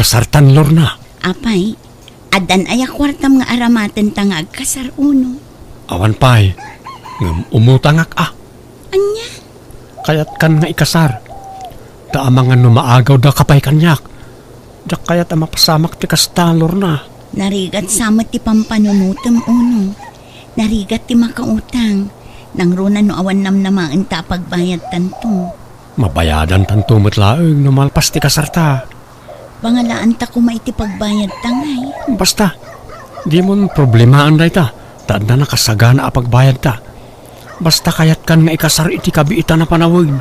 kasartan, Lorna. Apay, adan ay kwartam nga aramaten ta nga agkasar uno. Awan pa'y, umutangak Anya? Kayat kan nga ikasar. Da amangan no maagaw da kapay kanyak. Da kayat ang mapasamak ti kasta, Lorna. Narigat samat ti pampanunutem uno. Narigat ti makautang. Nang runa no awan namnamaan ta pagbayad tanto. Mabayadan tanto matlaeng no malpas ti kasarta. Pangalaan ta kumaiti pagbayad tangay. Basta, di mo problemahan da ita. Taan na nakasagana a pagbayad ta. Basta kayat kan nga ikasar iti kabiita na panawin.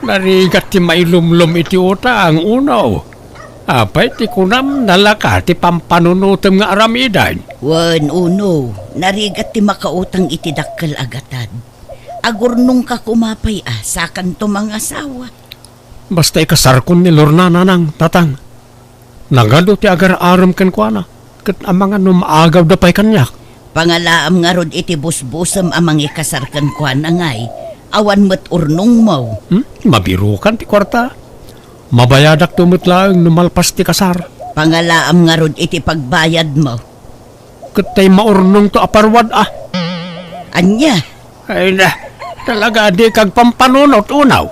Narigat ti mailumlum iti utang unaw. Apay ti kunam nalaka ti pampanunutem nga aramidan. Wan uno, narigat ti makautang iti dakkel agatad. Agurnong ka kumapay sakan to mangasawa. Basta ikasar kun ni Lorna nanang tatang. Nagado ti agar aram ken kuana. Ket amangan no maagaw da pay kanyak. Pangalaam nga rod iti busbusem amang ikasar ken kuana ngay. Awan met urnong mo. Mabirukan ti kwarta. Mabayadak tumutlaeng numalpas ti kasar. Pangalaam nga rod iti pagbayad mo. Katay maurnong to aparwad Anya? Ay na, talaga di kag pampanunot unaw.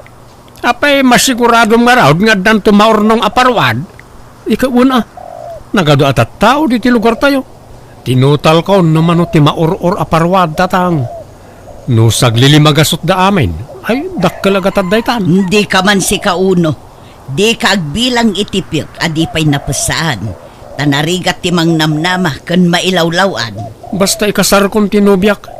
Apay masiguradong marawd nga dan to maurnong aparwad. Ikauna, nagado atat tao di ti lugar tayo. Tinutal ko naman ti mauror aparwad tatang. No saglilimagasot da amin, ay dakkalagatad daytan. Hindi ka man si kauno. Di ka agbilang itipik, adi pa'y napasaan. Tanarigat ti mang namnama kan mailawlawan. Basta ikasar kong tinubyak.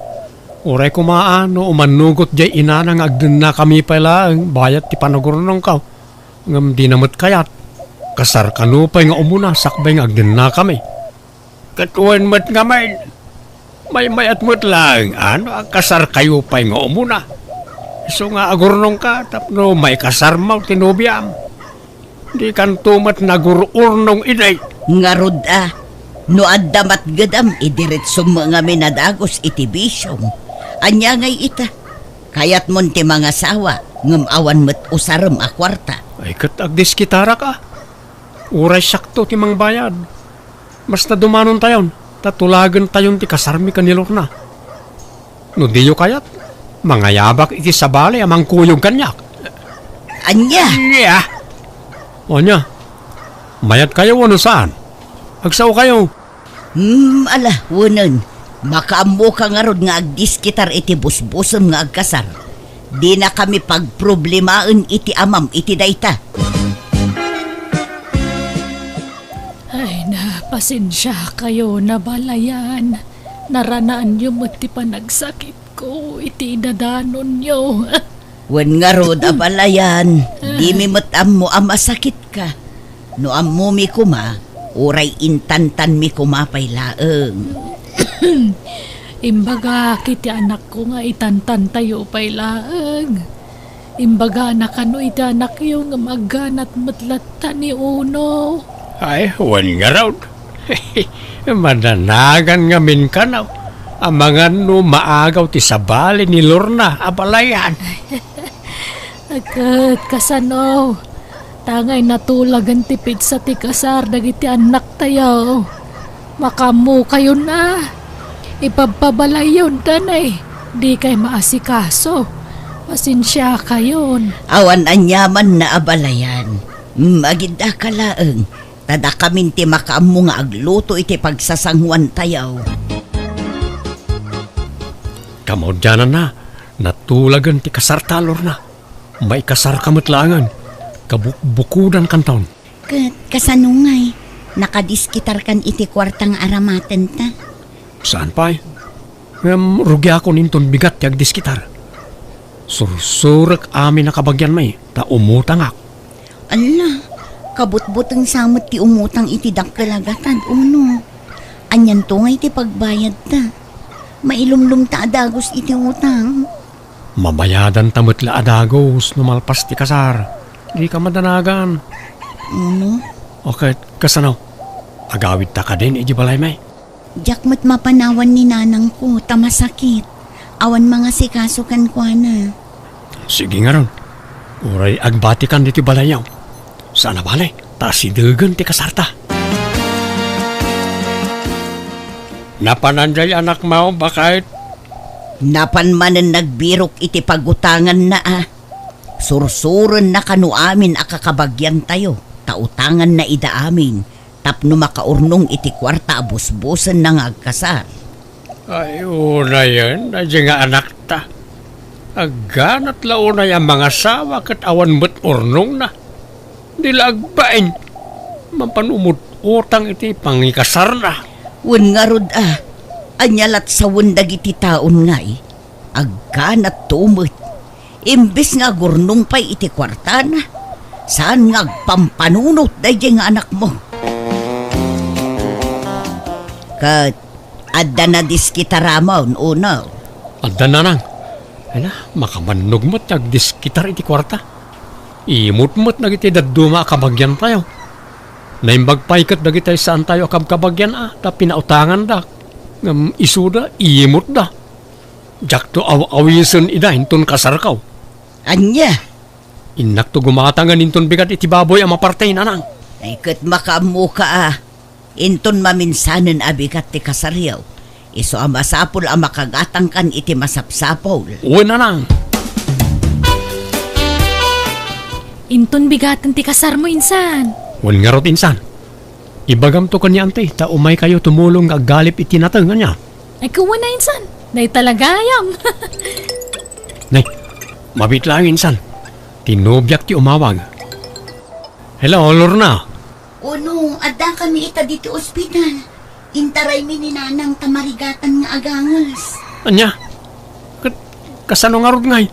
Uray kumaano, umanugot jay inanang agdun na kami pala ang bayat ti panagurnong ka. Ngam di namot kayat. Kasar kanupay nga umuna, sakbay nga agdun na kami. Katuan mat nga may mayat mo't lang, ang kasar kayo pa'y nga umuna. So nga agurnong ka, tapno may kasar mo, tinubyam. Di kan tumat nagururnong inay. Ngarod no addamat gadam, idiretso mga minadagos iti bisyong. Anya ngay ita, kayat mon ti mga sawa, ngam awan met usarem a kwarta. Ay kat agdis kitara ka. Uray sakto ti mang bayad. Basta dumanon tayon, tatulagan tayon ti kasarmi kanilor na. No diyo kayat, mangayabak iti sabali amang kuyog kanyak. Anya? Yeah. O nya, mayat kayo ano saan? Agsaw kayo. Ala, wunan. Makaambo ka nga rod nga agdiskitar iti busbusem nga agkasar. Di na kami pagproblemaen iti amam iti dayta. Ay na, pasensya kayo na balayan. Naranaan nyo mo ti panagsakit ko, iti dadanon nyo. Wen nga rod abalayan, di mi matam mo masakit ka. No ammo mi kuma, uray intantan mi kumapay laeng. Imbaga kiti anak ko nga itantan tayo pay laeng. Imbaga anak ano iti anak yung magganat matlata ni Uno. Ay, wan nga raw. Mananagan nga min ka na. Amangan no maagaw ti sabali ni Lorna, abalayan. Agkat kasano, tangay natulagan tipid sa ti kasar dagiti anak tayo. Makamu kayo na. Ipagpabalay yun tanay. Di kay maasikaso. Pasensya kayon. Awan anyaman na abalayan. Magida ka laeng. Tada kamin ti makaammo nga agluto iti pagsasangwan tayaw. Kamodyanan na, natulagan ti kasartalor na. May kasar kamatlangan. Kabukbukudan kan taon. Kasanungay, nakadiskitar kan iti kwartang aramaten ta. Saan pa eh? Rugi ako ninton bigat yag diskitar. Sursurak amin nakabagyan may, ta umutang ako. Ala, kabutbutang samot ti umutang iti dakkalagatan, uno. Anyan to nga iti pagbayad ta. Mailumlum ta adagos iti utang. Mabayadan tamatla adagos numalpas ti kasar. Di ka madanagan. Uno? Okay, kasanaw. Agawid ta ka din, iji balay may. Jakmat mapanawan ni nanang ko, tamasakit. Awan mga sikaso kan kwa na. Sige nga ron. Uray agbatikan diti balayaw. Sana balay, ta sidegan ti kasarta. Napananjay anak mo, bakit? Napan manen nagbirok iti pagutangan na Sursuron na kanu amin akakabagyan tayo. Tautangan na ida amin. Tapno makaurnong iti kwarta abusbusan na nga agkasar. Ay, una yan. Nadya nga anak ta. Agganat launay ang mga sawa kat awan mo't urnong na. Dila agbain. Mampanumot utang iti pangikasar na. Wen nga rod anyalat sa wendag iti taon ngay. Agganat tumot. Imbis nga gurnong pa'y iti kwarta na. Saan nga agpampanunot dahi nga anak mo? Kat adda na diskitaramon unaw. Adda na nang. Ay na, makamannog mo't nagdiskitar iti kwarta. Imot-mot na iti daduma kabagyan tayo. Naimbagpaikat na kitay saan tayo kabagyan ta pinautangan da. Ngam isuda, imot da. Jak to aw-awisan ida, hinton kasarkaw. Anya? Inak to gumatangan hinton bigat iti baboy ang mapartay na nang. Ay kat makaamu ka Inton maminsanan abigat ti kasaryaw. Iso ang masapol ang makagatang kan iti masapsapol. Uy na nang. Inton bigatan ti kasar mo insan. Wal nga rot insan. Ibagam to kanya ante, ta umay kayo tumulong aggalip iti natangan niya. Ay kuwan na insan. Day talagayam. Nay, mabit lang insan. Tinubyak ti umawag. Hello, Lorna. Nung adda kami ita dito ospital, intaray mi ni nanang tamarigatan nga agangas. Anya? Kasano nga rod ngay?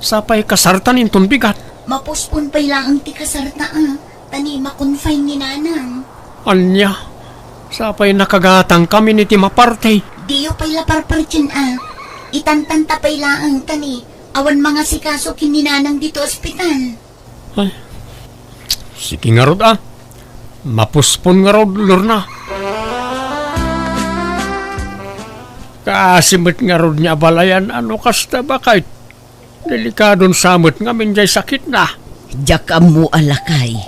Sapay kasartan inton bigat. Mapuspon pa'y laang ti kasarta tani makonfine ni nanang. Anya? Sapay nakagatang kami ni ti mapartay. Diyo pa'y laparparchin itantanta pa'y laang tani, awan mga sikaso kin ni nanang dito ospital. Ay, sige nga rod Mapuspon nga rod, Lorna. Kasimit nga rod niya balayan, ano kasta ba kahit delikadon samot nga min jay sakit na. Jak amu alakay.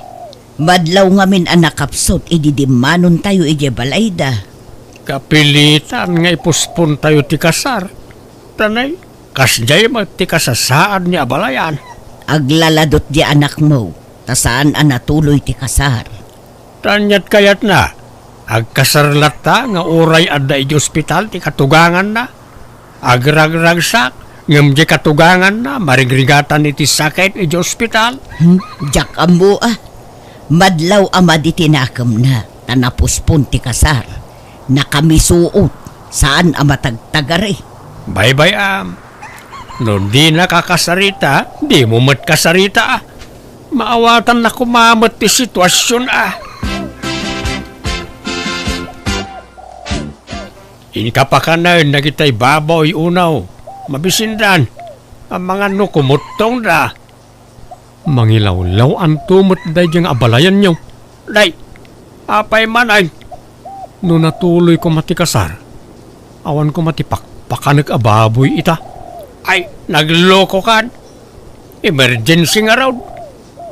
Madlaw nga min anakapsot, ididimanon tayo ije balayda. Kapilitan nga ipuspon tayo ti kasar. Tanay, kasjay ti kasasaan niya balayan. Aglaladot di anak mo, tasaan natuloy ti kasar. Tanyat kayat na, agkasarlat ta nga uray adda iti ospital ti katugangan na. Agragragsak, ngam di katugangan na, marigrigatan iti sakit iti ospital. Jak amu madlaw ama di tinakam na, tanapuspon ti kasar. Nakamisuot, saan ama tagtagari. Bye-bye no di nakakasarita, di mo matkasarita Maawatan na kumamat ti sitwasyon Inkapakanan na kita'y baboy unaw. Mabisindan. Ang mga nukumutong da. Mangilawlaw ang tumot day diyang abalayan niyo. Day, apay manay. No natuloy ko matikasar. Awan ko matipakpakanag ababoy ita. Ay, nagloko kan. Emergency nga raw.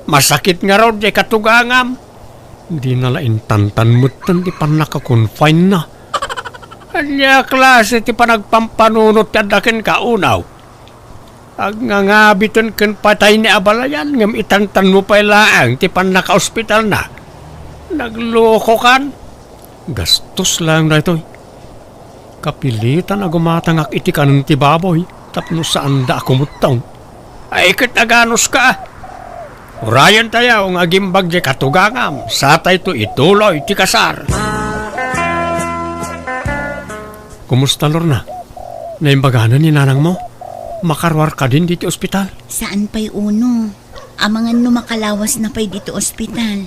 Masakit nga raw di katugangam. Hindi nalain tantan mo di pa nakakonfine na. Kanya klase ti panagpampanunot kadakin kaunaw. Ag nga ngabiton ken patay ni abalayan ngam itantan mo pa ilaang ti pan naka-ospital na. Nagloko kan. Gastos lang na ito. Kapilitan na gumatangak iti kanon ti baboy tapno saan da akumutang. Ay ket naganos ka. Urayan tayo ang agimbag di katugangam. Satay to ituloy ti kasar. Kumusta, Lorna? Naimbaganan ni nanang mo? Makarwar ka din dito ospital? Saan pa'y uno? Amangan no makalawas na pa'y dito ospital.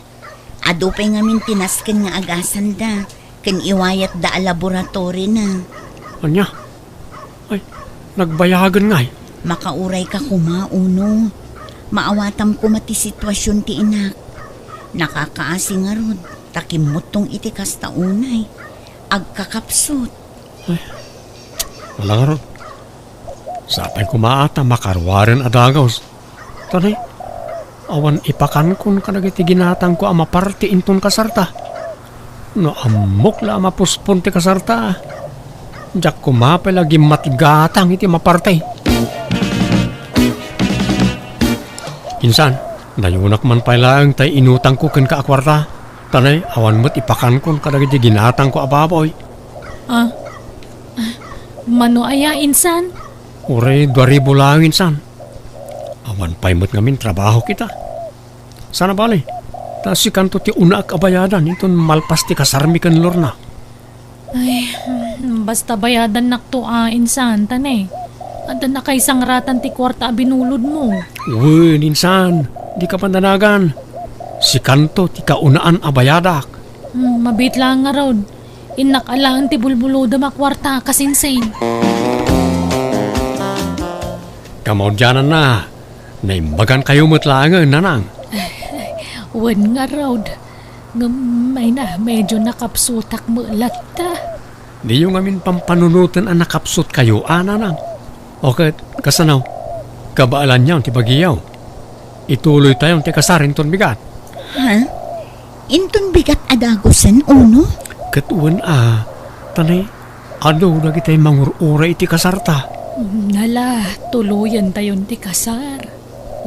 Ado pa'y ngamin tinasken nga agasan da. Ken iwayat da a laboratory na. Anya? Ay, nagbayagan nga eh. Makauray ka kumauno. Maawatam ko mati sitwasyon ti inak. Nakakaasi nga rod. Takimot tong iti kasta unay. Agkakapsot. Ay, wala nga ron. Sapay kumaata makarwaran adagaws. Tanay, Awan ipakan kun kadagiti ginatang ko ama parti inton kasarta. No amok la mapuspon ti kasarta. Jak kumapay lagi matgatang iti maparte. Insan, nayunak man pala tay inutang ko ken kaakwarta. Tanay, awan mo't ipakan kun kadagiti ginatang ko ababoy. Mano aya insan? Ure, 2,000 lang insan. Awan pa'y mo't ngamin trabaho kita. Sana bali. Ta si kanto ti una ak abayadan iton malpas ti kasarmi ken lorna. Ay, basta bayadan nakto insan, tanay. Ada na kay sangratan ti kwarta binulod mo. Uy, insan, di ka pandanagan. Si kanto ti kaunaan abayadak. Mabit lang nga rod. Inakalaan ti bulbuloda makwarta kasinsain. Kamaudyanan na. Naimbagan kayo matlangan, nanang. Wan nga rod. Ngamay na medyo nakapsutak mo lata. Di yung amin pampanunutan ang nakapsut kayo, nanang. Okay, kasanaw. Kabaalan niya ti bagiyaw. Ituloy tayong ti kasarin ton bigat. Ha? Inton bigat adagosan uno? Katuan tanay, ado lagi tayo mangurura iti kasarta. Nala, tuluyan tayon ti kasar.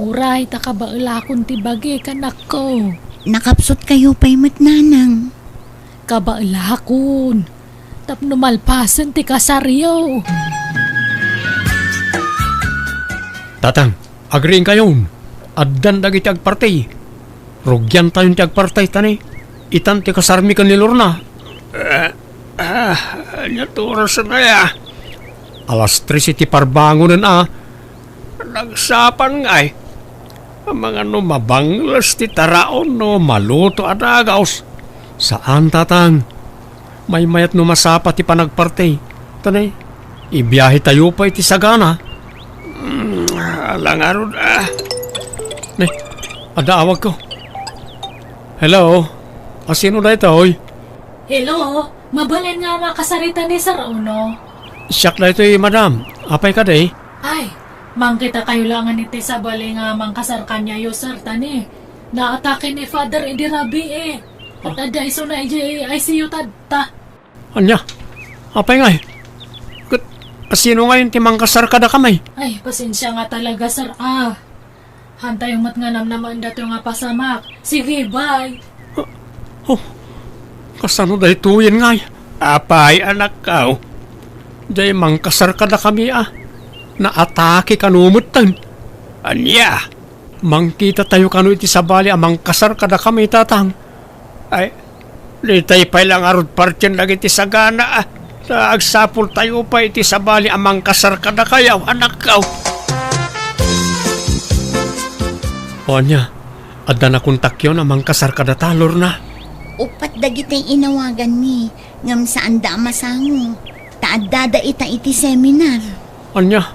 Uray, takabailakon ti bagi kanak ko. Nakapsot kayo pa'y matnanang. Kabailakon. Tapno malpasan ti kasaryo. Tatang, agreeing kayon. Addan dagi ti agpartay. Rugyan tayon ti agpartay, tanay. Itan ti kasarmi kan ni Lorna. Oras na ya. Alas 3 iti parbangonan Nagsapan nga ang mga mabanglas ti taraon no maluto adagaos. Saan tatang? May mayat no masapa ti panagpartay. Tanay, ibiyahe tayo pa iti sagana. Alangarod Nay, adaawag ko. Hello? Sino na ito, oy? Hello, mabalin nga makasarita ni Sir Uno. Siyak na ito, madam. Apay ka day? Ay, mangkita kayo langan iti sa bali nga mangkasar kanya yo sir tani. Naatake ni Father Idirabi At ada iso na ICU tadta. Anya? Apay nga Sino ngayon ti mangkasar kada kamay? Ay, pasensya nga talaga sir Hantay umat nga namnaman dato nga pasamak. Sige, bye. Kasano dahi tuyin nga Apay anak ka Day mangkasar kada kami Naatake kanumutan. Anya? Mangkita tayo kanu iti sabali mangkasar kada kami tatang. Ay, litay pa lang arod partyan lagi iti sagana Agsapul tayo pa iti sabali mangkasar kada kayaw anak ka. Anya, adda na kontak yun mangkasar kada talor na. Upat dagitay inawagan mi. Ngam saan da masango. Taadada ita iti seminar. Anya,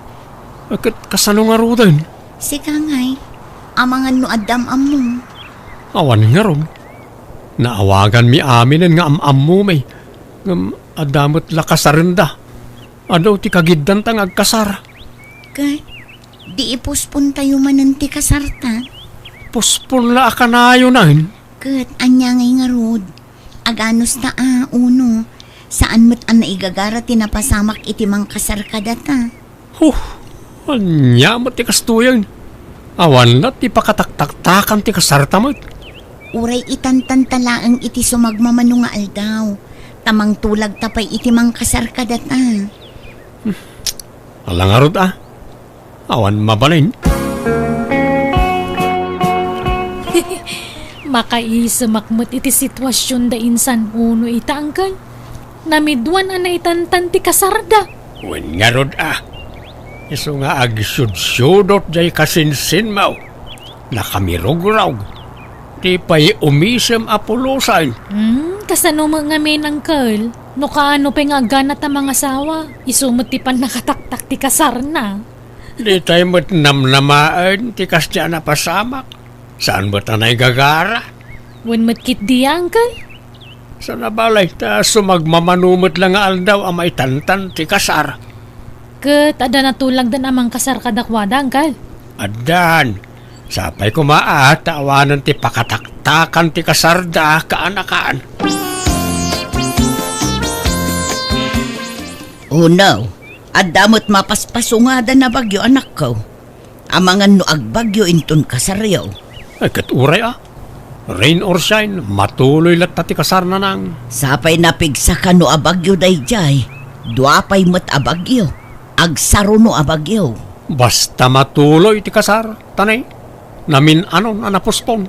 kasano nga rudan? Si Kangay, amangan no adam ammo. Awan nga ron. Naawagan mi aminen nga am mo may. Ngam adamot lakasarenda. Adaw ti kagiddan tang agkasar. Kat, di ipuspon tayo mananti kasarta. Puspon la akanayo nahin. Kat, anya ngay nga rod. Aganos ta uno. Saan mo't ang naigagara tinapasamak iti mang kasar ka data. Anya mo ti kastuyan. Awan na ti pakataktaktakan ti kasarta mo. Uray itantantalaang iti sumagmamano nga aldaw. Tamang tulag tapay iti mang kasar ka data. Alangarod Awan mabalin. Makaisamakmat iti sitwasyon da insan uno itangkan. Namidwan na itantan ti kasarda. Wen nga rod Iso nga agsudsudot jay kasinsin mo. Nakamirog-rog. Di pa'y umisem apulusan. Kasano mga menangkal? No kaano pa nga AGGANAT ang mga asawa? Isumot ti pan nakataktak ti kasar na. Di tayo mo't namnamaan ti kasya na pasamak. Saan ba tanay gagara? Wen matkit di angkal? Sa nabalay ta sumagmamanumot lang nga aldaw ang maitantan ti kasar. Kat ada natulag dan amang kasar kadakwada angkal. Adan, Sapay kumaat, tawanan ti pakataktakan ti kasarda kaanakaan. Oh no, adamot mapaspasungada na bagyo anak ko. Amangan no agbagyo inton kasaryaw. Ay, katuray Rain or shine, matuloy lat ti kasar na nang. Sapay napigsa ka no abagyo dayjay. Duapay met abagyo. Agsaro no abagyo. Basta matuloy ti kasar, tanay. Namin na napuspon.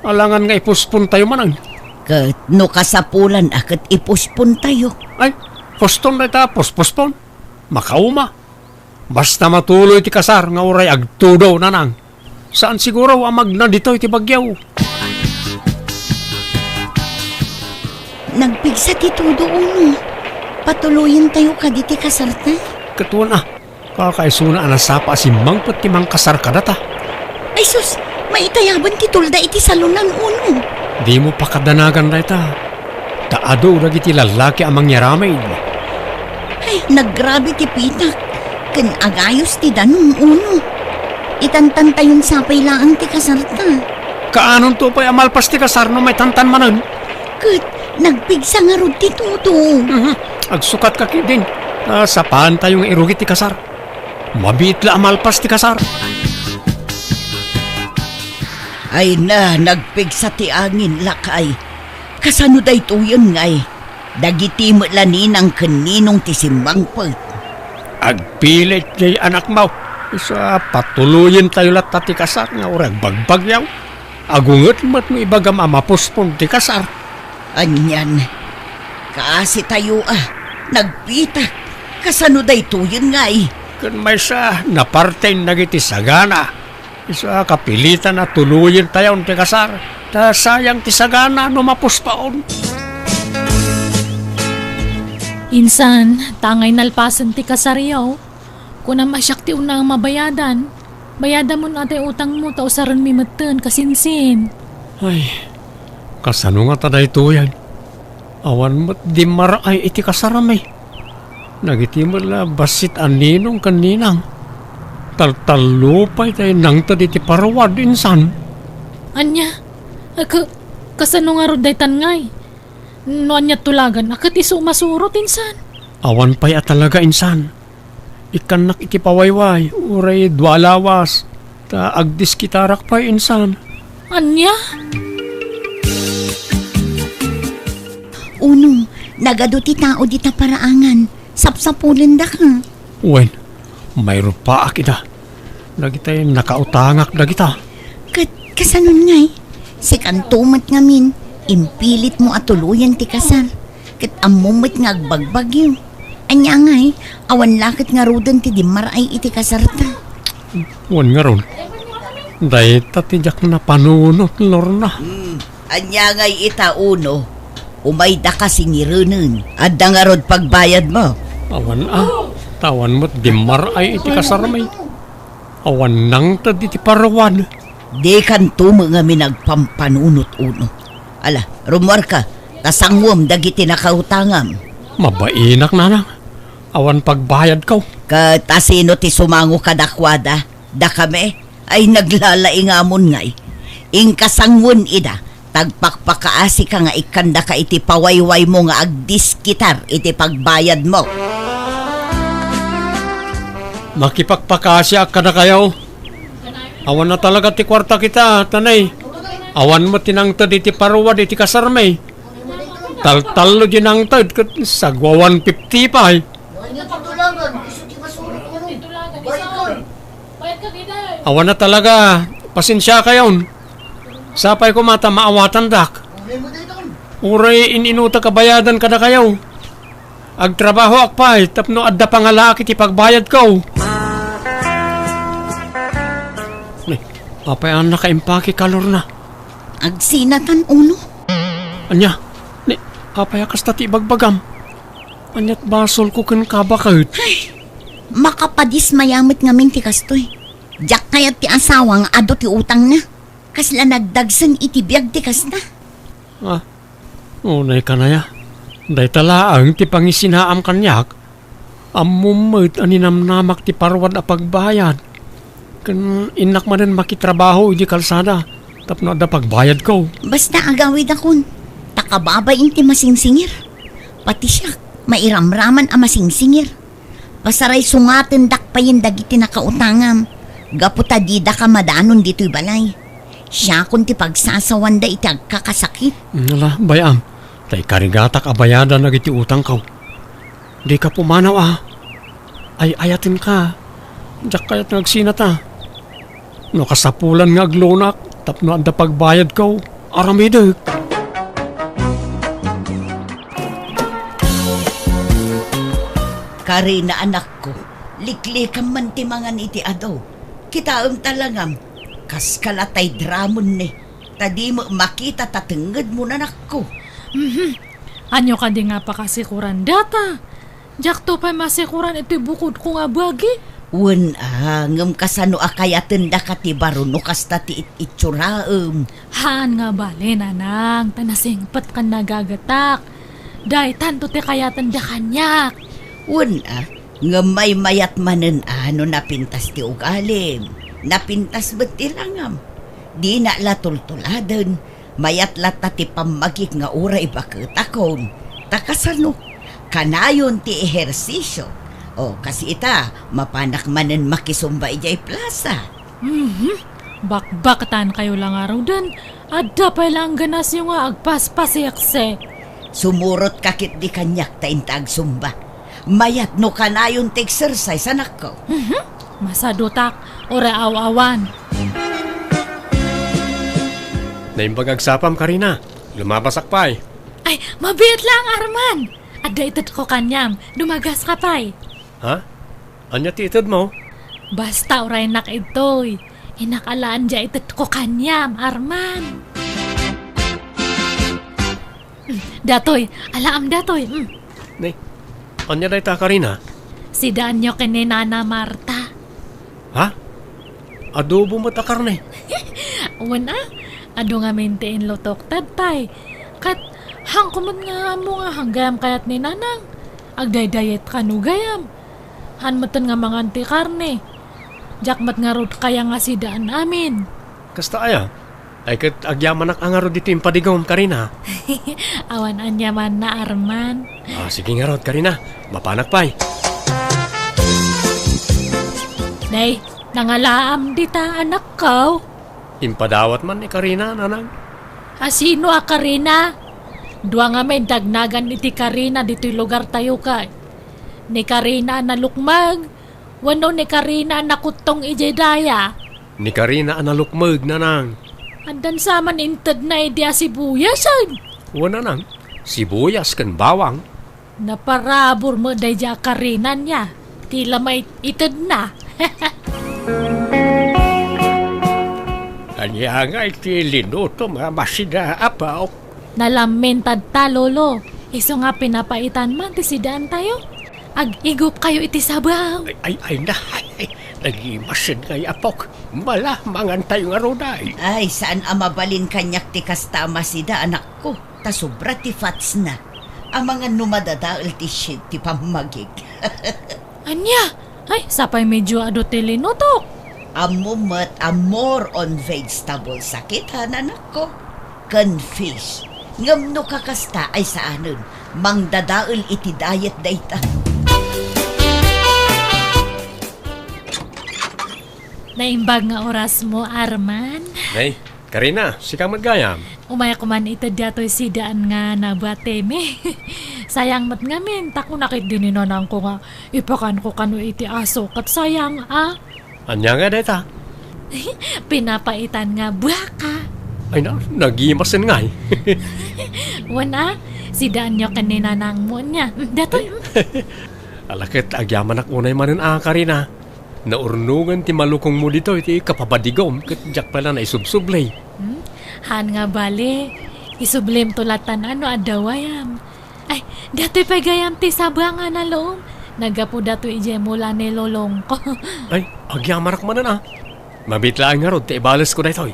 Alangan nga ipuspon tayo manang. Kat no kasapulan akat ipuspon tayo. Ay, poston na ta, pospon. Makauma. Basta matuloy ti kasar, nga uray agtudaw na nang. Saan siguro amag na dito iti bagyaw? Nagpigsa ti todo uno. Patuloyin tayo ka diti kasarta. Katuan kakaisuna anasapa si mangpot ti mangkasar ka data. Ay sus, maitayaban ti tulda iti salunan uno. Di mo pakadanagan na ita. Taado na iti lalaki amang yaramay. Ay, naggrabe ti pitak. Ken agayos ti danong uno. Itantan tayon sapay laang ti kasarta. Kaanon to pa'y amalpas ti kasar no may tantan manan? Kat, nagpigsa nga rod ti todo. Agsukat ka din. Sapaan tayong irugit ti kasar. Mabit la amalpas ti kasar. Ay na, nagpigsa ti angin lakay. Kasano day tuyon ngay. Dagiti mo laninang kaninong ti simbangpag. Agpilit jay anak mo. Isa patuloyin tayo lat ti kasar nga urag bagbagyaw. Agungot mo't mo ibagam amapuspon ti kasar. Anyan, kaasi tayo nagpitak. Kasano day tuyon ngay. Kun may sa napartay nagiti sagana. Isa kapilitan na tuluyin tayo ti kasar. Ta sayang ti sagana no mapuspaon. Insan, tangay nalpasan ti kasaryaw. Kuna masyak ti unang mabayadan. Bayadan mo na utang mo ta usaran mi meten kasinsin. Ay, kasano nga taday tuyan. Awan mo't di maray iti kasaramay. Nagiti mo la basit aninong kaninang. Taltalupay tayo nang tadi ti parawad insan. Anya, kasano nga rodaytan ngay? No anya tulagan, akat iso masurot insan. Awan pa'y talaga insan. Ikanak iti pawayway, uray dwalawas. Ta agdis kitarak pa'y insan. Anya? Uno, nagado ti tao di ta paraangan. Sapsapulan da ka. Wen, mayro pa akita. Dagitay nakautangak dagita. Kasanon ngay. Si kantumat ngamin, impilit mo atuluyan ti kasar. Kat amumit nga agbagbagyo. Anya ngay, awan lakit nga rudan ti dimaray iti kasarta. Wen nga ron. Dahit tatijak na panunot, Lorna. Anya ngay ita uno. Umayda ka singirunin. Adda nga rod pagbayad mo. Awan tawan mo't dimaray iti kasaramay. Awan nang tadi ti parawan. Di kanto mga minagpampanunot uno. Ala, rumor ka. Kasangwam dagiti nakautangam. Mabainak nanang. Awan pagbayad kaw. Katasino ti sumango kadakwada. Da kami ay naglalaingamon ngay. Ing kasangwon ida. Tagpakpakaasi ka nga ikanda ka iti pawayway mo nga agdiskitar iti pagbayad mo. Makipagpakasya ka na kayo. Awan na talaga ti kwarta kita, tanay. Awan mo tinangtad iti paruwad iti kasarmay. Tal-talo dinangtad sagwa 150 pa eh. Awan na talaga. Pasensya kayon. Sapay ko mata maawatan dak. Uray ininuta kabayadan kada kayo. Agtrabaho akpay tapno adda pangalaki ti pagbayad ko. Apay ang nakaimpake kalor na. Agsinatan uno. Anya, apay akas tati bagbagam. Anyat basol ko ken kabakit. Makapadis mayamit ngamin ti kastoy. Diyak kayat ti asawang ado ti utang na. Kasla nagdagsan iti biag ti kasta. Unay ka na ya. Day talaang ti pangisinaam kanyak. Amumit aninamnamak ti parwad a pagbayad. Kan inak man rin makitrabaho iti kalsada. Tapno da pagbayad ko. Basta agawid akon. Takababayin ti masingsingir. Pati siya, mairamraman ang masingsingir. Pasaray sungatin dakpayin dagiti nakautangam. Gaputa di da ka madanon dito'y balay. Siya kun ti pagsasawan da iti agkakasakit. Nala, bayam. Tay karigatak abayadan na iti utang ko. Di ka pumanaw Ay ayatin ka. Diyak kaya't nagsinata. No kasapulan nga aglonak. Tapno anda pagbayad ko. Aramidek. Karina anak ko, liklikam man timangan iti ado. Kitaam talangam, kas kalatay dramon ni. Tadi mo makita tatenged mo na ko. Anyo ka di nga pa kasikuran data. Jak to pa masikuran ito bukod ko nga bagi. Wen ngem kasano akayaten da kati baruno kasta ti itsuraem. Haan nga bali nanang, tanasingpat ka nagagatak. Day tanto ti kayatan da kanyak. Wen ngem may mayat manen ano napintas ti ugalim. Napintas bet ti langam. Di na latultuladen. Mayat lata ti pamagik nga uray baketakon. Takasano, kanayon ti ehersisyo. O kasi ita, mapanak manen makisumba ijay plaza. Bakbaktan kayo lang araw dun. Adda pa lang ganas yung nga agpaspasiakse. Sumurot kakit di kanyak ta intag sumba. Mayat no kanayon ti exercise anak ko. Masadutak, ora aw-awan. Naimbagagsapam Karina. Lumabasak pa Ay, mabit lang Arman. Adda itad ko kanyam, dumagas ka pa'y. Ha? Anya ti itad mo? Basta oray nak ito'y. Inakalaan dya itad ko kanyam, Arman. Datoy, alaam datoy. Nay, anya day ta Karina? Si Danyo kini Nana Marta. Ha? Adobo mo ta karne. Wana, ado nga maintain lotok tadpay. Kat, hangkuman nga mo nga hanggam kayat ni Nanang. Agday-dayet kanugayam. Hanmatan nga mga anti-karne. Jakmat nga rod kaya nga si daan amin. Kasta aya? Ay kat agyaman ang angaro dito yung padigom Karina. Awan anyaman na Arman. Sige nga rod Karina. Mapanak pa'y. Day, nangalaam dita anak ko. Impadawat man ni Karina, nanang. Asino a Karina? Dua nga may dagnagan iti Karina dito'y lugar tayo ka. Ni Karina na lukmag. Wano ni Karina na kutong ijedaya. Ni Karina analukmag, nanang. Andan saman intad na idea sibuyasan. Wana nang, sibuyas kan bawang. Naparabor mo day dya Karina niya. Tila may itad na. Anya nga iti linuto mga masida apaw. Nalamintad ta, lolo. Iso nga pinapaitan man ti sidaan tayo. Ag-igup kayo iti sabaw. Ay na, nag-imasin kay apok. Malamangan tayo nga roday. Ay, saan mabalin kanyak ti kastama sida anak ko. Ta sobra ti fats na. Ang mga numadadaal ti shit ti pamagig. Anya? Ay, sapay medyo ado ti linutok. Amumat more on vegetable sakit anak ko. Kan fish. Ngam no kakasta ay saanon. Mangdadaal iti diet dayta. Naimbag nga oras mo, Arman. Nay, Karina, sika magayam. Umaya ko man ito dato'y sidaan nga nabateme. Sayang mat ngamin, tako nakit din ninanang ko nga. Ipakan ko kano iti aso, kat sayang Anya nga deta? Pinapaitan nga buwaka. Ay na, nag-imasin nga Wana, sidaan nyo kanina nang mo niya. Dato'y. Alakit, agyaman ak unay manin Karina. Naurnungan ti malukong mo dito, iti kapabadigom, kat jak pala na isubsublay. Han nga bali, isublim tulatan adawayam. Ay, dato'y pagayam ti sabanga na loom. Nagapo dato'y ije mula ni lolong ko. Ay, agyamarak manan Mabitlaan nga rod, ti ibalas ko na ito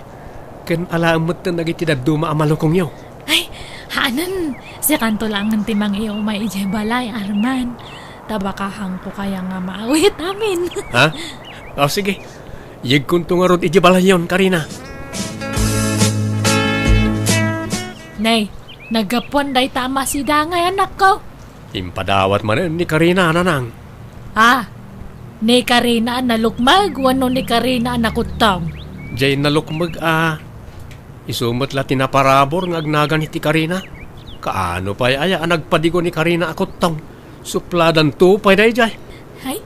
Kan alaamot na nagitidaduma ang malukong yo. Ay, hanan, si kanto lang ang timang iyo may ije balay, Arman. Tabakahang ko kaya nga maawit amin. Ha? O sige, Yig kunto nga rod ijibalayon, Karina. Nay, nagapuan day tama si Dangay anak ko. Impadawat man ni Karina, nanang. Ni Karina na lukmag, wano ni Karina na kutang. Jay nalukmag isumot la tinaparabor ng agnagan iti Karina. Kaano pa'y aya nagpadigo ni Karina akot tong. Supladan to pa'y day jay. Ay,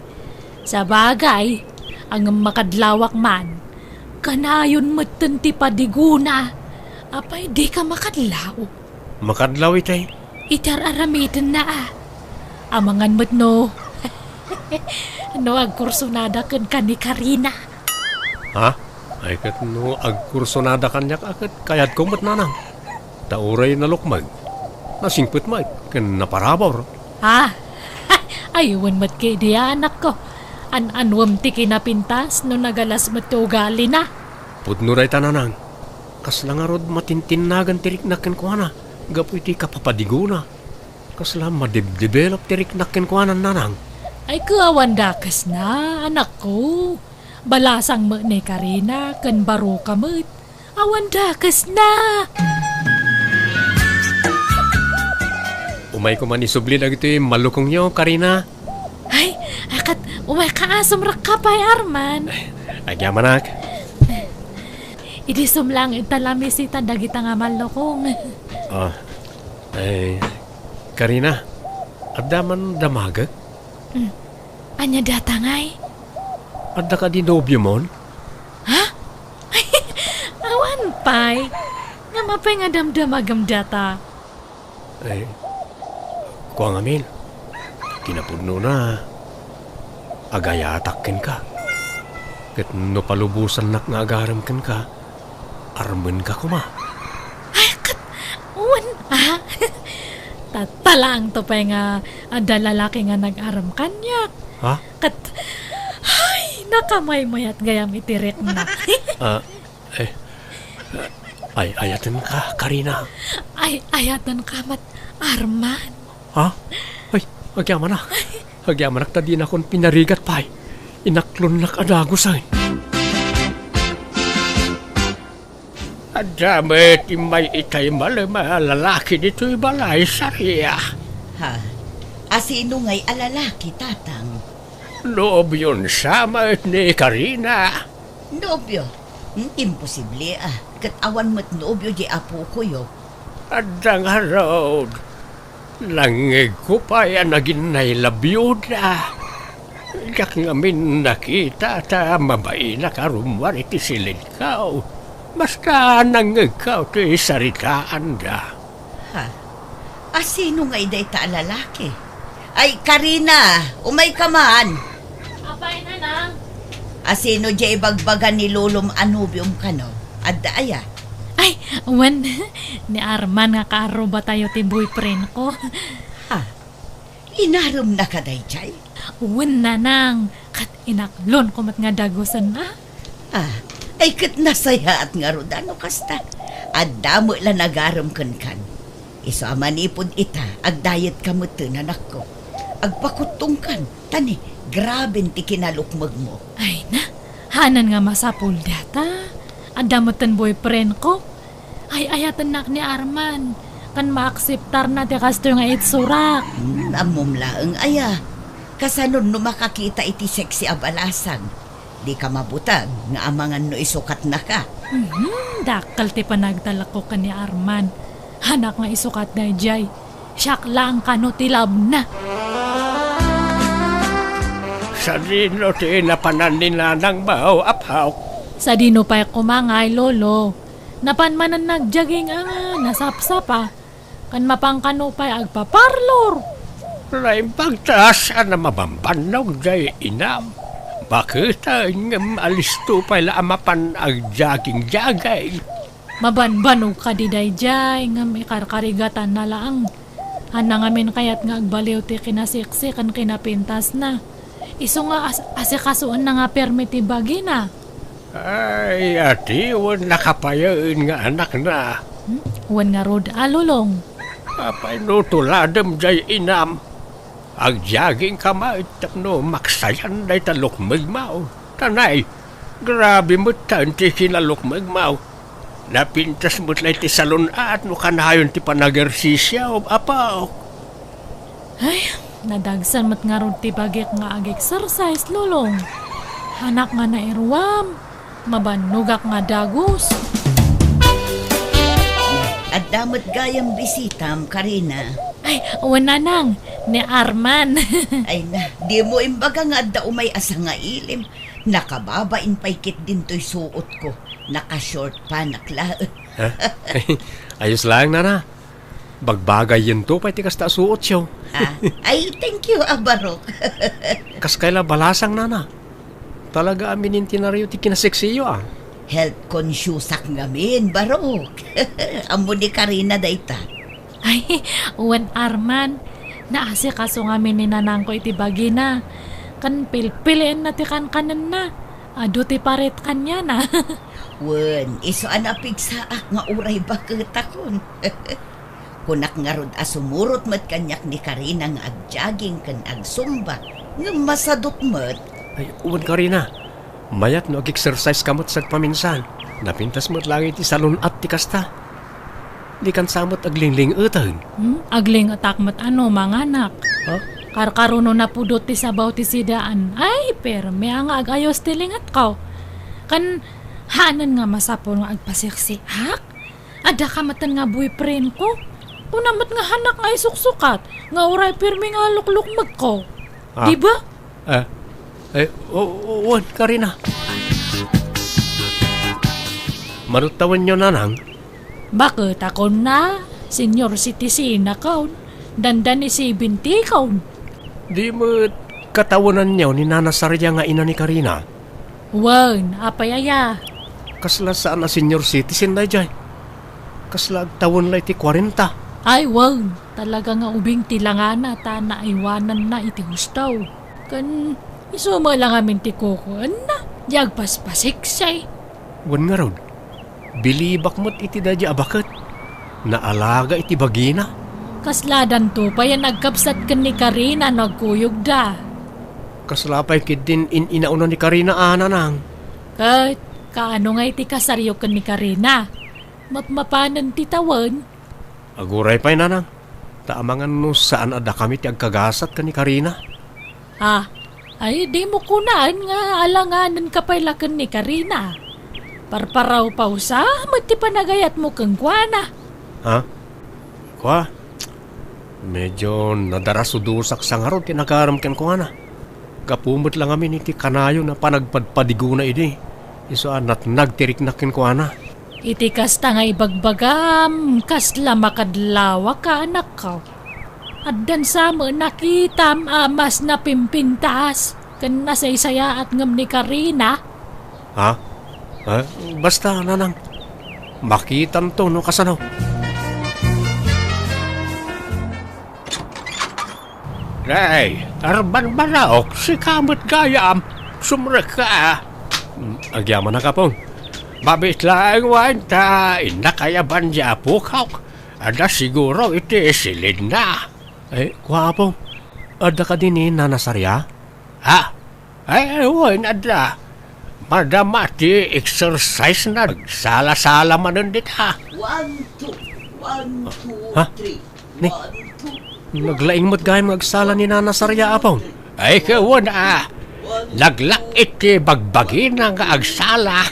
sa bagay, ang makadlawak man, kanayon matan ti padiguna. Apay, di ka makadlaw. Makadlaw itay. Itararamitin na Amangan mo't no. No, agkursunada kan ni Karina. Ha? Ay kat no agkursonada kanyak akit kayat kumot nanang. Tauray na lukmag. Nasingput mag kan naparabor. Aywan mo't kay di anak ko. Anwam ti kinapintas no nagalas mo't ugali na. Pudnuray tananang. Kasla nga rod matintinagan tiriknakin ko na. Gapu iti kapapadiguna. Kasla madibdevelop tiriknakin ko nanang. Ay kawan dakas na, anak ko. Balasang mo ni Karina, kan baro ka mo't. Awan dakas na. Umay ko man isublid agito malukong nyo, Karina. Ay, akat umay kaasam rakapay Arman. Agyamanak. Idi sumlang italamisitan dagita nga malukong. Karina, adda man damagag? Anya datangay? Adda ka di nobyo mon? Awan pay. Nga mapay nga damdamagam data. Kuang amin. Kinapudno na. Agayatakin ka. Kat no palubusan nak nga agaramkan ka. Armen ka kuma. Ay, kat, uwan, Tatalang to pa nga ada lalaki nga nag-aram kanyak. Ha? Kat, ay, nakamay-mayat gayam itirik na. Ayatan ka, Karina. Ay, ayatan kamat, Arman. Ha? Ay, agyamanak. Agyamanak ta din akong pinarigat pa'y. Inaklon nak adagusay. Adamit may itay malama lalaki dito'y balay sariya. Asino nga'y alalaki, tatang? Nobyon sama ni Karina. Nobyo? Imposible Kat awan mo't nobyo di apo ko yo. Adang harod. Langig ko pa yan naginay labiyuda. Yak ngamin nakita ta mabay na karumwar iti silid kao. Basta nangagaw ti saritaan da. Asino nga'y day ta lalaki? Ay, Karina, umay ka man. Apay na nang. Asino jay bagbagan ni Lulom Anubium kano? Adda aya? Ay, uwan, ni Arman nga karo ba tayo ti boyfriend ko? Inarum na ka day jay? Uwan na nang, kat inaklon ko mat nga dagusan na. Ay kat nasaya at nga rodano kasta. Adda mo la nagaram kan. Iso amanipod ita, agdayet ka mo anak ko. Agpakutong kan, tani, grabe ti kinalukmag mo. Ay na, hanan nga masapul data. Adamutan boyfriend ko. Ay ayatan nak ni Arman. Kan maakseptar na ti kasto nga itsurak. Amumlaang aya. Kasanon no makakita iti sexy abalasang. Di ka mabutag nga amangan no isukat na ka. Dakal ti panagdala ko ka ni Arman. Hanak nga isukat na jay. Siyak lang ka no tilab na. Sa dino ti napanan ni nanang bao apaw. Sa dino pa'y kumangay, lolo. Napanmanan nagjaging nasapsapa. Kan mapangkano pa'y agpaparlor. Lain pagtaas na mabambanog jay inam. Bakit ang alisto pala amapan ang jaging-jagay? Mabanbanog ka di dayjay nga may karkarigatan na lang. Hana ngamin kayat nga agbaliw ti kinasiksik kan kinapintas na. Iso nga asikasuan na nga permiti bagi na. Ay, ati, wan nakapayain nga anak na. Wan nga rod alulong. Apay no tuladam jay inam. Ang jaging kamay tapno maksayan day talok magmao. Tanay, Grabe mo tanti sinalok magmaw. Napintas mo't lay ti salon at no kanayon ti panagersisya o apaw. Ay, nadagsan mat nga ron ti bagik nga ag-exercise, lulong. Hanak nga na irwam, mabanugak nga dagos. At damot gayang bisitam, Karina. Ay, wala nang, ni Arman. Ay na, di mo imbaga nga da umay asa nga ilim. Nakababain paikit din to'y suot ko. Naka-short pa, naklaot. Ha? Ayos lang, nana. Bagbagay yun to, pati kas suot siyo. Ay, thank you, Abarok. Kas kaila balasang, nana. Talaga aminin tinariyo ti kinaseksiyo, Health conscious ak ngamin, Barok. Amo ni Karina dayta. Ay, uwan Arman, naasikaso nga ni nanang ko iti bagina. Kan pilpiliin na ti kanan na. Ado ti paret kanya na. Wen, iso anapig sa ak nga uray bakit akon. Kunak nga rod asumurot mat kanyak ni Karina nga agjaging kan agsumba. Nga masadot mat. Ay, uwan Karina. Mayat no ag-exercise kamot sa paminsan. Napintas mo't lang iti salon at ti kasta. Di kan samot aglingling utan. Agling atak mat ano, manganak. Ha? Karkaruno na pudot ti sabaw ti sidaan. Ay, pero may nga agayos ti lingat ko. Kan hanan nga masapol nga agpasiksi. Hak? Ada ka matan nga boyfriend ko. Unamat nga hanak nga isuksukat. Nga uray pirmi nga luklukmag ko. Ah. Diba? Uwan Karina. Manutawan nyo, nanang. Bakit ako na? Senior citizen account. Dandan ni 70 account. Di mo katawanan niyo ni Nana Sarya nga ina ni Karina. Wan, apayaya. Kasla saan na senior citizen na dyan. Kasla tawon la iti 40. Ay, wan. Talaga nga ubing tilangana ta na iwanan na iti hustaw. Kan isuma lang amin ti kukuan na. Diag paspasiksay. Wan nga ron. Bilibak mo't iti dadya abakit. Naalaga iti bagina. Kasladan to pa yan nagkapsat kan ni Karina nagkuyog da. Kaslapay kid din inauna ni Karina nang. Kat, kaano nga iti kasaryo kan ni Karina? Mapmapanan ti tawan. Aguray pa'y nanang. Taamangan no saan ada kami ti agkagasat ka ni Karina. Ay di mo kunaan nga alanganan ka pa'y lakan ni Karina. Parparaw pausa, mati panagayat mo kang kuana. Ha? Kwa? Medyo nadarasudusak sa nga ron, tinakaramkan ko nga na. Kapumot lang amin iti kanayo na panagpadpadigo na ini. Iso anat nagtiriknakin ko na. Iti kasta nga ibagbagam, kasla makadlawa ka anak ko. At dan sa mo nakitam amas na pimpintas, kan nasaysaya at ngam ni Karina. Ha? Basta, nanang. Makitan to, no kasanaw. Nay, arban baraok, si kamot gayam, sumrek ka. Agyaman na ka pong. Babit lang wanta, inakayaban niya pukaw. Ada siguro iti silid na. Kwa pong. Ada ka din ni Nana Sarya? Ha? Ay, ewan, ada. Madamati exercise na. Sala-sala manundit ha. 1, 2, 1, 2, Ha? 3. Ni? 1, 2. Naglaing mo't gayam agsala ni Nana Sarya apong. Ay, kawan Naglak iti bagbagin ang agsala.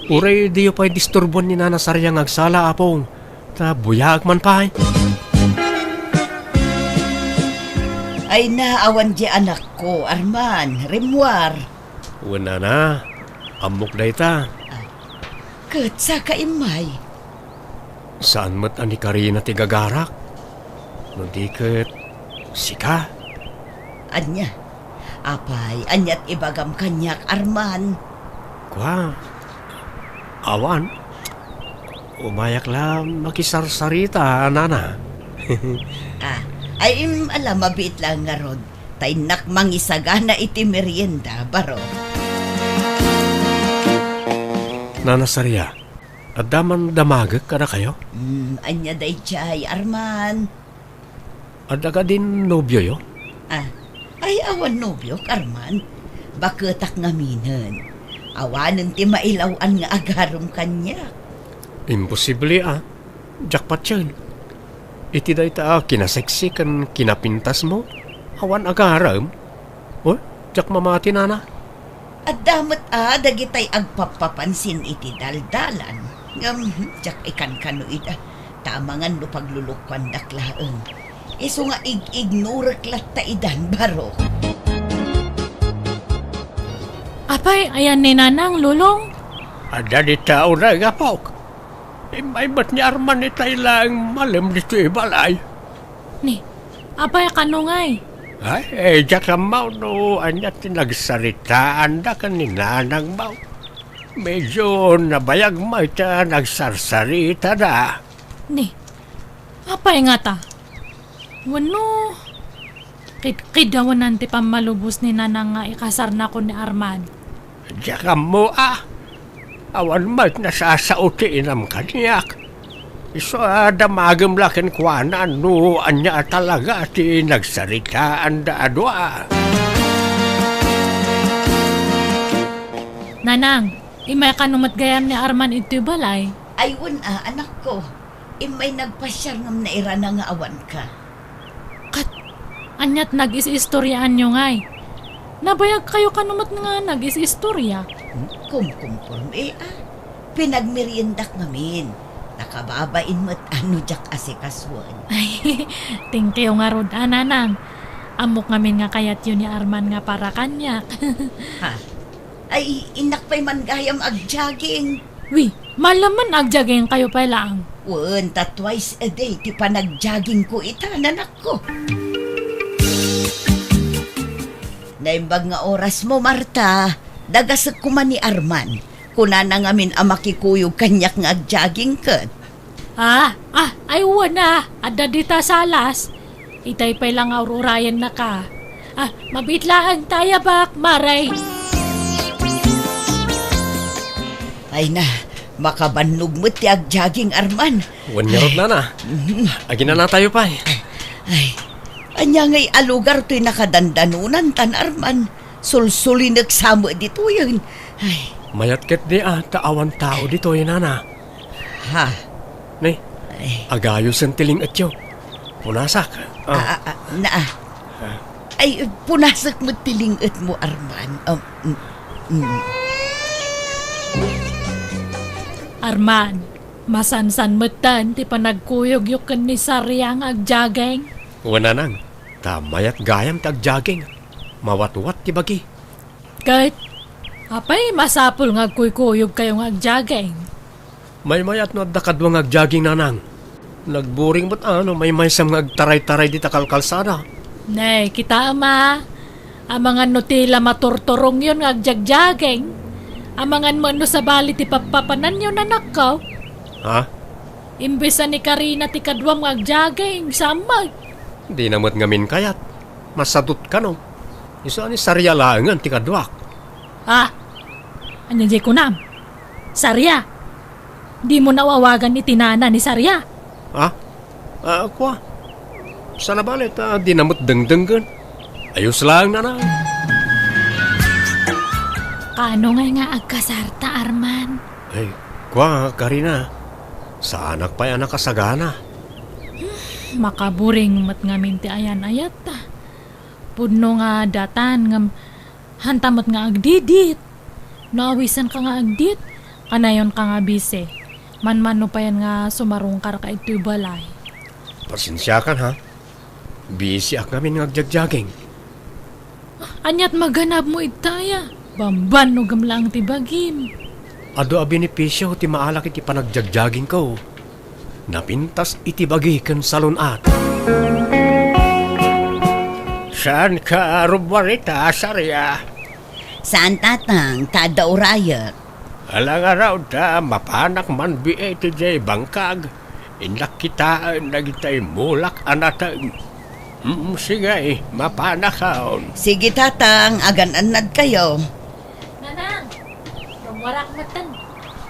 Uray diyo pa'y disturbon ni Nana Sarya ng agsala apong. Ta buyag man pa. Ay naawan di anak ko, Arman, Rimwar. Wala na. Amok day ta. Kat sa kaimay. Saan mo't ani Karina ti gagarak? Nandikit. Sika. Anya, apay, anyat ibagam kanyak, Arman. Kwa. Awan. Umayak lang makisarsarita, Nana. Ay alam, mabit lang nga rod. Tay nakmang isagana iti merienda, baro. Nana Sarya, adaman damagak ka na kayo? Anya day chay, Arman. Ada ka din nobyo yo? Ay awan nobyo, Arman. Baketak nga minen. Awanan ti mailawan nga agarom kanya. Imposible Jackpot yun. Iti da ita kinaseksi kan kinapintas mo. Awan agaram. O, jak mamati nana. At damat dagitay agpapapansin iti daldalan. Jak ikan kano ita. Tamangan no paglulukwan daklaeng. Iso nga ignorak latta idan baro. Apay, ayan ni Nanang, lulong. Ada di tao na gapok. May ba't ni Arman ni lang malam dito ibalay? Ni, apay kanungay. Ay, jak amaw no, anya tinagsaritaan da kan ni Nanang Maw. Medyo nabayag mo ita nagsarsarita da. Ni, apay nga ta. Wano, kidawan nanti pamalubos ni Nanang nga ikasar na ko ni Arman. Jak mo awan mat nasasauti inam kanyak. Iso damagam lakin kuana no anya talaga ti nagsaritaan da adwa. Nanang, imay kanumat gayam ni Arman ito balay. Aywan anak ko. May nagpasyar ngam na ira na nga awan ka. Kat, anyat nag-is-istoryaan nyo ngay. Nabayag kayo kanumat nga nag-is-istorya. Kumporme Pinagmeriendak ngamin. Nakababain mo't jak asikaswan. Ay, thank you nga rod, Nanang. Amok ngamin nga kayat yun ni Arman nga para kanyak. Ha? Ay, inak pa'y man gayam agjaging. Wi, malaman agjaging kayo pa lang. Ta twice a day ti panagjogging ko nanak ko. Naimbag nga oras mo, Marta. Dagasag kuman ni Arman. Kuna na ngamin makikuyog kanyak nga agjogging kat. Ay wana. Ada dita salas. Itay pa lang aururayan na ka. Mabitlaan tayo bak, Maray. Ay na, makabannog mo ti agjogging, Arman. Wanyarod na. Agina na tayo pa Ay, anya ngay alugar to'y nakadandanunan tan, Arman. Sulsuli nagsamo dito yun. Ay, Mayat ket di taawan tao dito nana. ha? Nay, agayos ang tiling atyo. Punasak. Ay, punasak mo tilingat mo, Arman. Arman, masansan matan ti panagkuyog yukan ni Saryang agjageng. Wana nang, tamayat gayam tagjaging. Mawat-wat ti bagi. Kahit, apay masapul nga kuykuyog kayong agjageng. May mayat no dakadwang agjaging nanang. Nagburing mo't may maysam nga agtaray-taray di takalkalsada. Nay, kita ama. Amangan no tila maturturong yun nga agjagjageng. Amangan mo no sa bali ti papapanan yun anak ko. Ha? Imbesa ni Karina ti kadwang agjageng, samag. Di namot ngamin kayat. Masadot ka no. Isa ni Sarya langan ti kadwak. Ano di ko nam? Sarya. Di mo nawawagan ni tinana ni Sarya. Kwa. Sana balit di namot dengdenggan. Ayos lang na. Kano nga agkasarta, Arman? Ay, kwa, Karina. Sa anak pa'y anak kasagana. Makaburing mat ngamin ti ayan-ayat ta. Pudno nga datan ngam hantamot nga agdidit. Naawisan ka nga agdit. Kanayon ka nga bise. Man-mano pa yan nga sumarungkar ka ito balay. Pasensya kan ha. Busy ak ngamin nga agjagjaging. Anyat maganap mo itaya. Bamban no gamlang ti bagim. Ado a benepisyo ti maalak iti panagjagjaging ko. Napintas iti bagi ken salunat. Saan ka rubarita, Sarya? Saan tatang, kada urayat? Alang araw ta, mapanak man biye ti jay bangkag. Indak kitaan nagitay mulak anatang. Sige, mapanakaon. Sige tatang, agan-anad kayo. Nanang, rumwarak matan.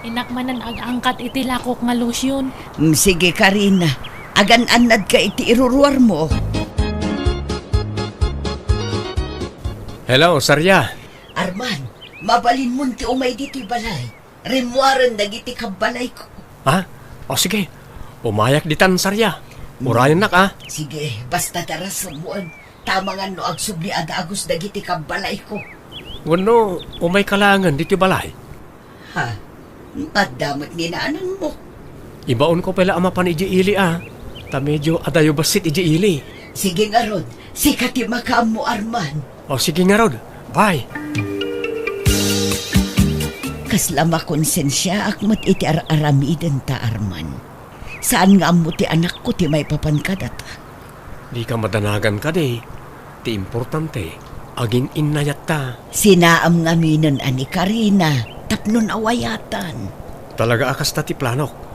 Inakmanan ag-angkat iti lakok nga lotion. Sige Karina, agan-anad ka iti iruruar mo. Hello, Sarya. Arman, Mabalin mo ti umay dito'y balay. Rimwaran dagiti kabalay ko. Ha? O sige, umayak di tan sarya. Urayan nak ah. Sige, basta tara sumuan. Tama nga no agsub ni Adagos dagiti kabalay ko. Wano, umay kalangan dito balay. Ha? Madamat ni naanang mo. Ibaon ko pala ama pan iji ili ah. Ta medyo adayo basit iji ili. Sige nga Rod, sikati makaam mo Arman. O sige nga Rod, bye. Kasla makonsensya akmat iti aramiden ta Arman. Saan nga mo ti anak ko ti may papankadat? Di ka madanagan ka di. Ti importante, aging inayat ta. Sinaam nga minon ani Karina, tapnon awayatan. Talaga akas ta ti planok.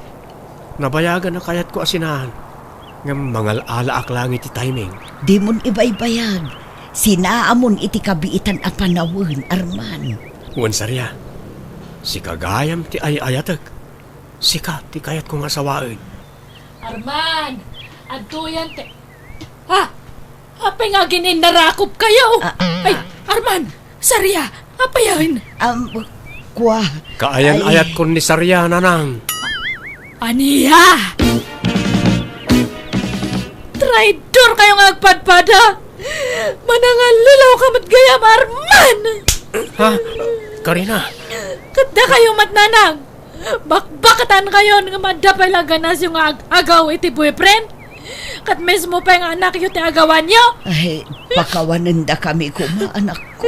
Nabayagan na kayat ko asinahan. Ngam mangal ala aklangi ti timing. Di mon ibay-bayag. Sinaamon iti kabiitan a panawin, Arman. Uwan sarya, si kagayam ti ay-ayatek. Sika ti kayat kong asawaan. Arman, adtuyan te... Ha? Apay nga ginin narakop kayo? Ay, Arman, Sarya, apayan. Kwa. Kaayan-ayat ko ni sarya nanang. Aniya! Traidor kayo nga nagpadpada! Manangal lilaw ka matgayam, Arman! Ha? Karina? Kada kayo matnanang! Bakbakatan kayo nga madapay lang ganas yung agaw iti boyfriend? Kat mismo pa yung anak yun ti agawan nyo? Ay, pakawanan da kami kuma, anak ko.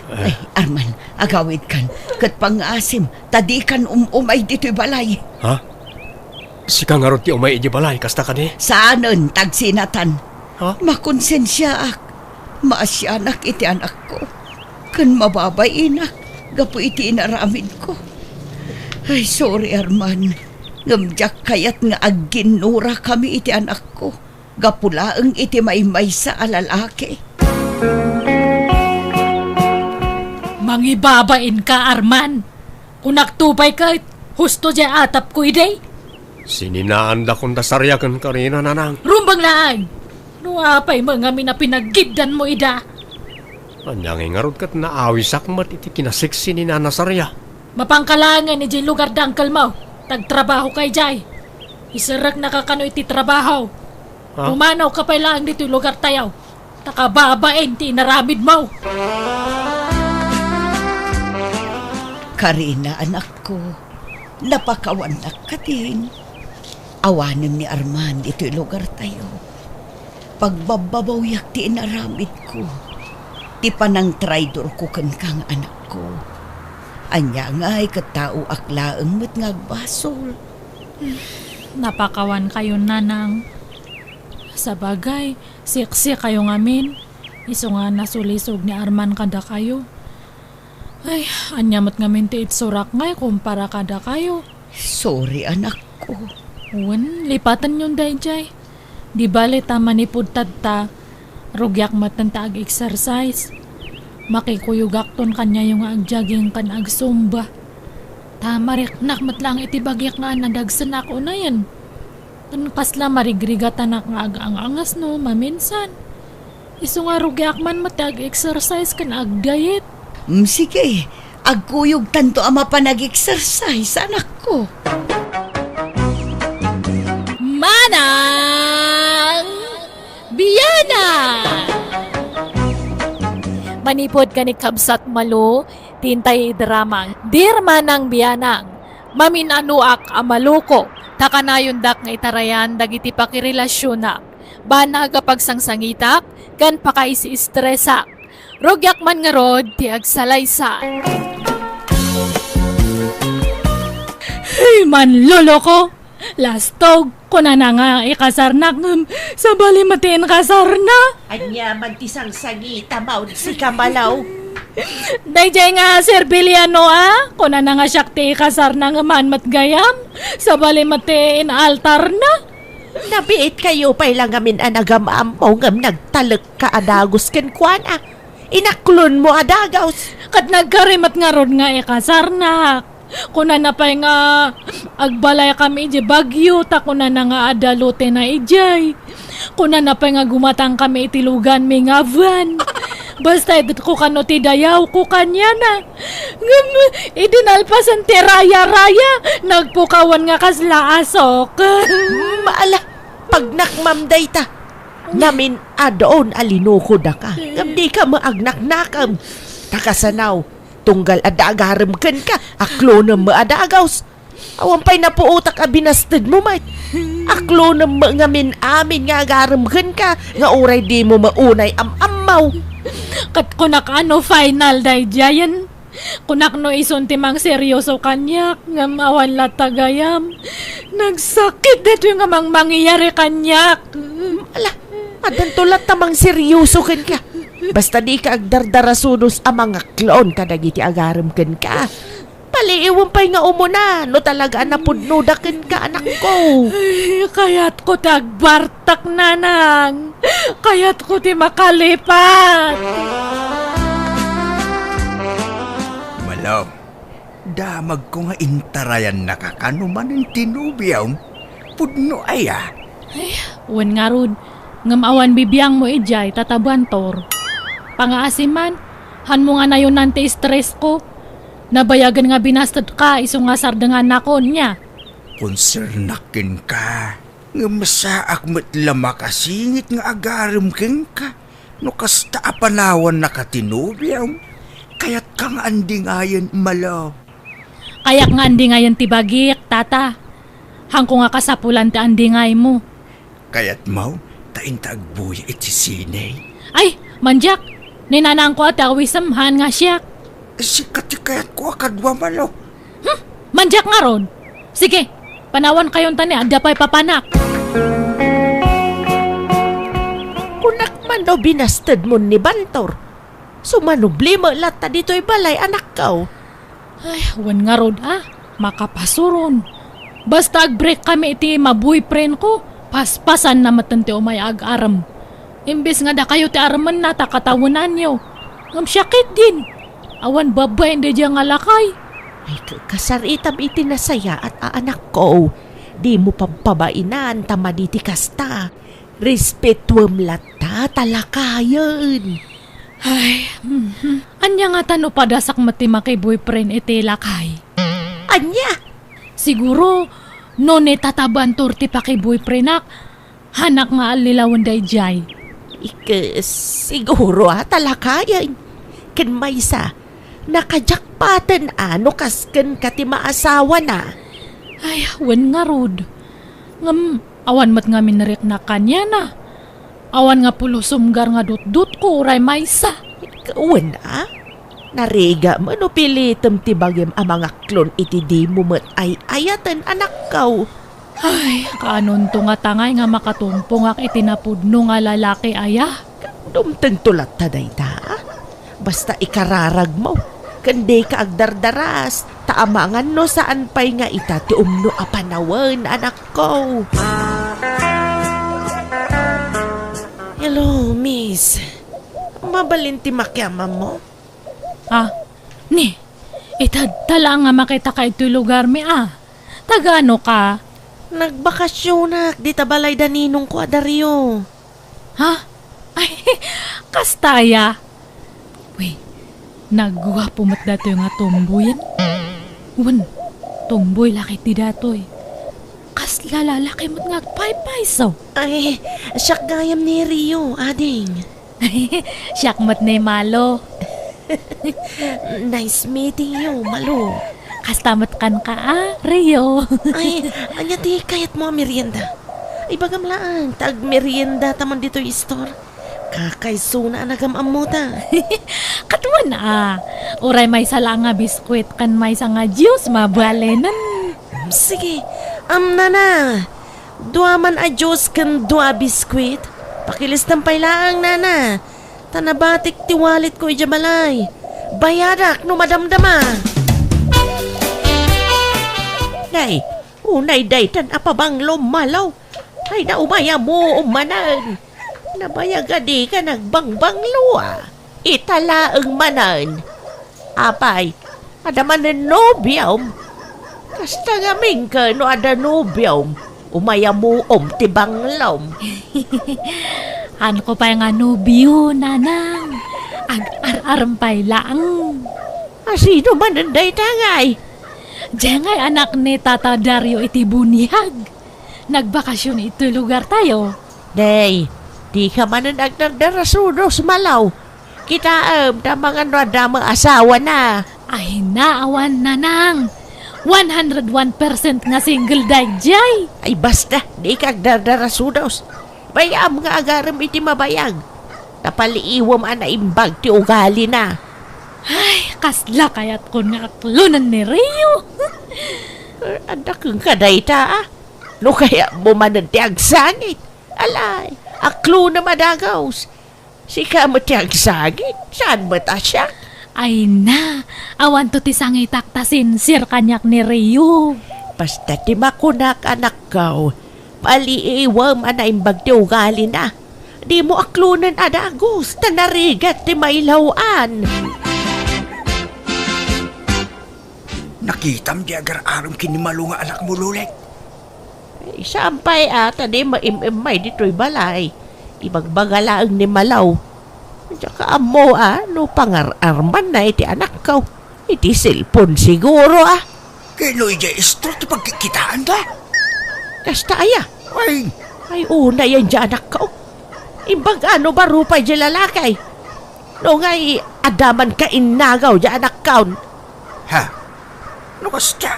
Ay, Arman, agawid kan. Kat pangasim, tadikan umay dito'y balay. Ha? Sika nga ron ti umay iji balay, kasta ka ni? Saanon, tagsinatan. Ha? Makonsensya ak. Maasyanak iti anak ko. Kan mababay inak, gapo iti inaramid ko. Ay, sorry Arman. Ngamjak kayat nga agginura kami iti anak ko. Gapulaang iti maymay sa alalaki. Mangibabain ka, Arman. Kung naktupay ka, husto dya atap ko iday. Sininaanda kong dasarya kan Karina nanang. Rumbang laang. Nuapay mga minapinaggidan mo ida. Anyang ingarod kat naawisak mat iti kinasiksi ni Nana Sarya. Mapangkalangan ni Jay lugar dangkal mo. Tagtrabaho kay Jay. Isarak nakakano iti trabaho. Ha? Pumanaw ka pa lang dito lugar tayaw. Takababain ti naramid mo. Karina, anak ko, napakawan na ka din. Awanan ni Arman ito'y lugar tayo. Pagbababawyak ti inaramid ko. Ti panang traidor ko kang anak ko. Anya nga'y katao aklaang mo't ngagbasol. Napakawan kayo, nanang. Sa bagay, siksi kayo ngamin. Iso nga nasulisog ni Arman kada kayo. Ay, anyamot ngamin ti itsurak ngay kumpara kada kayo. Sorry, anak ko. Uwan, lipatan yung dayjay. Di bali tama ni pudtad ta, rugyak matan ta ag-exercise. Makikuyugak ton kanya yung agjaging kan agsumba. Tama rik nakmat lang iti bagyak nga nadagsan ako na yan. Kan kasla marigrigatan ak nga ag-angas no, maminsan. Iso nga rugyak man matag-exercise kan ag-diet. Sige, agkuyog tanto ama pa nag-exercise, anak ko. Manang Bianang! Manipod ka ni Kabsat Malo, tintay dramang, Dear Manang Bianang, maminanuak amaluko, takanayon dak nga itarayan dagiti pakirelasyon na, banaga pagsangsangitak, kan pakaisi-stressak, rogyak man nga rod, ti agsalaysa. Hey man, lolo ko! Lastog, kuna na nga ikasarnak sa bali matiin kasarna. Anya man tisang sangita maud si Kamalaw. Dayjay nga Sir Biliano kuna na nga syakti ikasarna nga man matgayam sa bali matiin altar na. Nabiit kayo pa lang amin anagam mo ngam nagtalek ka adagos ken kuana. Inaklon mo adagaws. Kat nagkarimat nga rod nga ikasarnak. Kuna na pa nga agbalay kami iji bagyo ta kuna na nga adalote na ijay. Kuna na pa nga gumatang kami itilugan mi nga van. Basta edit ko kano ti dayaw ko kanya na. Ngam, idinalpasan ti raya-raya. Nagpukawan nga kasla asok. Maala, pag nakmamday ta, namin adoon alinukod ka. Ngam di ka maagnak-nakam. Takasanaw, tunggal adagaram kan ka, aklo na maadagaws. Awan pa'y napuutak a binastid mo, mate. Aklo na ngamin amin nga agaram kan ka, nga uray di mo maunay am-amaw. Kat kunak ano final day jayan. Kunak no isunti mang seryoso kanyak. Ngam awan latagayam. Nagsakit dito yung amang mangyayari kanyak. Ala, adantulat tamang seryoso kan ka. Basta di ka agdardarasunos ang mga klon kadagiti agaram kan ka. Paliiwan pa'y nga umuna, no talaga napudnudakin ka, anak ko. Ay, kayat ko tagbartak nanang. Kayat ko ti makalipat. Malaw, damag ko nga intarayan nakakanuman ng tinubiyaw. Pudno aya. Wan nga rod, ngamawan bibiyang mo ijay tatabantor. Pangaasiman, han mo nga na yun nante stress ko. Nabayagan nga binastad ka, iso nga sardangan na ko niya. Konsernakin ka. Nga masaak mo't lama kasingit nga agaram king ka. No kasta apanawan nakatinubiyaw. Kaya't kang andingayan malaw. Kayak nga andi ngayon tibagik, tata. Hangko nga kasapulan ti andi ngay mo. Kaya't mau, taintagbuya itisinay. Ay, manjak, ninanang ko at awisamhan nga siya. Sikat kaya't ko akadwa malaw. Manjak nga ron. Sige, panawan kayon tani, adda pa'y papanak. Kunak man daw binastad mo ni Bantor. Sumanubli mo lata dito'y balay, anak ka. Ay, wan nga ron makapasuron. Basta ag-break kami iti ma-boyfriend ko, paspasan na matante o may ag-aram. Imbes nga da kayo ti araman na takatawanan nyo. Ang syakit din. Awan babay hindi diya nga lakay. Ay, kasaritam iti nasaya at aanak ko. Di mo pampabainan, tamaditi kasta. Respetuam lata, talakayan. Ay, anya nga tano padasak matima kay boyfriend iti lakay. Anya? Siguro, noon tatabantor ti pa kay boyfriend hanak nga alilawan day jay. Siguro talakayan. Kan maysa, nakajakpatan ano kasken kati maasawa na. Ay, wan nga rod. Ngam, awan mat nga minarik na kanya na. Awan nga pulusumgar nga dut-dut ko, uray maysa. Wan na? Nariga mo no pilitem ti bagim ang mga klon iti di mo mat ay ayatan anak kaw. Ay, kanon to nga tangay nga makatumpong ak itinapudno nga lalaki aya. Dumteng tulat taday ta. Basta ikararag mo. Kandi ka agdardaras. Taamangan no saan pa'y nga ita ti umno apanawan, anak ko. Hello, miss. Mabalin ti makyama mo? Ni, itadtala nga makita ka ito lugar mi Tagano ka? Nagbakasyonak, di tabalay daninong ko adaryo. Ay, kastaya. Wait, nagwapo mat dato yung nga tomboyan. Wan, tomboy laki ti datoy. Kasla lalaki mat nga agpay-paysaw. Ay, siyak gayam ni Rio, ading. Siyak mat na malo. Nice meeting you, malo. Kastamat kan ka Rio. Ay, anya ti kayat mo merienda. Ay, bagam laan, tag merienda taman dito yung store. Kakaysuna nagam amuta. Katuan Uray may sala nga biskwit kan may sa nga juice mabalenan. Sige, nana. Dua man a juice kan dua biskwit. Pakilis ng pailaang, nana. Tanabatik ti walit ko ijabalay. Bayadak no madamdama. Nay, unay daytan apabang lumalaw. Ay naumaya mo umanan. Nabayagadi ka nagbangbang luwa. Italaang manan. Apay, adaman na nobyam. Kasta gaming ka no ada nobyam. Umaya mo tibang lom. Ano ko pa nga nobyo, nanang. ag-ar-arampay lang. Sino man nanday tangay? Diyangay anak ni Tata Dario iti bunihag. Nagbakasyon ito lugar tayo. Day, di ka man nagdarasunos malaw. Kita mga damang asawa na. Ay naawan na nang. 101% nga single jay. Ay basta, di ka nagdarasunos. Bayam nga agaram iti mabayag. Napaliiwam ana imbag ti ugali na. Ay, kasla kayat ko nga aklunan ni Rio. Anak kang kadayta No kaya bumanan ti agsangit. Alay, aklo na madagaws. Sika mo ti agsangit. Saan ba ta siya? Ay na, awan to ti sangitak ta sinsir kanyak ni Rio. Basta ti makunak anak kaw. Paliiwam ana imbag ti ugali na. Di mo aklunan adagos. Tanarigat ti mailawan. Nakitam di agar-aram kinimalo nga anak mo, Lulet. Sampay tadi maimimay dito'y balay. Ibagbagalaang ni Malaw. Tsaka amo no pangar-arman na iti anak ko. Iti cellphone siguro Kailoy di istro ti pagkikitaan da. Kasta aya. Ay, una yan dyan anak ko. Imbag ano ba rupay di lalakay. No ngay adaman ka inagaw dyan anak ko. ha? No kasta,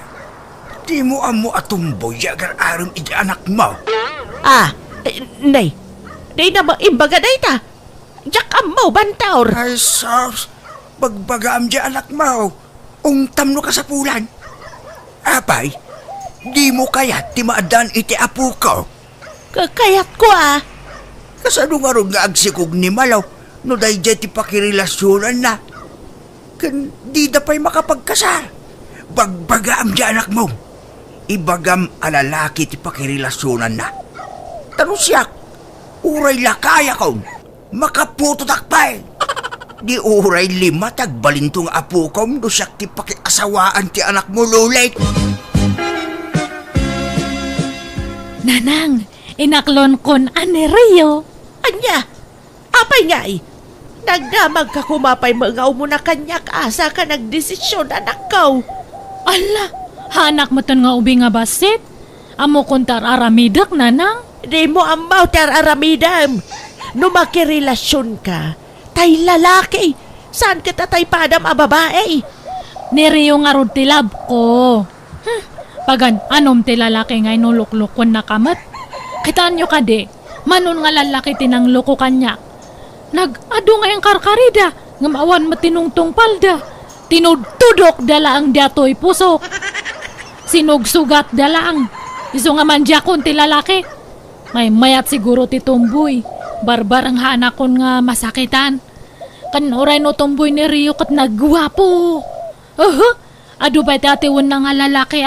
di mo amo atumboy di agar-aram iti anak mo. Nay. Day na imbaga day ta. Diyak amo bantaor. Ay, sos, bagbagaam di anak mo. Ungtam no ka sa pulan. Apay, di mo kayat ti maadan iti apo ko. Kakayat ko Kasano nga ron nga agsikog ni Malaw, no dahil ti pakirelasyonan na. Kan di da pa'y makapagkasal. Bagbagaam di anak mo. Ibagam alalaki ti pakirelasyonan na. Tanong siya, uray lakaya ko, makaputo takpay. Di uray lima tagbalintong apo ko, do siya ti pakiasawaan ti anak mo, Lulet. Nanang, inaklon kon ani Rio. Anya, apay nga nagdamag ka kumapay magaw mo na kanyak asa ka nagdesisyon anak ko. Ala, hanak mo ton nga ubi nga basit. Amo kontar aramidak, nanang. Di mo amaw tar aramidam. No makirelasyon ka, tay lalaki. Saan ka tatay padam babae? Ni Rio nga rod tilab ko. Pagan, anom ti lalaki nga inuluklukon na kamat. Kitaan nyo ka di, manon nga lalaki tinang loko kanya. Nag-ado nga yung karkarida, ngamawan matinungtong palda. Tinudtudok dala ang datoy pusok. Sinugsugat dala ang. Iso nga manjakon ti lalaki. May mayat siguro ti tumboy. Barbar ang hanakon nga masakitan. Kanuray no tumboy ni Rio kat nagwapo. Ado ba ti atiwan na nga lalaki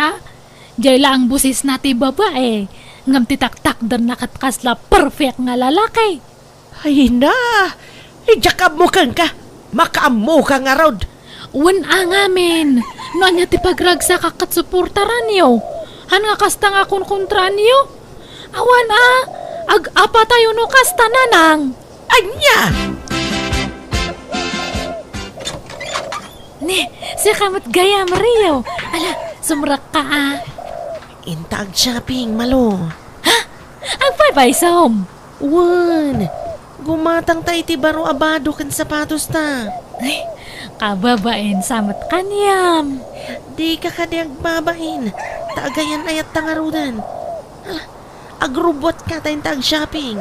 Diyay lang busis na ti babae. Ngam ti taktak dan nakatkasla perfect nga lalaki. Ay na, ijakab mo kang ka. Makaamo ka nga rod. Wan ngamin. No anya ti pagragsa kakat suportaran niyo. Han nga kasta nga kun kontra niyo. Awan ag-apa tayo no kasta nanang. Anya! Ne, siya kamat gaya Mario. Ala, sumrak ka Intag shopping, malo. Ang bye-bye som. Wan, gumatang tayo ti baro abado kan sapatos ta. Ay, kababain samat kanyam. Di ka kadyag babain. Taagayan ayat tangarudan. Agrobot ka tayong tag shopping.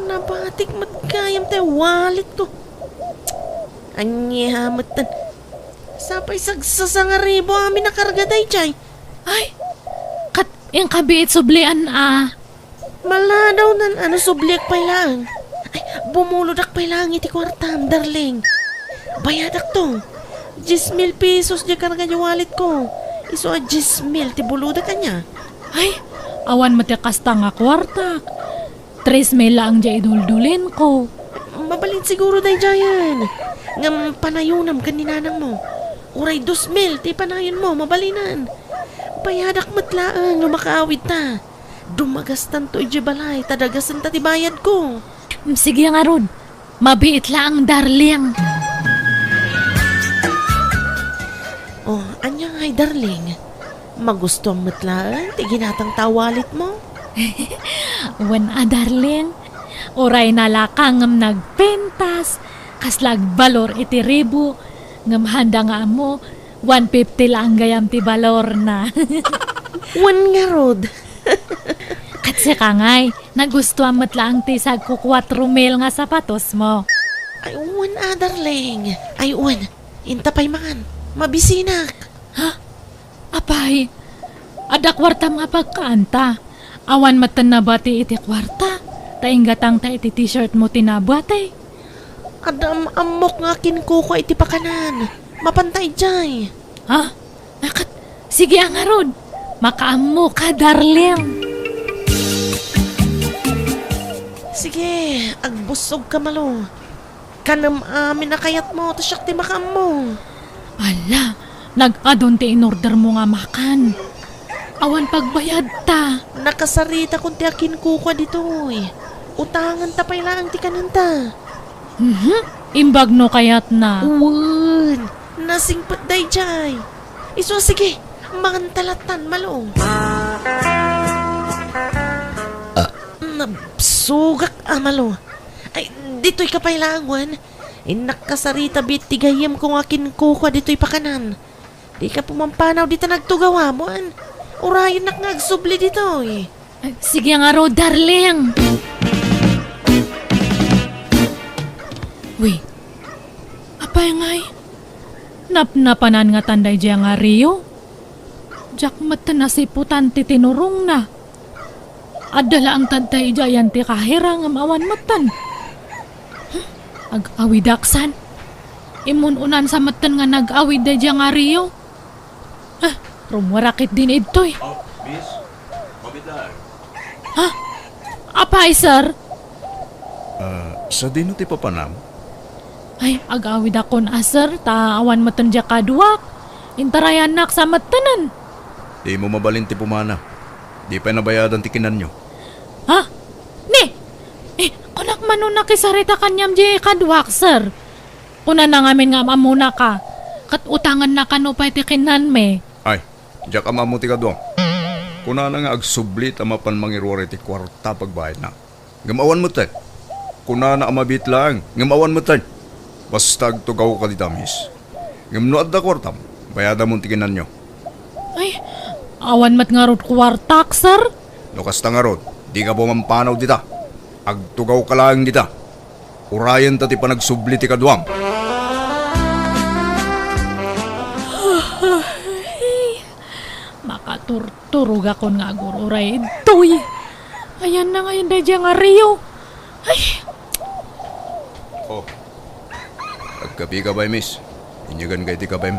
Nabatik magkayam tayo wallet ko. Anyahamot tan. Sapay sagsasangaribo amin nakarga tayo chay. Ay, kat yung kabiit sublian Maladaw nan subliak pay lang. Ay, bumulodak pay lang iti kwartam, darling. Bayadak to. 10,000 pesos di karga yung wallet ko. Iso 10,000 ti buluda kanya. Ay, awan mati kasta nga kwartak. 3,000 lang dya iduldulin ko. Mabalin siguro tayo dyan. Ngam panayunam kaninanang mo. Uray 2,000 ti panayon mo, mabalinan. Bayadak matlaan, lumakaawit ta. Dumagastan to balay, tadagasan ta ti bayad ko. Sige nga rod. Mabiit lang, darling. Oh, anya ngay darling. Magusto ang matlaan, ti ginatang tawalit mo. Wan darling. Oray nalaka ngam nagpentas. Kaslag balor iti ribu. Ngam handa nga mo. 150 lang gayam ti balor na. Wan nga rod. Katsi ka ngay. Nagustuhan mo't lang ti sag ko 4 mil nga sapatos mo. Ay, wan darling. Ay, wan. Intapay man. Mabisinak. Apay, ada kwarta nga pagkaanta. Awan matan na bati iti kwarta. Tainggatang ta iti t-shirt mo tinabati. Adam amok nga kinkuko iti pakanan. Mapantay jay. Ha? Nakat, sige ang arod. Makaamo ka, darling. Sige, agbusog ka malo. Kanam amin na kayat mo, tasyak ti makam mo. Ala, nag-adon ti in-order mo nga makan. Awan pagbayad ta. Nakasarita kung ti akin kuko dito eh. Utangan ta pay lang ti kananta. Imbag no kayat na. Uwan, nasingpat day jay. Iso sige, mangantalatan malo. Nabsugak malo. Ay, dito'y kapailangan. Nakasarita bit tigayam kung akin kuko dito'y pakanan. Di ka pumampanaw dito nagtugawa mo an. Urayan nagsubli dito eh. Sige nga ro, darling. Uy, apay ngay. Napnapanan nga tanday dya nga Rio. Jak mata nasiputan ti tinurong na. Adala ang tanday dya yan ti kahirang amawan matan. Ag-awidaksan. Imununan sa matan nga nag-awid da dya nga Rio. Rumwarakit din ito'y. Miss, mabitaan. Apay, sir? Sa dino ti papanam? Ay, ag-awid ako na, sir. Taawan matan dya kaduak. Intarayan nak sa matanan. Di mo mabalin ti pumana. Di pa nabayadan ti kinan nyo. Ha? Ni! Kunak manuna kisarita kanyam dya kaduak, sir. Kuna na ngamin nga mamuna ka. Kat utangan na kanupay ti kinan me. Ay, diya ka mamuti ka doon. Kuna na nga agsublit ang mapan mangirwari ti kwarta pagbayad na. Ngamawan mo tayo. Kuna na amabit lang. Ngamawan mo tayo. Basta agtugaw ka dita, miss. Ngamnoad da kwartam. Bayada mo tikinan nyo. Ay, awan mat nga rod kwartak, sir. Lukas ta nga rod. Di ka bumampanaw dita. Agtugaw ka lang dita. Urayan ta ti panagsublit ti kaduam. Makaturturog ako nga agururay. Itoy. Ayan na ngayon dahil dyan nga Rio. Ay, Oh. Agkapi ka ba, miss? Inyagan kay ti ka ba?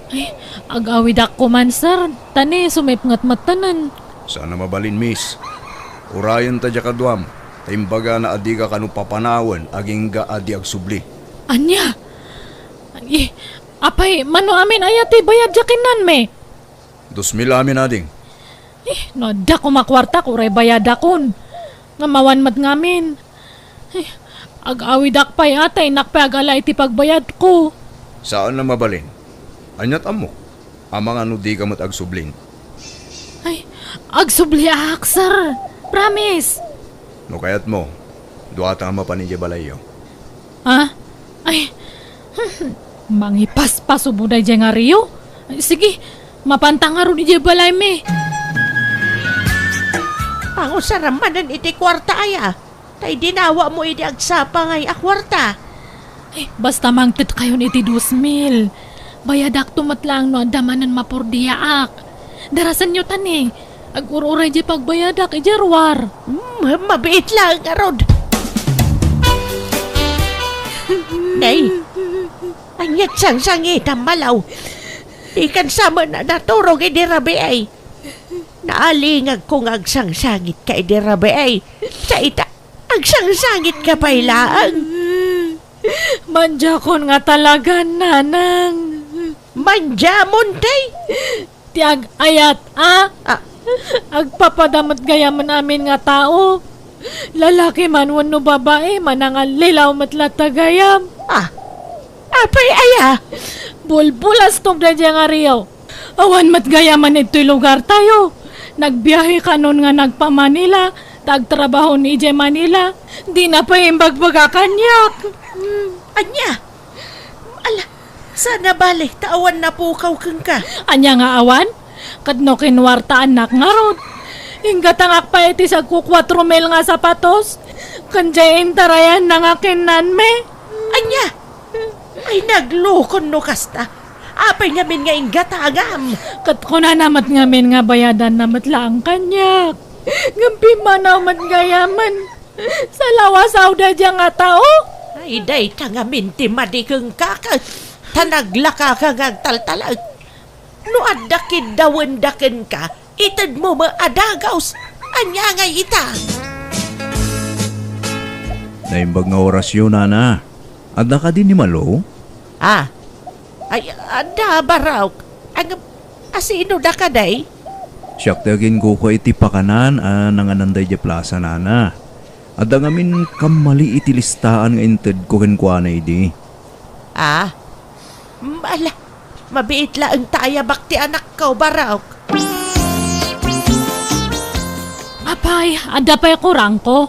ay, agawid ako man, sir. Tani, sumipngat matanan. Sana mabalin, miss. Urayan ta dya kaduam. Taimbaga na adi ka kanu papanawan aging ga adi agsubli. Anya? Ay, apay, mano amin ayati bayad jakinan me. 2,000 amin ading. Nada ko makwarta ko ray bayad akon. Ngamawan mat ngamin. Ay, agawid akpay atay nakpagalay ti pagbayad ko. Saan na mabalin? Anyat amok. Amang ano di ka mat agsublin. Ay, agsubli ak, sir. Promise. No kayat mo, duwata nga mapaninja balayo. Ha? Ay, mangipas pa subuday dyan nga Rio. Ay, sige, mapantangaro ni dyan balay me. Pangusaramanan iti kwarta aya. Tay dinawa mo iti agsapa ngay akwarta. Ay, basta mangtit kayo iti 2,000. Bayadak tumatlang no damanan mapurdiyaak. Darasan nyo tani. Ag-ururay di pagbayadak ijarwar. Mabiit lang arod. Nay, anyat sang-sangit ang malaw. Ikan sama na naturog idirabi ay. Naalingag kong agsangsangit ka idirabi ay. Sa ita, agsangsangit ka pailaan. Manjakon nga talaga, nanang. Manjamon tay. Tiag ayat, Agpapadamot gayaman namin nga tao. Lalaki man wano babae, manangal lilaw matlatagayam. Apay aya. Bulbulas tog na dyan nga riyaw. Awan matgayaman ito'y lugar tayo. Nagbiyahe ka nun nga nagpa Manila, tagtrabaho ni Ije Manila, di na pa imbagbaga kanyak. Anya. Ala, sana balik tawan na pukaw kang ka. Anya nga awan, kadno kinwarta anak nga rod. Ingatangak pa iti sa 4 mil nga sapatos, kanjayin tarayan na nga kinan me. Anya. Ay naglukon no kasta. Apay ngamin nga ingatagam. Kat ko na namat ngamin nga bayadan namat lang kanyak. Gampi manaw mat gayaman. Sa lawasaw da dyan nga tao. Ay day tangamin ti madikeng kakat. Tanaglaka ka ngagtaltalag. No adakid dawen-daken ka, itad mo maadagaws. Anya nga ita. Naimbag nga orasyon, nana. Adda ka din ni Malo? Ay, ada baraw. Ang asino da ka day? Siyak tagin ko ko iti pakanan nangananday di plaza, nana. Adda ngamin kamali iti listaan nga inted ko kenkwana idi. Mala. Mabiit la ang taya bakti anak ko baraw. Apay, ada pa'y kurang ko.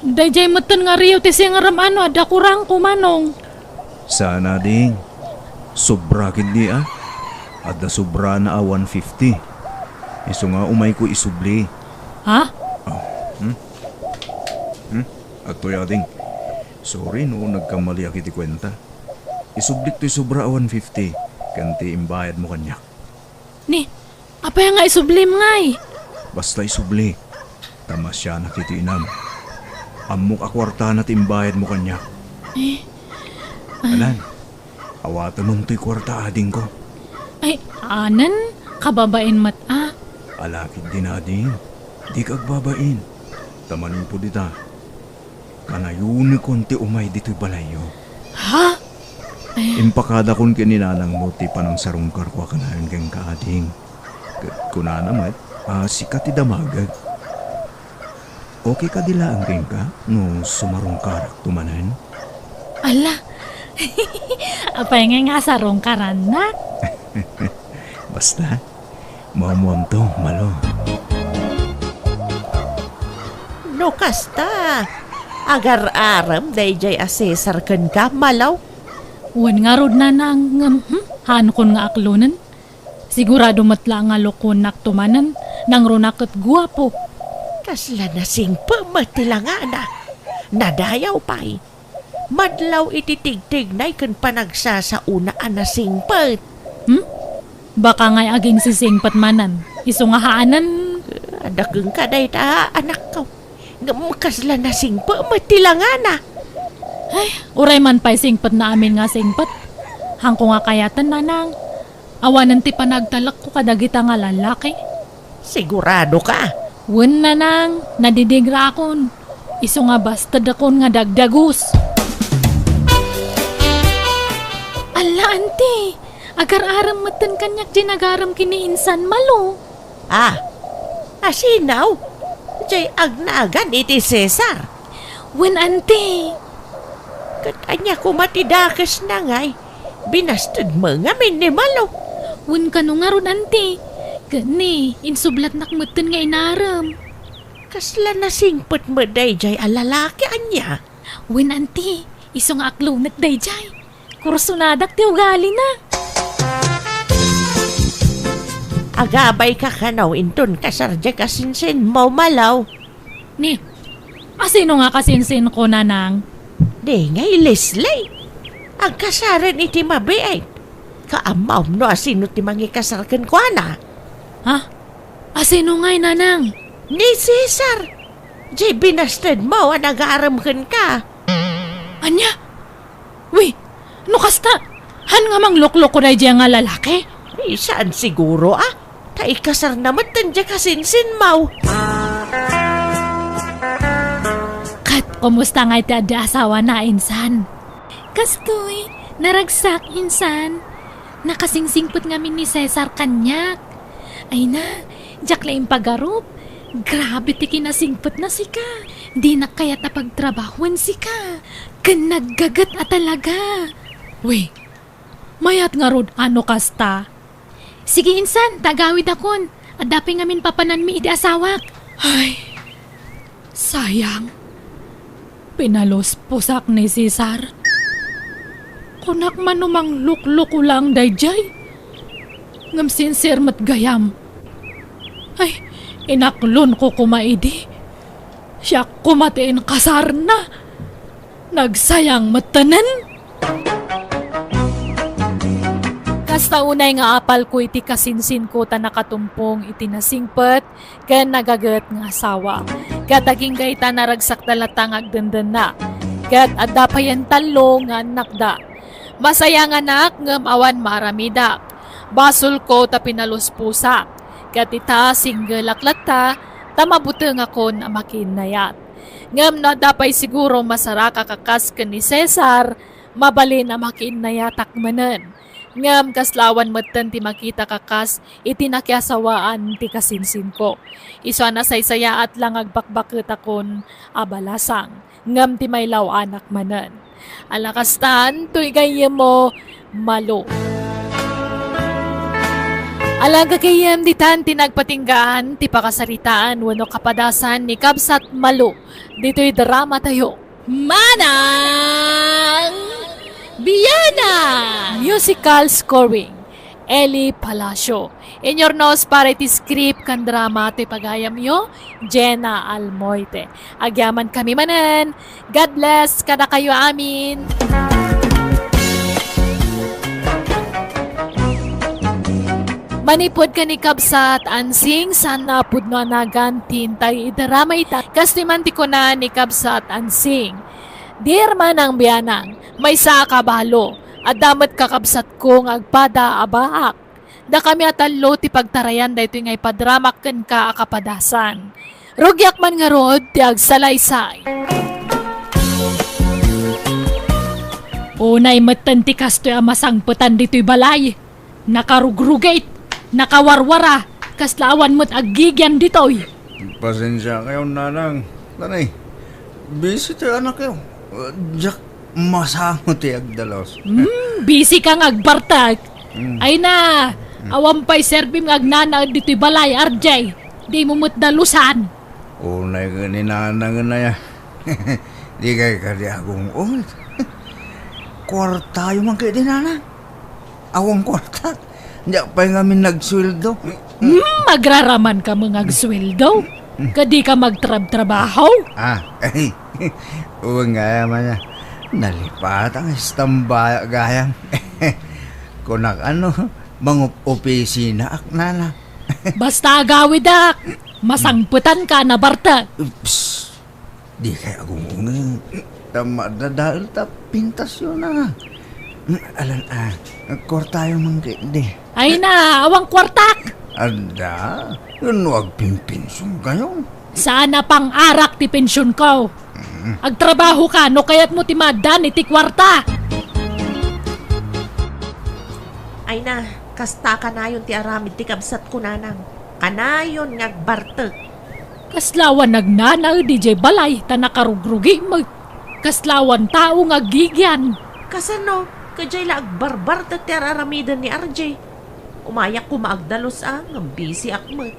Dayjay matan nga riyo ti singaram ano, ada kurang ko manong. Sana ding. Sobra kindi Adda sobra na 150. Iso nga umay ko isubli. Ha? Ato yading. Sorry no, nagkamali ako iti kwenta. Isublik to'y sobra 150. Kanti imbayad mo kanya. Ni, apay nga isublim ngay. Basta isubli. Tama siya nakiti inam. Amok akwarta na timbayad mo kanya. Alan, awatan mong to'y kwarta ading ko. Ay, anan, kababain mat Alakid din ading. Di kagbabain. Tamanin po dita. Kanayun konti umay dito'y balayo. Ha? Impakada kon kininanang mo ti panang sarungkar ko kanayon kang kaading. Kuna naman, sikat ti damagag. Okay ka dila ang king ka no sumarungkar tumanan? Ala, apay nga sarong karanak. Basta, mamuam to, Malo. No kasta. Agar-aram dayjay asesar ken ka malaw. Wan nga rod na nang hankon nga aklunan. Sigurado matla nga lokonak tumanan, nang runakot guwapo. Kasla na singpa matilangana. Nadayaw pa'y. Madlaw ititigtignay ken panagsa sa unaan na singpat. Baka nga'y aging sisingpat manan. Iso nga haanan. Adageng ka day ta, anak ko. Kasla na singpa matilangana. Ay, uray man pa'y singpat na amin nga singpat. Hangko nga kayatan nanang. Awanan ti panagtalak ko kadagita nga lalaki. Sigurado ka. Wen nanang, nadidigra akon. Iso nga bastad akon nga dagdagus. Ala, ante. Agar-aram matan kanyak ginagaram kiniinsan Malo. Asinaw. Jay agnagan iti Cesar. Wen, ante. Katanya ko matidakas na ngay. Binastad mo nga min ni Malo. Wen kano nga ron, ante. Gani, insublat nakmutan nga inaram. Kasla na singpot mo dayjay alalaki anya. Wen, ante. Iso nga aklunat dayjay. Kursunadak ti ugali na. Agabay ka kanaw inton kasarja kasinsin mo Malaw. Ni, asino nga kasinsin ko nanang? Di ngay Leslie. Ang kasaran iti mabiay. Kaamaw no asino ti mangikasarkan ko na. Ha? Asino nga'y nanang? Ni Cesar. Di binastad mo ang nag-aaramkan ka. Anya? Uy, no kasta? Han nga mangluklok ko na diya nga lalaki? Saan siguro Taikasar naman tandya kasinsin mo. Kat, kumusta nga iti adi asawa na insan? Kastoy, naragsak insan. Nakasingsingpot ngamin ni Cesar kanyak. Ay na, jak la impagarup. Grabe ti kinasingpot na si ka. Di na kaya pagtrabahuan si ka. Kanaggagat at talaga. Uy, mayat nga rod ano kasta. Sige insan, tagawid akon. Adapi ngamin papanan mi iti asawak. Ay, sayang. Pinalos pusak ni Cesar. Kunak manumang lukluk ulang dayjay. Ngam sincere mat gayam. Ay, inaklon ko kumaidi. Siya kumatiin kasar na. Nagsayang matanan. Kasta unay nga apal ko iti kasinsin ko ta nakatumpong iti nasingpet ken nagagat nga asawa. Kataging gayta naragsak talatang agdandan na. Kat adda pa yan talo nga nakda. Masaya nga anak ngem awan maramida. Basol ko ta pinalus pusa. Kat ita single aklata ta mabuteng ako na makinayat. Ngem na dapay siguro masara kakakas ken ni Cesar mabalin na makinayatak manen. Ngam kaslawan matan ti makita kakas iti nakiasawaan ti kasinsin ko. Iso na saysaya at lang agbakbakit akon abalasang. Ngam ti may law anak manen. Alakastan tuy gayem mo malo. Alaga kayem ditan tinagpatinggaan ti pakasaritaan wano kapadasan ni Kabsat Malo. Dito'y drama tayo. Manang Bianang! Musical scoring. Eli Palacio. In your nose para iti script kan drama ti pagayam yo, Jenna Almoite. Agyaman kami manen. God bless kada kayo amin. Manipod ka ni Kabsat Ansing sana pud no anagan tintay idarama ita. Kastimanti ko na ni Kabsat Ansing. Dear Manang Bianang, may sa kabalo. Adamat kakabsat ko ng agpada abaak. Da kami atalo ti pagtarayan dayto ngay padramak ken ka akapadasan. Rugyak man nga rod ti agsalaysay. Unay matan ti kastoy amasangputan dito'y balay. Nakarugrugate, nakawarwara, kaslawan mo't agigyan dito'y. Pasensya kayo, nanang. Nanay, busy tayo anak kayo. Jack, masamo tayo agdalos. Busy kang agbartag. Ay na, awampay serbim agnana dito'y balay, RJ. Di mo mo't dalusan. Unay ka ni nanang na ya. Di kay kadi akong ulit. Kwarta yung man kayo din, nanang. Awang kwarta. Diyak pa yung amin nagsweldo. Magraraman ka mga agsweldo. Kadi ka magtrabaho. Ay. Uwang gaya man niya. Nalipat ang istambaya gayang. Kunak ano, mga opisina ak nana. Basta agawid ak. Masangputan ka na barta. Psst. Di kaya agungungin. Tama na dahil ta pintas yun na. Alan kwarta yung mga di. Ay na, awang kwartak. Ada, yun wag pimpinsong kayo. Sana pang arak ti pensyon ko. Agtrabaho ka, no kaya't mo timadan iti kwarta. Ay na, kasta kanayon ti aramid ti kabsat ko nanang. Kanayon ngagbartek. Kaslawan nagnanaw DJ balay, ta nakarugrugi mo. Kaslawan tao ngagigyan. Kasano, kajay la agbarbartek ti araramidan ni RJ. Umayak ko maagdalos ng busy akmat.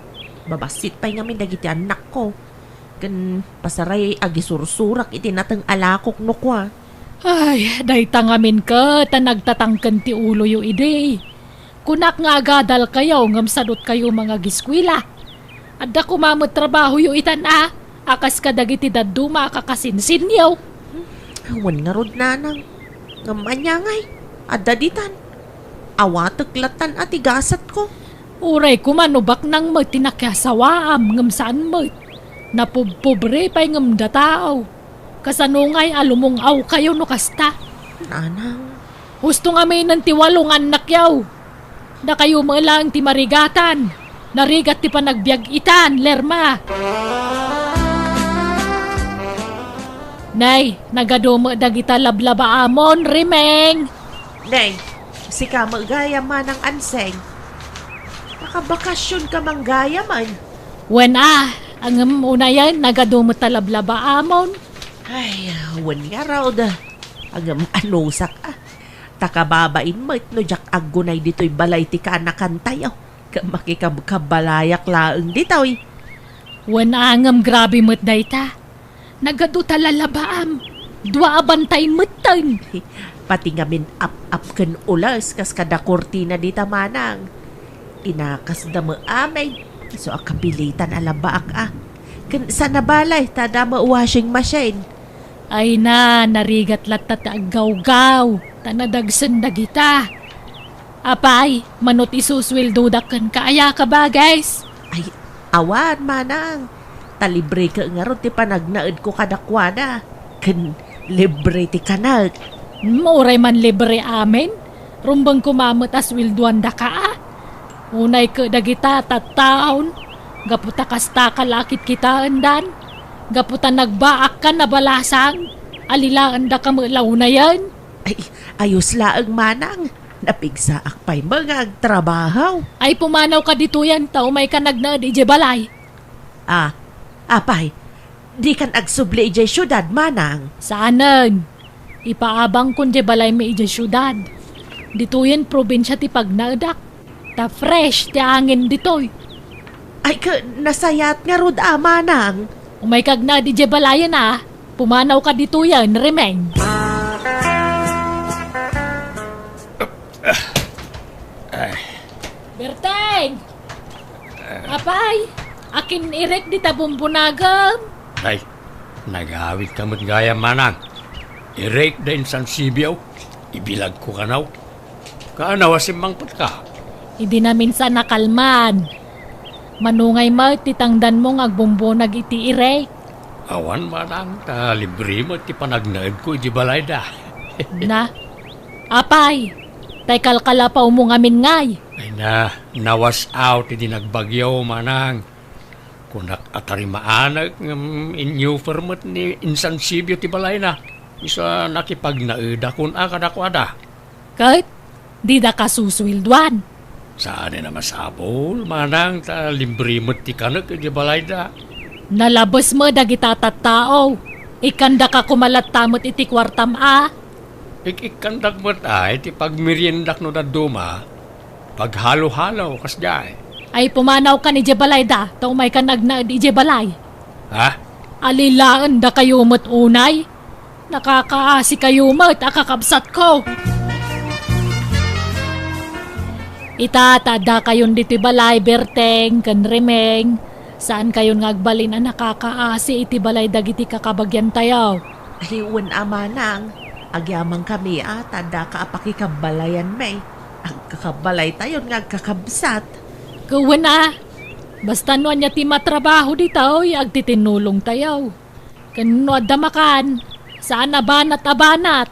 Babasit pa'y ngamin dagiti anak ko. Kan pasaray agisursurak iti natang alakok no kwa. Ay, dayta ngamin ka, ta nagtatangkan ti ulo yu ide. Kunak nga agadal kayo, ngam sadot kayo mga giskwila. Adda kumamot trabaho yu itan akas ka dagiti daduma kakasinsin yaw. Awan nga rod nanang. Ngamanyangay, adda ditan. Awateklatan at igasat ko. Uray kumanubak nang magtinakyasawaam ngam saan mo. Napubpobre pa'y ngam datao. Kasanungay alumungaw kayo no kasta. Nanang. Husto nga may nantiwalong anak yaw. Da kayo malang ti marigatan. Narigat ti panagbiag itan, lerma. Nay, nagadumo dagita lablaba amon, rimeng. Nay, si ka magaya man ang anseng. Nakabakasyon ka manggaya man. When Ang una yan, nagadumot talablaba amon. Ay, wan nga raw da. Agam anusak takababain mo no jak aggunay dito'y balay ti kaanakan tayo. Makikabalayak laeng dito'y. Wan angam grabe mo't dayta. Nagado talalabaam. Dua abantay mutan. Pati nga min up ken ulas kas kada kortina dita manang. Inakas da mo amay. So akabilitan alabaak Ken sa nabalay tada mo washing machine. Ay na, narigat latat agaw-gaw. Tanadagsan na kita. Apay, manot isuswildudakan kaaya ka ba, guys? Ay, awan manang. Talibre ka nga ron ti panagnaed ko kadakwana. Ken libre ti kanag. Mauray man libre amin. Rumbang kumamot as wilduan da ka. Unay ka dagita tattaon. Gaputa kasta kalakit kita andan. Gaputa nagbaak ka na balasang. Alilaan da ka malaw na yan. Ay, ayos laeng manang. Napigsa akpay mga agtrabaho. Ay pumanaw ka dito yan. Tao may ka nagnaad ije balay. Apay, di kan agsubli ije syudad manang. Saanan? Ipaabang kun ije balay may ije syudad. Dito yan probinsya ti pagnaadak. Ta fresh ti angin ditoy. Ay, nasayat nga rod manang. Umay kag na di ije balayan Pumanaw ka dito yan, remeng. Berteng! Apay! Akin irek di tabumpunagam. Ay, nagawit ka mo't gaya manang. Irek din san Sibiyaw. Ibilag ko kanaw. Kaanaw asimbangpat ka. Hindi na minsan nakalman. Manungay mo, titangdan mo ngagbumbunag iti irek. Awan manang, ta libre mo ti panagnaed ko iti balay da. Na? Apay! Tay kalkalapaw mo ngamin ngay. Ay na, nawas out iti nagbagyaw manang. Kunak atarimaanag inyo firmat ni Insan Sibyo ti balay na. Isa nakipagnaeda kun akadakwada. Kahit, di da ka suswilduan. Saan na masabol, manang, ta libre mo ti kanak iti balay da. Nalabas mo dagita tattao. Ikanda ka kumalat tamot iti kwartam Ikandak mo't ay, ti pagmeriendak no na duma, paghalo-halo kas jay. Ay pumanaw ka ni Jebalay da, tao may ka nagnaad ije balay. Ha? Alilaan da kayo mo't unay. Nakakaasi kayo mo't akakabsat ko. Itatada kayon dito balay, Berteng, kanremeng. Saan kayon ngagbalin ang nakakaasi iti balay dagiti kakabagyan tayo? Ay, manang. Agyamang kami tada ka apakikabalayan may. Ang kakabalay tayo nga kakabsat. Gawin Basta no niya ti matrabaho dito, agtitinulong tayo. Kano adamakan, saan abanat.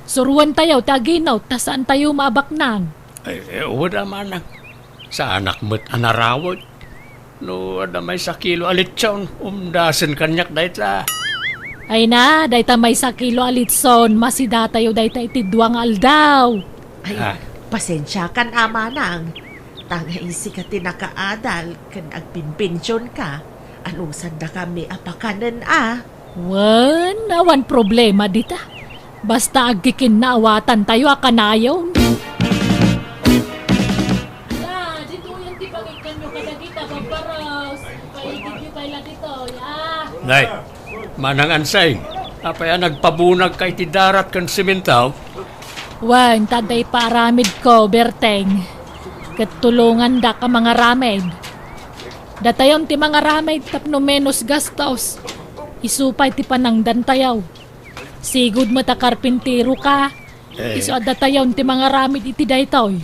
Suruan tayo, taginaw, ta saan tayo maabaknang. Ay, wala manang. Sa anak mo't anarawag. No, ada may sakilo alitson, umdasan kanyak dahita. Ay na, dayta may sakilo alitson, masida tayo dayta iti duwang aldaw. Ay, pasensya kan manang. Tangay si ka tinakaadal, kan agpimpensyon ka. Anong sanda kami apakanan Awan problema dita. Basta agkikin na awatan tayo akanayon. Dito yan ti pagikan nyo kadagita, babaros. Paigit tayo dito, Nay, manang ansay, apaya nagpabunag kay ti darat kan simentaw. Wan, taday paramid ko, Berteng. Katulungan da ka mga ramed. Datayon ti mga ramed tapno menos gastos. Isupay ti panangdan tayaw. Sigud mo ta karpintero ka. Iso datayon ti mga ramed iti daytoy.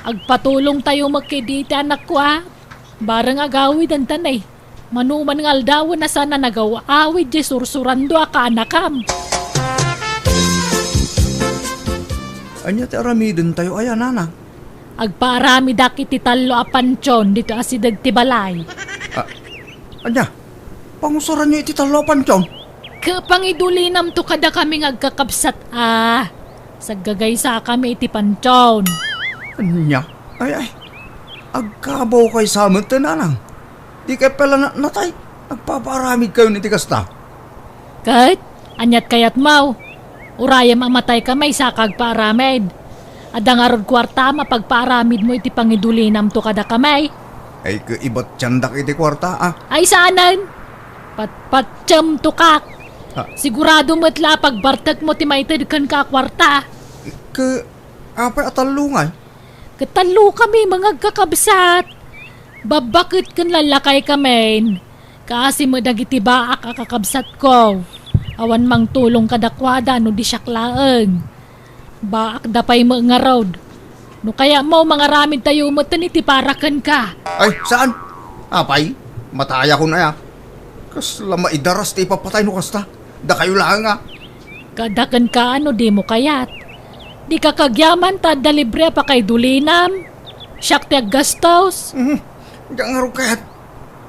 Agpatulong tayo magkiditi anak ko Barang agawid ang tanay. Manuman ng aldawan na sana nagawa awid di sursurando ka anakam. Anya ti aramidin tayo aya nanang. Agparami dakit ti talo a pansyon dito asidag ti balay. Anya, pangusuran nyo iti talopan tiyon. Kapangidulinam to kada kami agkakabsat Saggagay sa kami iti pansyon. Anya, ay, agkabaw kay sa amin tinanang. Di kay pala natay. Agpaparamid kayo ni Tikasta. Kahit, anyat kayat mau. Uraya mamatay ka may sakag paaramid. Adang arod kwarta mapagpaaramid mo iti pangidulinam to kada kamay. Ay ibat tiyandak iti kwarta Ay saanan? Patpatsam to kak. Sigurado mo't pagbartag mo ti maitid kan ka kwarta. Apay atalungay. Katalo kami mga kakabsat. Babakit kan lalakay kami. Kasi mo dagiti baak kakabsat ko. Awan mang tulong kadakwada no di syaklaeng. Baak dapay mo nga road. No kaya mo mga ramid tayo mo ti parakan ka. Ay, saan? Apay, mataya ko na ya. Kasla maidaras ti papatay no kasta. Da kayo lang nga. Kadakan ka ano di mo kayat. Di ka kagyaman ta dalibre pa kay dulinam. Siyak ti gastos. Diyan nga rin kaya't.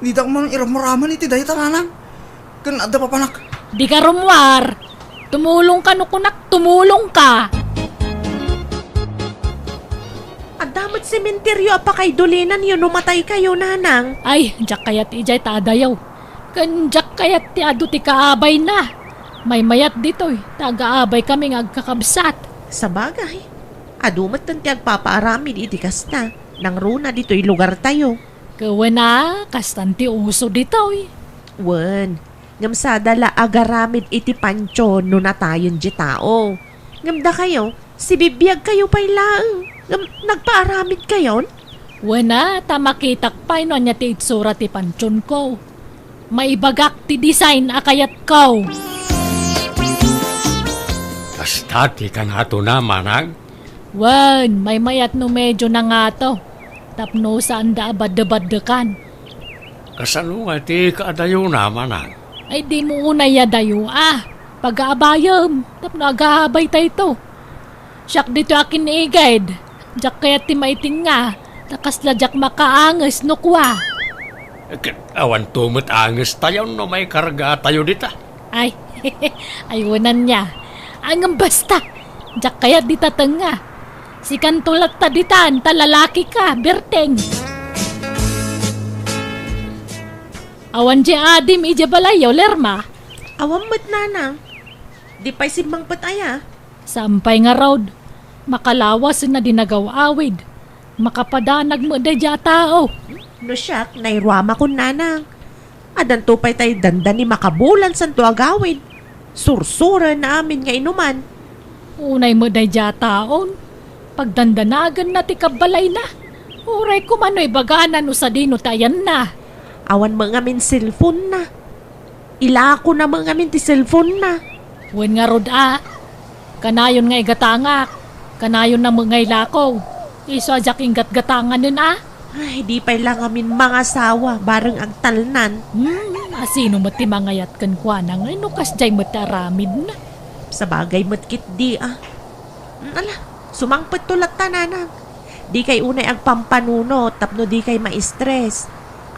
Di da man iramaraman iti dahi tananang. Kan ada pa panak. Di ka rumwar. Tumulong ka no kunak, tumulong ka. Adamot sementeryo pa kay dulinan yun umatay kayo, nanang. Ay, jak kayat ijay taadayaw. Kan jak kayat ti adu ti kaabay na. May mayat dito'y, taga-abay kami agkakabsat. Sa bagay, adumat tanti agpapaaramid iti kasta. Nang runa dito'y lugar tayo. Kawan na, kastanti uso dito'y. Wen, ngam sadala agaramid iti pancho no natayon di tao. Ngamda kayo, si Biag kayo pa'y lang. Ngam nagpaaramid kayon? Wana, tamakitak pa ino niya ti itsura ti panchon ko. Maibagak ti design akayat ko. Kasta ti kan hato na, Manang. Wan, may mayat no medyo na nga to. Tapno saan da abad-abad-dekan. Kasano nga ti kaadayo na, Manang. Ay di mo unay yadayo pag-aabayam. Tapno agahabay tayo to. Siyak dito akin ni guide. Jak kaya ti maiting nga. Takasla jak makaangas no kwa. Awan tumot anges tayo no may karga tayo dita. Ay, ayunan niya. Ang basta. Jak kaya dita tenga. Si kantulat ta ditan, talalaki ka, berteng. Awan di adim ija balayaw, lerma. Awam mo't nanang. Di pa'y simbang pataya. Sampay nga road. Makalawas na dinagaw awid. Makapadanag mo da dya tao. No siyak, nairwama ko nanang. Adan to pa'y tayo dandan ni makabulan san to agawid. Sursura na amin nga inuman. Unay mo da dya taon. Pagdandanagan na ti kabalay na. Uray ko mano'y baganan o sa dino tayan na. Awan mga min cellphone na. Ilako na mga min ti cellphone na. Wen nga rod Kanayon nga igatangak. Kanayon na mga ilakaw. Iso ajak ingat gatangan nun Ay, di pa'y lang amin mga sawa. Bareng ang talnan. Asino mati mangayat kan kwa na ngay nukas jay mataramid na. Sa bagay matkit di Ala, sumangpet tulat tananang. Di kay unay ang pampanuno, tapno di kay ma-stress.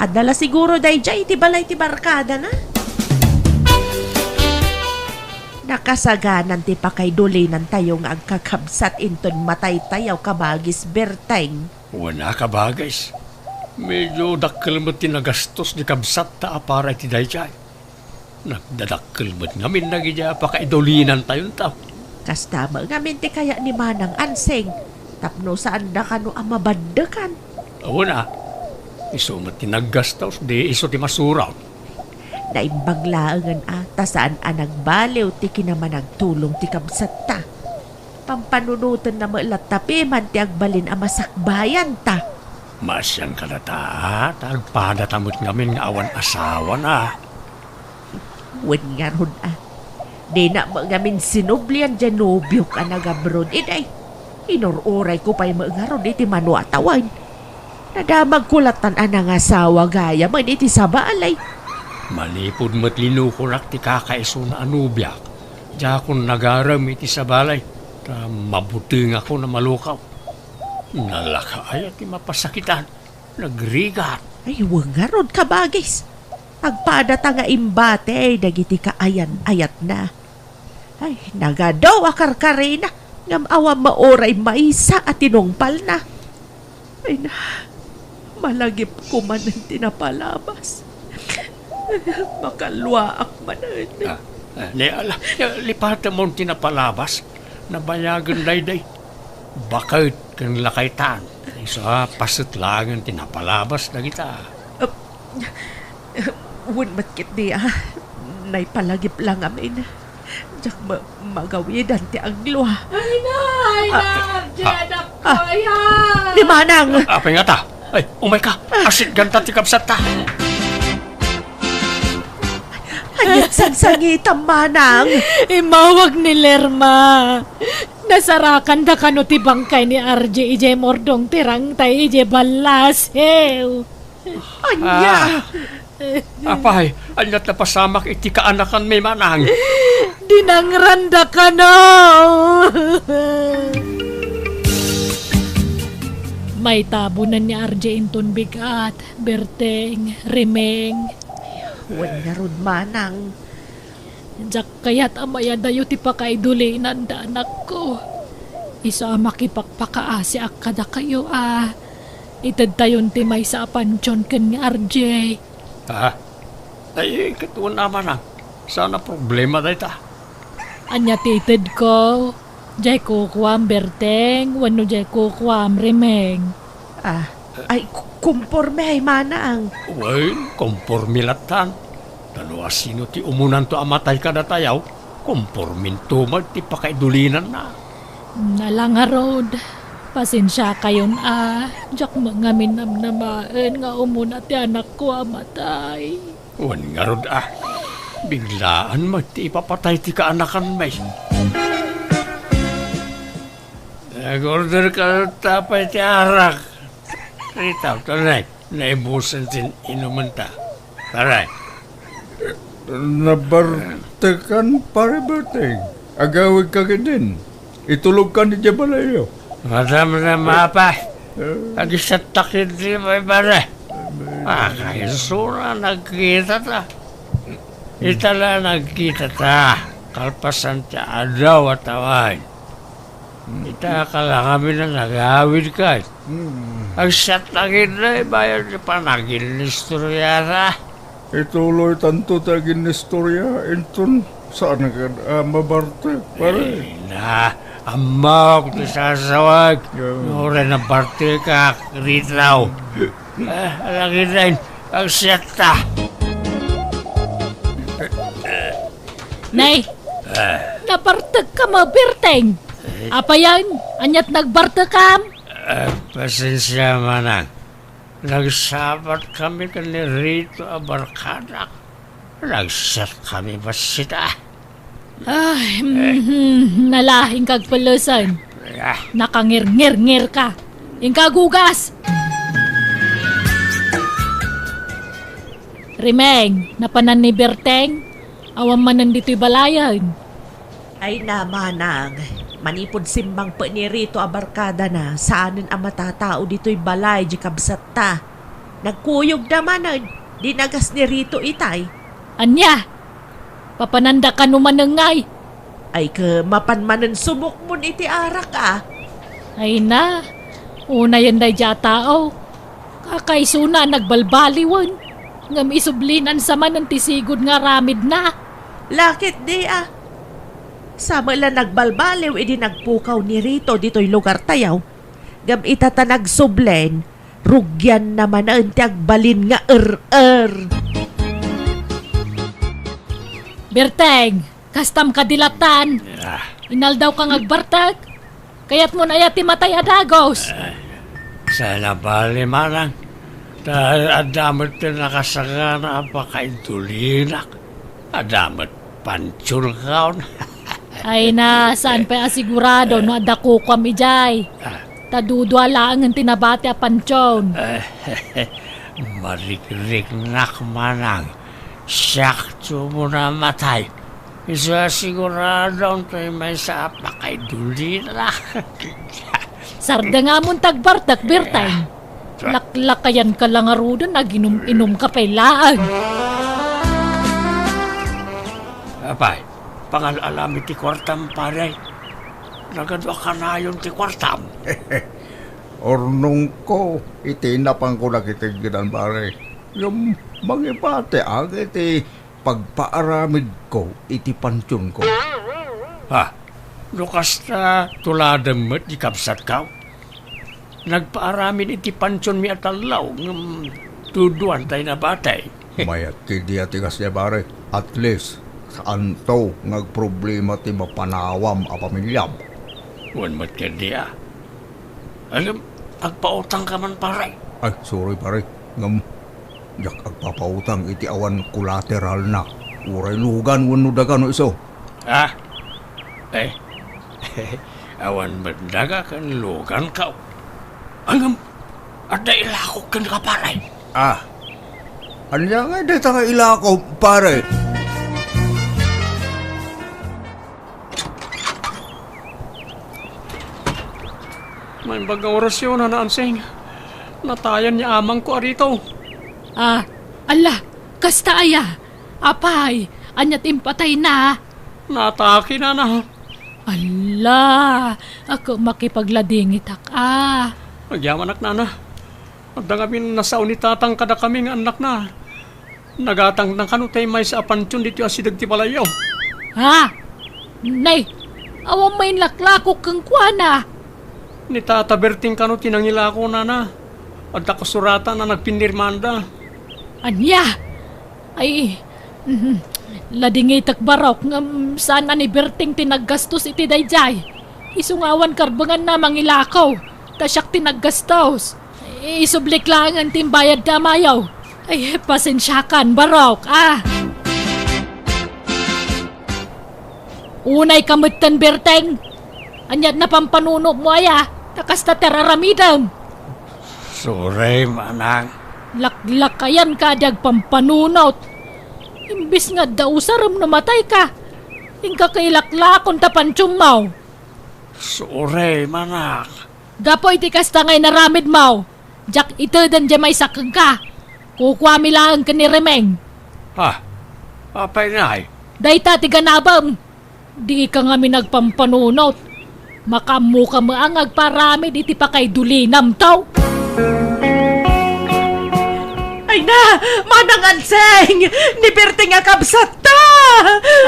Adala siguro day jay ti balay ti barkada na. Nakasaganan ti pakaydulinan tayo nga agkakabsat inton matay tayaw kabagis berteng. Wala ka ba, guys? Medyo dakkel mo tinagastos di kabsat ta para ti dayjay. Nagdadakkel mo namin nagidya pakaidulinan tayon tao. Kasta ngamin ti kaya ni Manang Anseng. Tapno saan da ka no amabaddakan. Una, iso mo tinaggastos di iso ti masuraw. Naimbaglaangan ta saan nagbaliw ti kinaman nagtulong ti kabsat ta. Pampanunutan na maalat tapi man ti agbalin masakbayan ta. Masyang ka na ta, tagpadatamot ngamin nga awan asawa na. Wen nga ron di na ngamin sinublian dyan nobyo ka nag-abroad. Iday, inururay ko pa'y mga ron iti manuatawan. Nadamag kulatan anang asawa gaya man iti sabalay. Malipod mo't linukurak ti kakaiso na anubyak. Diya akong nagaram iti sabalay. Ta mabuting ako na malukaw. Nalakay at mapasakitan. Nagrigat. Ay, wag nga ron kabagis. Agpadata nga imbate, dagiti kaayan-ayat na. Ay, nagadaw akarkarina. Ngam awa maoray maisa at tinongpal na. Ay na, malagip ko man ang tinapalabas. Makalwa ak manan. Lipatan mo tinapalabas na bayagan day. Bakit kang lakaitan? Isa pasat lang ang tinapalabas na kita. Wun matkit niya. Nay palagip lang amin. Diyak magawid ang ti aglo. Ay na! Janak ko yan! Ni Manang! Apa nga ta? Ay, umay ka! Asit ganta ti kapsat ta! Ayat sansangitan, Manang! Imawag ni Lerma. Nasarakan da kano ti bangkay ni RJ ije mordong tirang tay ije balasew. Anya! Apay, anyat na pasamak iti kaanakan may Manang. Dinangranda ka no! May tabunan ni RJ inton bigat, berteng, rimeng. Wan nga ron, Manang. Jak kaya't amaya dayo ti pakaidulinan da anak ko. Isa makipagpakaasi ak kada kayo Itad tayon ti may sa apansyon ken ni RJ. Ay, katuon naman sana problema day ta. Anya titid ko. Jay kukwam berteng, wano jay kukwam rimeng. Ay, kumporme ay Manang. Uy, kompormilatan. Tano asino ti umunan to amatay ka na tayaw, kompormin to ti pakaidulinan na. Nalanga road. Pasensya kayon jak mga minamnamaan nga umuna ti anak ko amatay. Wan nga rod biglaan magti ipapatay ti kaanakan may. Nag-order ka tapay ti arak. Rita, tanay, naibusan tin inuman ta. Taray. Nabartekan pare berteng. Agawid ka din. Itulog ka ni Jabalayo. Madam na mapa. Agisat takid di may bare. Kaya sura nagkita ta. Itala nagkita ta. Kalpasan ta adaw at away. Ita akala kami na nagawid ka. Ang sat takid na bayad sa panagil ni istoryara. Ituloy tanto tagin istorya. Inton saan ka mabarte pare? Amma ako ti sasawag. Nore na parte ka, ritaw. Lagi rin, ang siyata. Nay, nabartag ka mabirteng. Apa yan? Anyat nagbartag ka? Pasensya Manang. Nagsabat kami ni Rito Abarkadak. Nagsat kami basita. Ay, nalahing kag pulusan. Nakangir-ngir-ngir ka. Ingkagugas. Rimeng, napanan ni Berteng. Awam manan dito'y balayan. Ay na, Manang. Manipod simbang pa ni Rito Abarkada na saanin ang matatao dito'y balay di kabsat ta. Nagkuyog naman di nagas ni Rito itay. Anya, papananda ka numanangay. Ay ka mapanmanan sumok mo iti arak Ay na, una yan day dya tao. Kakaisuna nagbalbaliwan. Ngam isublinan sa man ang tisigod nga ramid na. Lakit di Sama lang nagbalbaliw idi nagpukaw ni Rito dito'y lugar tayaw. Gam itata nagsublen, rugyan naman ang tiagbalin nga Berteng, kastam kadilatan. Inaldaw kang agbartag. Kaya't mo na yati matay adagos. Sana bali Manang. Dahil adamat na nakasaga na pakaintulinak. Adamat pansyon kaon. Ay na, saan pa asigurado no adako kami jay. Tadudwa lang ang tinabati a pansyon. Marik-rik nak Manang. Sakto mo na matay. Isa sigurado tayo may sa pakaintulinak. Sarda nga mong tagbartak, Berteng. Laklakayan ka lang arudan, naginom-inom ka pailaan. Apay, pangalalami ti kwartam pare. Nagadwa ka na yun ti kwartam. Ornong ko, itinapang ko nakitigilan pare. Yung mangipate agad pagpaaramid ko iti pansyon ko. Ha? Lukas na tuladam mo't di kabsat ka. Nagpaaramin iti pansyon mi atalaw ng tuduan tayo na batay. Mayat kidi atigas niya pare. At least, saan to ngagproblema ti mapanawam a pamilyam. Wan mo't kaya. Alam, agpautang ka man pare. Ay, sorry pare. Jak agpapautang iti awan collateral na. Uray lugan wano dagan no iso. Ah? Awan magdaga kan lugan ka. Alam, at nailakok kan ka pare. Anya nga dito nga ilako pare. May bagang orasyon na naansing. Natayan niya amang ko arito. Ala, kasta aya. Apay, anyat impatay na. Natake na na. Ala, ako makipagladingit Nagyaman anak na. At dangamin nasaw ni tatang kada kaming anak na. Nagatang ng kanutay may sa apansyon dito asidag ti balayaw. Nay, awang may laklako kang kuana. Ni Tata Berting kanuti nang ilako na. At nakasurata na nagpinirmanda. Anya? Ay, ladingitak barok ng saan ni Berting tinaggastos iti dayjay. Isungawan karbangan na mangilakaw. Tasyak tinaggastos. Isublik lang ang timbayad damayaw. Ay, pasensyakan barok, Unay kamutan Berting. Anyat na pampanuno mo takas na teraramidam. Sorry, manang. Laklakayan ka dag pampanunot. Imbis nga daw saram namatay ka. Ingka kay laklakon tapansyong mau. Sorry, manang. Gapoy ti kasta ngay naramid mau. Jak ito dan jamay sakang ka. Kukwami lang ka ni Remeng. Apay na Dayta ti ganabam. Di ka nga minagpampanunot. Makamu ka maangag paramid iti pa kay dulinam tao. Ay na! Manang anseng! Ni Berting nga kabsat ta!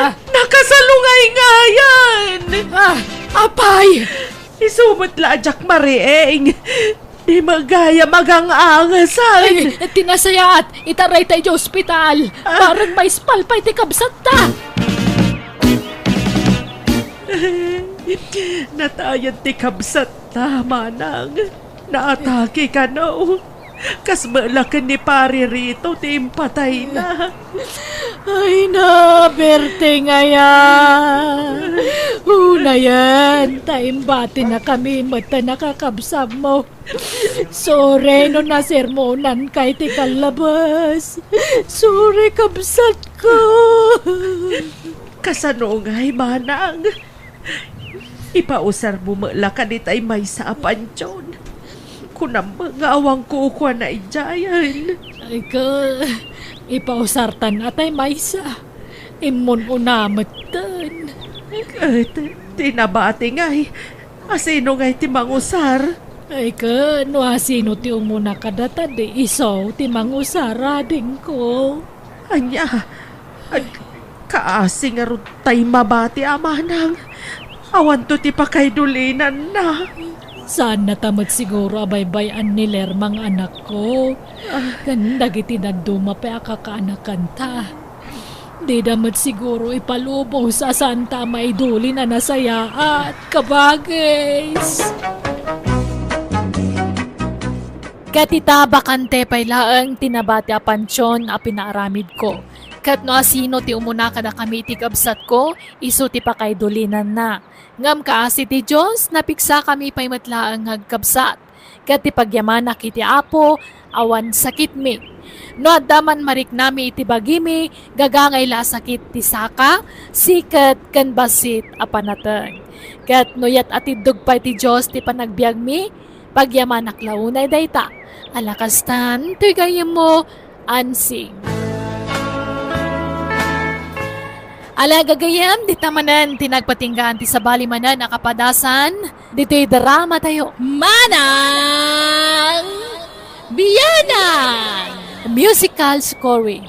Nakasalungay nga yan! Apay! Isumot la jak marieng! Di magaya magang angasan! Tinasayaat! Itaray tayo ospital! Parang may spalpay ti kabsat ta! Natayan ti kabsat ta, manang. Naatake ka no. Kas malakan ni pari rito, ti impatay na. Ay na, Berting ayan. Una yan, taimbati na kami mata nakakabsab mo. Sorry no nasermonan kay ti kalabas. Sorry kabsat ko. Kasano nga'y manang? Ipausar mo malakan ni tay may sa apansyon. Kunang mga awang kukwa na ijayan. Ay ka, ipausartan atay maysa. Imon unamatan. Tinabati nga'y. Asino nga'y ti mangusar? Ay ka, no asino ti umuna kadata di isaw ti mangusara din ko. Anya, kaasi nga ron tay mabati amanang. Awan to ti pakaydulinan na. Saan natamad siguro abay-bayan ni Lermang anak ko. Ganda giti nagduma pa akakaanakan ta. Di damat siguro ipalubong sa santa maiduli na nasaya at kabagis. Katita bakante pay laang tinabati a pansyon a pinaaramid ko. Kat no asino ti umuna kada kami ti kabsat ko, iso ti pakaydulinan na. Ngam kaasi ti Diyos, napiksa kami pay matlaang ngagkabsat. Kat ti pagyaman iti apo, awan sakit mi. No addaman marik nami iti bagimi, gagangay la sakit ti saka, sikat kan basit apanateng. Kat no yat atidog pa ti Diyos ti panagbiag mi, pagyaman aklaunay dayta. Alakastan, tuygayin mo, ansing. Alagagayam, di tamanan, tinagpatinggaan ti sabali manan nakapadasan. Dito'y drama tayo. Manang Bianang! Musical scoring,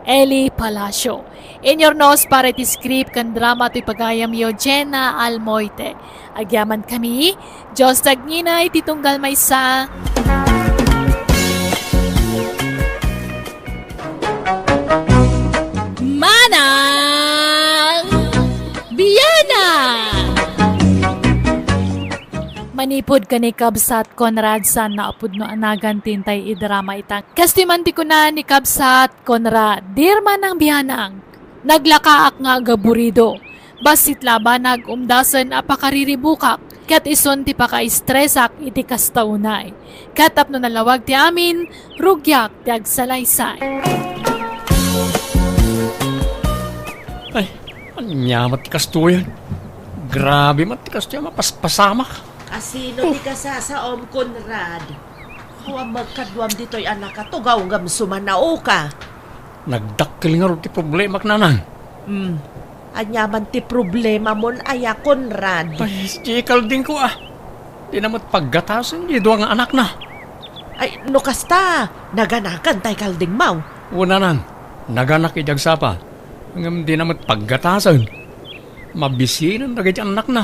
Eli Palacio. In your nose para iti script kan drama ti pagayam yo Jenna Almoite. Agyaman kami, Diyos tagninay titunggal may sa... Manang Bianang! Manipod ka ni Kabsat Conrad sa naapod no anagan tintay idrama itang. Kastimanti ko na ni Kabsat Conrad, Dear Manang Bianang, naglakaak nga gaburido. Basit laban nagumdasan apakariribukak. Kat ison ti paka-estresak iti kastaunay. Katap no nalawag ti amin, rugyak ti agsalaysay. Ay, anyamat ti kastuyan. Grabe matikas tiya mapaspasamak. Asino di ka sa Om Conrad? Huwag magkadwam dito'y anak ka, tugaw ngam sumanao ka. Nagdakkel nga ro ti problema nanang. Anyaman ti problema mon aya, Conrad. Ay, chikal din ko Di namat paggatasan, di doang nga anak na. Ay, no kasta, naganakan tay kalding mau. Una nang, naganak ijagsapa. Ngam di namat paggatasan. Mabisinan na ganyan anak na.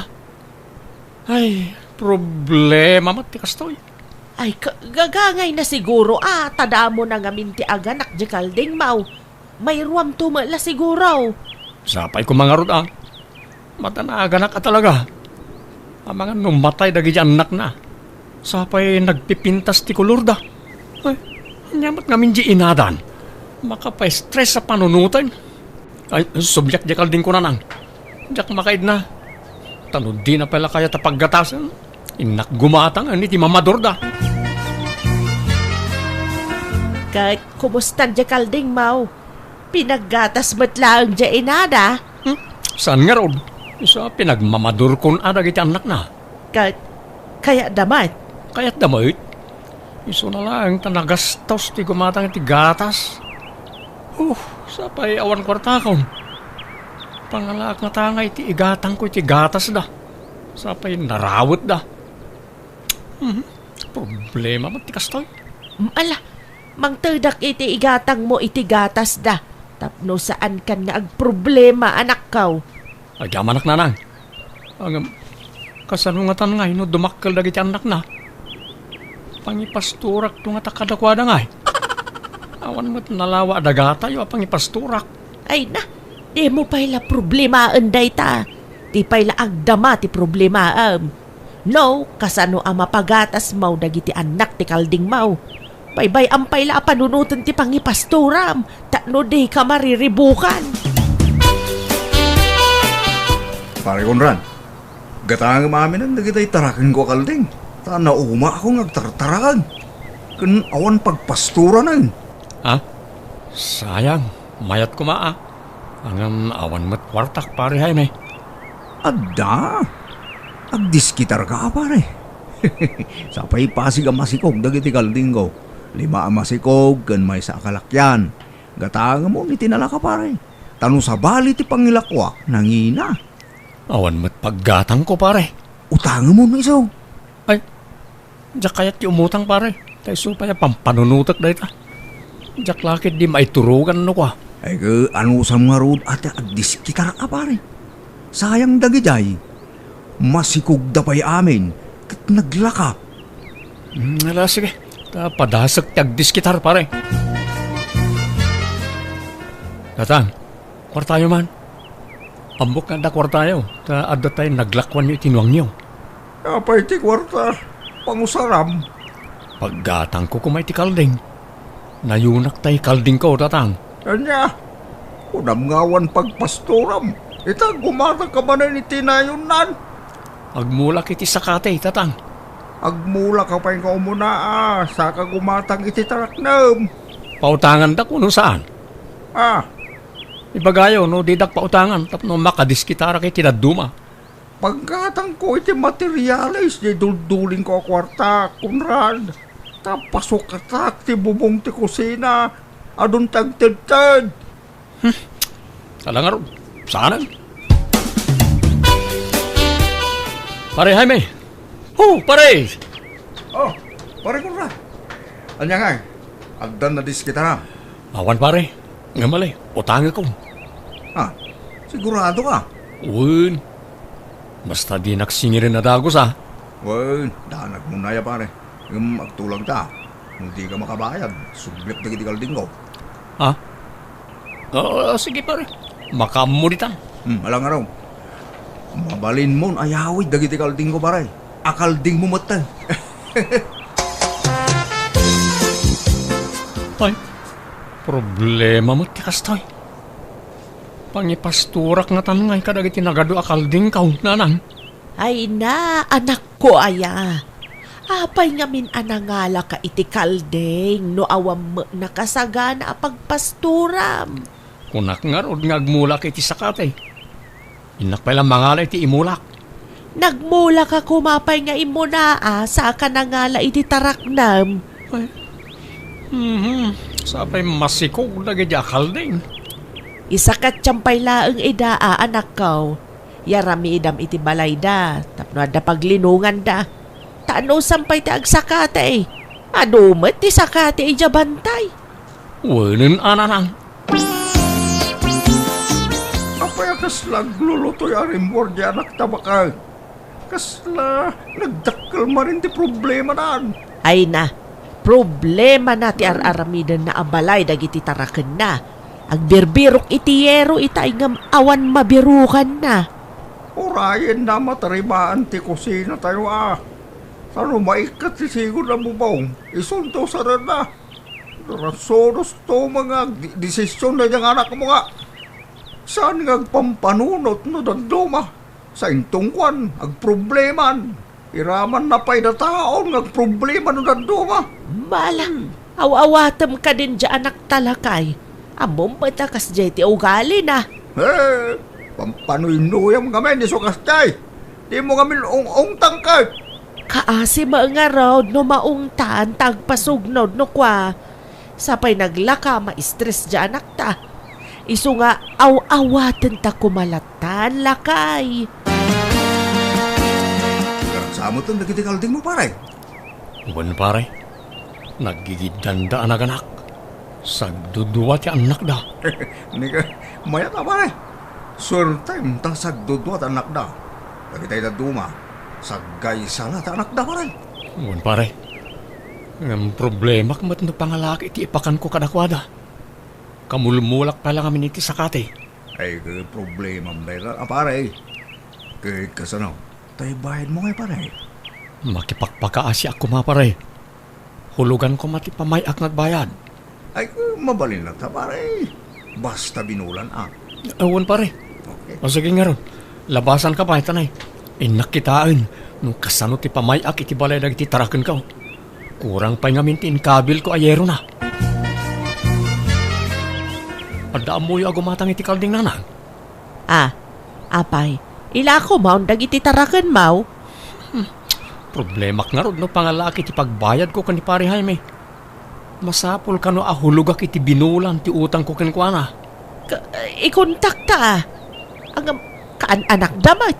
Ay, problema matikas to'y. Ay, gagangay na siguro, tada mo na ngamin ti aganak di kalding mau. May ruwam tumala siguro. Sapay ko mga rod Matanaganak ka talaga. Ang mga numatay dagi anak na. Sapay nagpipintas ti kulor da. Ay, anyamat ngamin di inadan. Makapay-stress sa panunutan. Ay, subject di kalding ko nanang. Diyak makaid na. Tanod di na pala kaya tapaggatasan. Inak gumatang ani ti mamador da. Kay, kumusta di kalding mau? Pinaggatas mo't lang di inada. Saan nga rod? Isa pinagmamadur kon dagiti anak na. Kaya damat. Kaya't damit. Iso na lang tanagastos ti gumatang ti gatas. Sapay awan kwarta kon. Pangalak nga tangay ti igatang ko ti gatas da. Sapay narawot da. Problema man ti kastoy. Ala, mangterdak iti igatang mo iti gatas da. Tapno saan kan nga agproblema anak kaw. Agyam anak nanang. Kasanungatan nga no dumakkel dagiti anak na. Pangipasturak to nga takadakwada nga. Awan mo't nalawa dagata yo pangipasturak. Ay na, di mo pala problema day ta. Di pala agdama ti problema No, kasano ang mapagatas mau dagiti anak ti kalding mau. Baybay ang pala panunutan ti pangipasturam. Takno di ka mariribukan. Pare Conrad, gatang mamin ang nagitay tarakan ko kalding. Nauma ako ngagtartarakan. Kan awan pagpastura nang. Sayang, mayat ko Ang awan mat kwartak pare hay may. Adda, agdiskitar ka pare. Sapay pasig ang masikog dagiti kalding ko. 5 ang masikog, kan may sa akalakyan. Gatanga mo, itinala ka pare. Tanong sa bali ti pangilakwak, nangina. Awan mat paggatang ko pare. Utanga mo na iso. Ay, diyak kaya't yung umutang pare. Tayo supaya pampanunutak da ita. Diyak lakit di maiturugan no ka. Ay ka, ano sa mga road ate agdiskitar ka pare. Sayang dagi jay. Masikog da pa'y amin. Kat naglaka. Ala, sige. Padasag tagdiskitar pare. Datang, kwartayo man. Ambok na da kwartayo. Adda tayo naglakwan nyo itinuang nyo. Apay ti kwarta, pangusaram. Paggatang ko kumay ti kalding. Nayunak tayo kalding ko, datang. Kanya, unam ngawan pagpastoram. Ita gumatang ka ba na ni tinayon nan? Agmulak iti sakate, datang. Agmula ka pa yung kaumuna saka gumatang iti taraknam. Pautangan da kuno saan? Ibagayo, no, didak pautangan. Tapno makadiskitara kay tinaduma. Pagkatang ko iti materialis, di dulduling ko kwarta, Conrad. Tapasok katak ti bubong ti kusina. Adun tagtagtag. Talangar, saanan? Pare Jaime. Pare! Pare Conrad. Anya nga, Agdan na dis kita na. Awan pare, nga malay, utang ako. Ha? Sigurado ka? Uwan, basta di naksingirin na dagos ah. Well, danag mo na ya pare. Yung magtulag ta. Hindi ka makabayad. Sublip na kitikal dingo. Ha? Sige pare, makamunitan. Alang nga raw. Mabalin mo ayawid dagiti kalding ko pare. Akalding mo matay. Ay, problema mo tikas toy. Pangipasturak nga tanungay ka dagiti nagado akalding kaw, nanang. Ay na, anak ko aya. Apay ngamin anangala ka iti kalding no awam mo nakasagana pagpasturam. Kunak nga rod nga agmulak iti sakatay. Inak pa lang mangala iti imulak. Nagmula ka kumapay nga imunaa sa kanangala iti taraknam. Ay, sapay masikog na gaya akalding. Isakat tiyempay laeng idaa anak ko. Yarami idam iti balay da. Tapno da paglinungan da. Tano sampay ti agsakate. Adumet ti sakate ijabantay. Wanan ananang. Apay kasla glulutoy arimbor di anak tabakal. Kasla nagdakkel marin ti problema naan. Ay na, problema na ti araramidan na abalay dagiti taraken na. Agbirbirok iti yero itay ngam awan mabirukan na. Orayan na matarimaan ti kusina tayo ah. Sano maikat si sigod na bubong. Isunto sa rana. Rasonos to mga desisyon na niyang anak mo nga. Saan nga agpampanunot no dandoma? Sa intungkwan, agprobleman. Iraman na pa'y na taon, agproblema no dandoma. Mala, awawatam ka din dya anak talakay. Amom patakas dya ti ugali na. Pampanuinuyam kami ni Sukastay. Di mo kami ung tangkay. Kaasi mga raw no maungtan tagpasugnod no kwa. Sapay naglaka ma-stress dya anak ta. Isu nga aw-awatan ta kumalatan lakay. Sa mo itong nagkitikalding mo pare. Uwan pare, nagigidanda anak-anak. Sagduduwa ti anak da. Hindi ka, maya ka pare. Sure time, ta sagdudwa ta anak da. Nagitay na duma, saggay sana ta anak da pare. Uwan pare, ang problema kamat na pangalaki iti ipakan ko kadakwada. Kamulmulak pa lang kami niti sakate. Ay, problema mo dahil pare. Kaya kasano, tayo bayad mo ngay pare. Makipagpakaasi ako pare. Hulugan ko mati pamayak nagbayad. Ay, mabalin lang ta pare. Basta binulan ah. Uwan pare. Okay. O sige nga ron, labasan ka pa itanay. Inakitaan, nung kasano ti pamayak iti balay nag titarakan ka. Kurang pa nga mintin kabil ko ayero na. Adaan mo yung agumatang iti kalding nanang. Apay, ila ko maun dagiti taraken mau. Problema nga rod no pangalaki ti pagbayad ko kani pare Jaime. Masapol ka no ahulugak iti binulan ti utang ko kenkwana. Ikontak ta. Ang kaan-anak damat.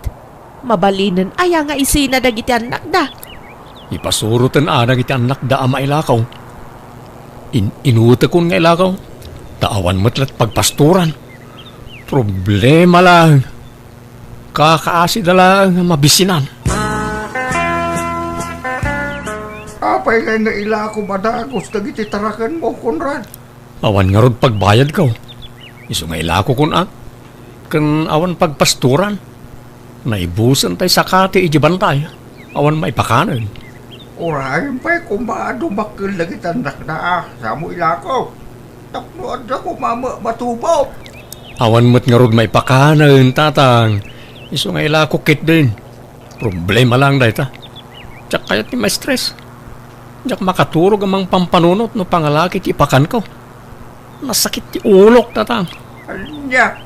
Mabalinan aya nga isina dagiti anak da. Ipasurutan anak iti anak da ama ilakaw. Inutakon nga ilakaw. Taawan mo't pagpasturan. Problema lang. Kakaasi na lang mabisinan. Apay kay nga ila ako madagos dagiti tarakan mo, Conrad. Awan nga rod pagbayad ko. Iso nga ilako kun kan awan pagpasturan. Naibusan tay sakati ijibantay. Awan maipakanan. Orahin pa'y kumado bakil lagi tandak na ah. Samo ila ko. Tapnoad ako matubaw. Awan mo't nga rod maipakanan, tatang. Iso nga ilako kit din. Problema lang dahi ta. Tsak kayat ni may stress. Tsak makaturog amang pampanunot no pangalaki ti ipakan ko. Nasakit ti ulok, tatang. Anya,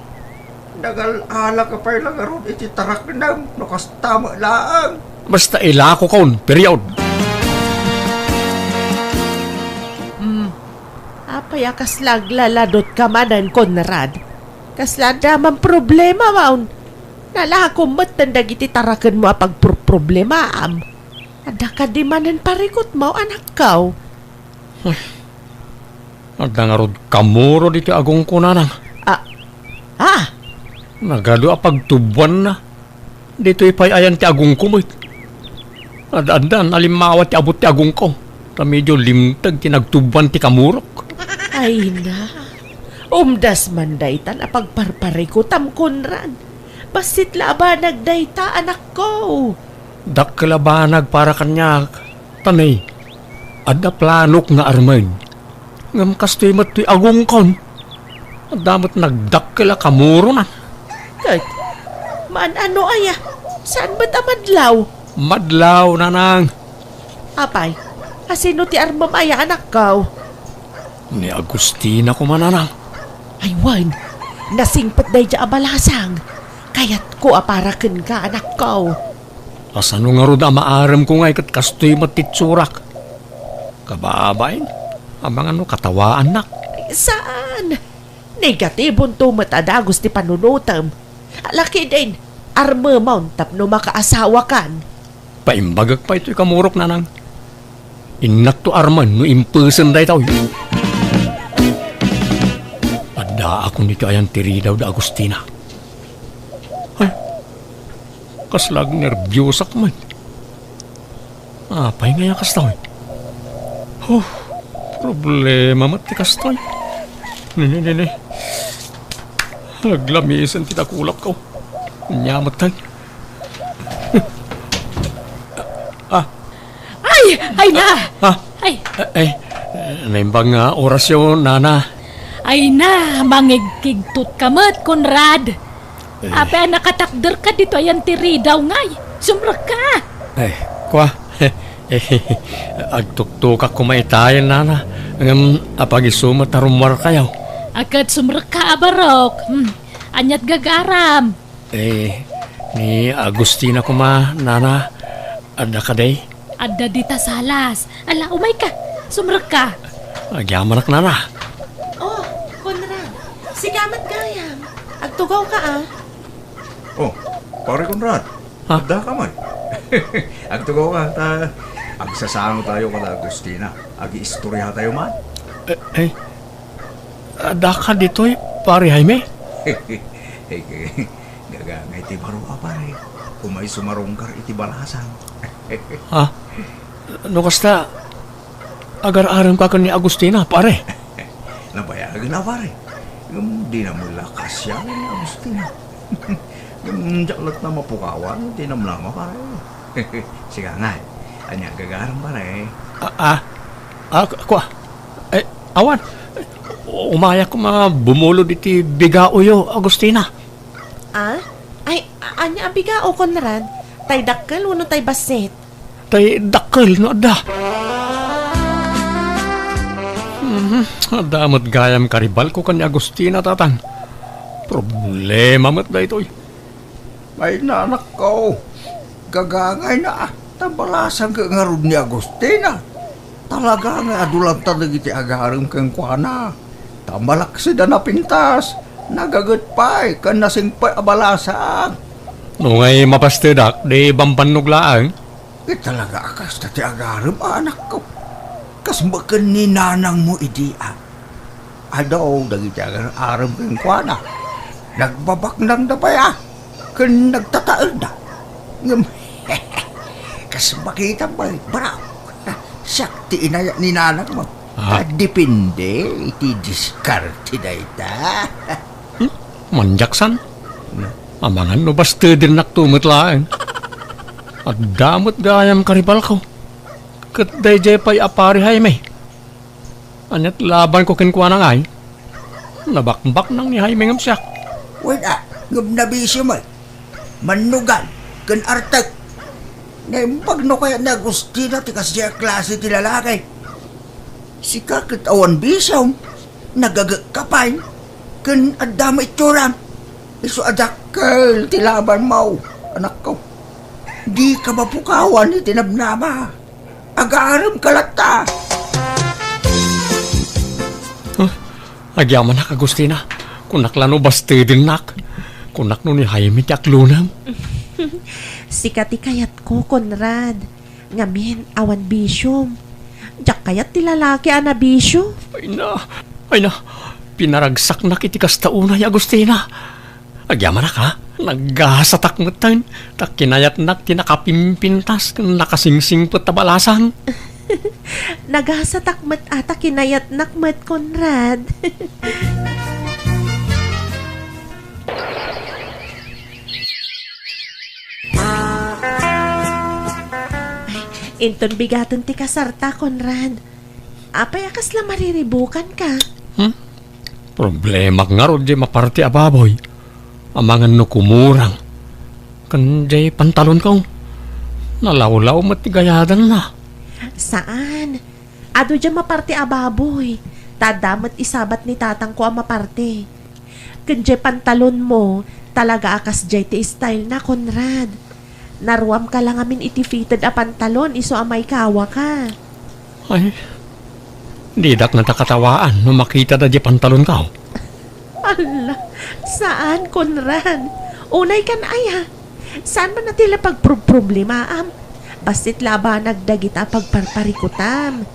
nagal-ala ka pa'y lang aron iti tarak na nakastama laang. Basta ilako kaun, period. Apay kaslag laladot ka manan, Conrad. Kaslada man problema maun. Nalakom mat dagiti taraken mo apag problema am. Ada ka di manan parikot mo anak kaw. At nangarod kamuro dito agong ko nanang. Ah, Nagado pagtubuan na. Dito ipayayan ti agong kumit. Adan alimawat ti abot ti agong ko. Ta medyo limtag ti nagtubuan ti kamurok. ay na. Umdas man dayta na pagparpare ko tamkunran. Basit labanag dayta anak ko. Dakkalabanag para kanya. Tanay. Ada planok nga arman. Ngam kastoy mat ti agong kon. Damot nagdakkala kamuro na. Kat, man ano aya? Saan ba't amadlaw? Madlaw nanang. Apay, asino ti armam aya anak ko? Ni Agustina ko mananang. Ay wan, nasingpat day dya abalasang. Kaya't ko aparaken ka anak ko. Asano nga ro da maaram ko nga ikat kastoy matitsurak. Kababain, amang ano katawaan nak. Ay, saan? Negatibon to matadagos ti panunutam. Laki din, arma mount tap no makaasawa kan. Paimbagag pa ito'y kamurok nanang. Inak to arman no impulsen day tao. Ada ako nito ayan tiridaw da Agustina. Ay, kaslag nervyosak man. Apay nga yakas tao. Problema mati kastoy. Nini. Naglamisan kita kulap ko. Nyamat tayo. Ay na! Ay, Naimbang nga orasyon, nana. ay na, mangigkigtot kamat, Conrad. Ape, nakatakder ka dito, ayan tiri daw ngay. Sumrak ka. Kwa. Agtuktuk ako maitayan, nana. Apag-isumat na rumwar kayo. Agad sumrak ka, abarok. Anyat gagaram. Ni Agustina ko nana. Ada ka day? Ada dita salas. Ala, umay ka. Sumrak ka. Agyaman ak nana. Oh, Conrad, sigamat gayam. Agtugaw ka ah. Oh, pare Conrad. Ha? Ada ka man. Agtugaw ka. Agsasano tayo kada Agustina. Agi-istorya tayo man. Ada ka dito, pare Jaime? Gagangay ti baro ka pare. Umay sumarungkar iti balasan. Ha? No kasta, agar-aram ka ni Agustina, pare. Nabayagan na pare. Di na mo lakas yan ni Agustina. Yung jaklat na mapukawan, di na mo lang pare. Siga nga, anya gagaram pare. Kwa? Awan. Umaya ko bumulo diti bigao Agustina. Ah? Ay, anya abiga o Conrad? Tay dakkel, uno tay basit. Tay dakkel no ada. Damat gayam karibal ko kanya Agustina tatang. Problema mat da ito'y. Ay nanak ko. Gagangay na. Tabalasan ka nga rin ni Agustina. Talaga nga adulang talag iti agarim kang kuana. Tambalak si na pintas. Nagagat pa'y kan nasing pa'y abalasan. No ngay mapastedak, di bampannog laang. Talaga akas tati agarim anak ko. Kas bakan ni nanang mo idia. Adaw dagiti agarim kang kuana. Nagbabak nang dapaya. Kan nagtataal na. Kas makita pa'y baraw. Sakti inaya ni nanang mo. Depende iti diskarte na ita. Manjaksan? Amangan no basta din naktumot laang. At damot gayam karibal ko. Kat dayjay pa'y apari Jaime. Anyat laban ko kinkwa na ngay. Nabakbak nang ni Jaime ngam siyak. Wala, ngam nabisyo mo. Manugan, kan artag. Naimpag no kaya na Agustina tikas siya klase ti lalaki. Si kakit awan bisyong, nagagakapain, kan adama ituram. Iso adakal tilaban mo, anak ko. Di ka mapukawan ni tinabnama. Agaram kalata. Agyaman nak Agustina. Kunak lano basta din nak. Kunak no ni Jaime tiyak lunam. Sikati kayat ko, Conrad. Ngamin, awan bisyom. Diyak kayat ti lalaki anabisyo. Ay na, pinaragsak na kiti kastauna ni Agustina. Agyaman na ka, naggasatak mo tayo, tak kinayat na tinakapimpintas, nakasingsing po tabalasan. Nagasatak mat ata kinayat nakmat Conrad. Inton bigaton ti kasarta, Conrad. Apay akas lang mariribukan ka. Problema nga ro di maparti ababoy. Amangan no kumurang. Kan di pantalon kong. Nalawlaw matigayadan na. Saan? Ado dyan maparte ababoy. Tadamat isabat ni tatang ko ang maparte. Kanjay pantalon mo, talaga akas jay ti style na, Conrad. Naruam ka lang amin iti fitted a pantalon, iso amay kawa ka. Ay, di dak natakatawaan no makita da di pantalon ka. Ala, saan, Conrad? Unay kan aya. Saan man natila pagproblemaam? Bastit laba nagdagita pagparparikutam.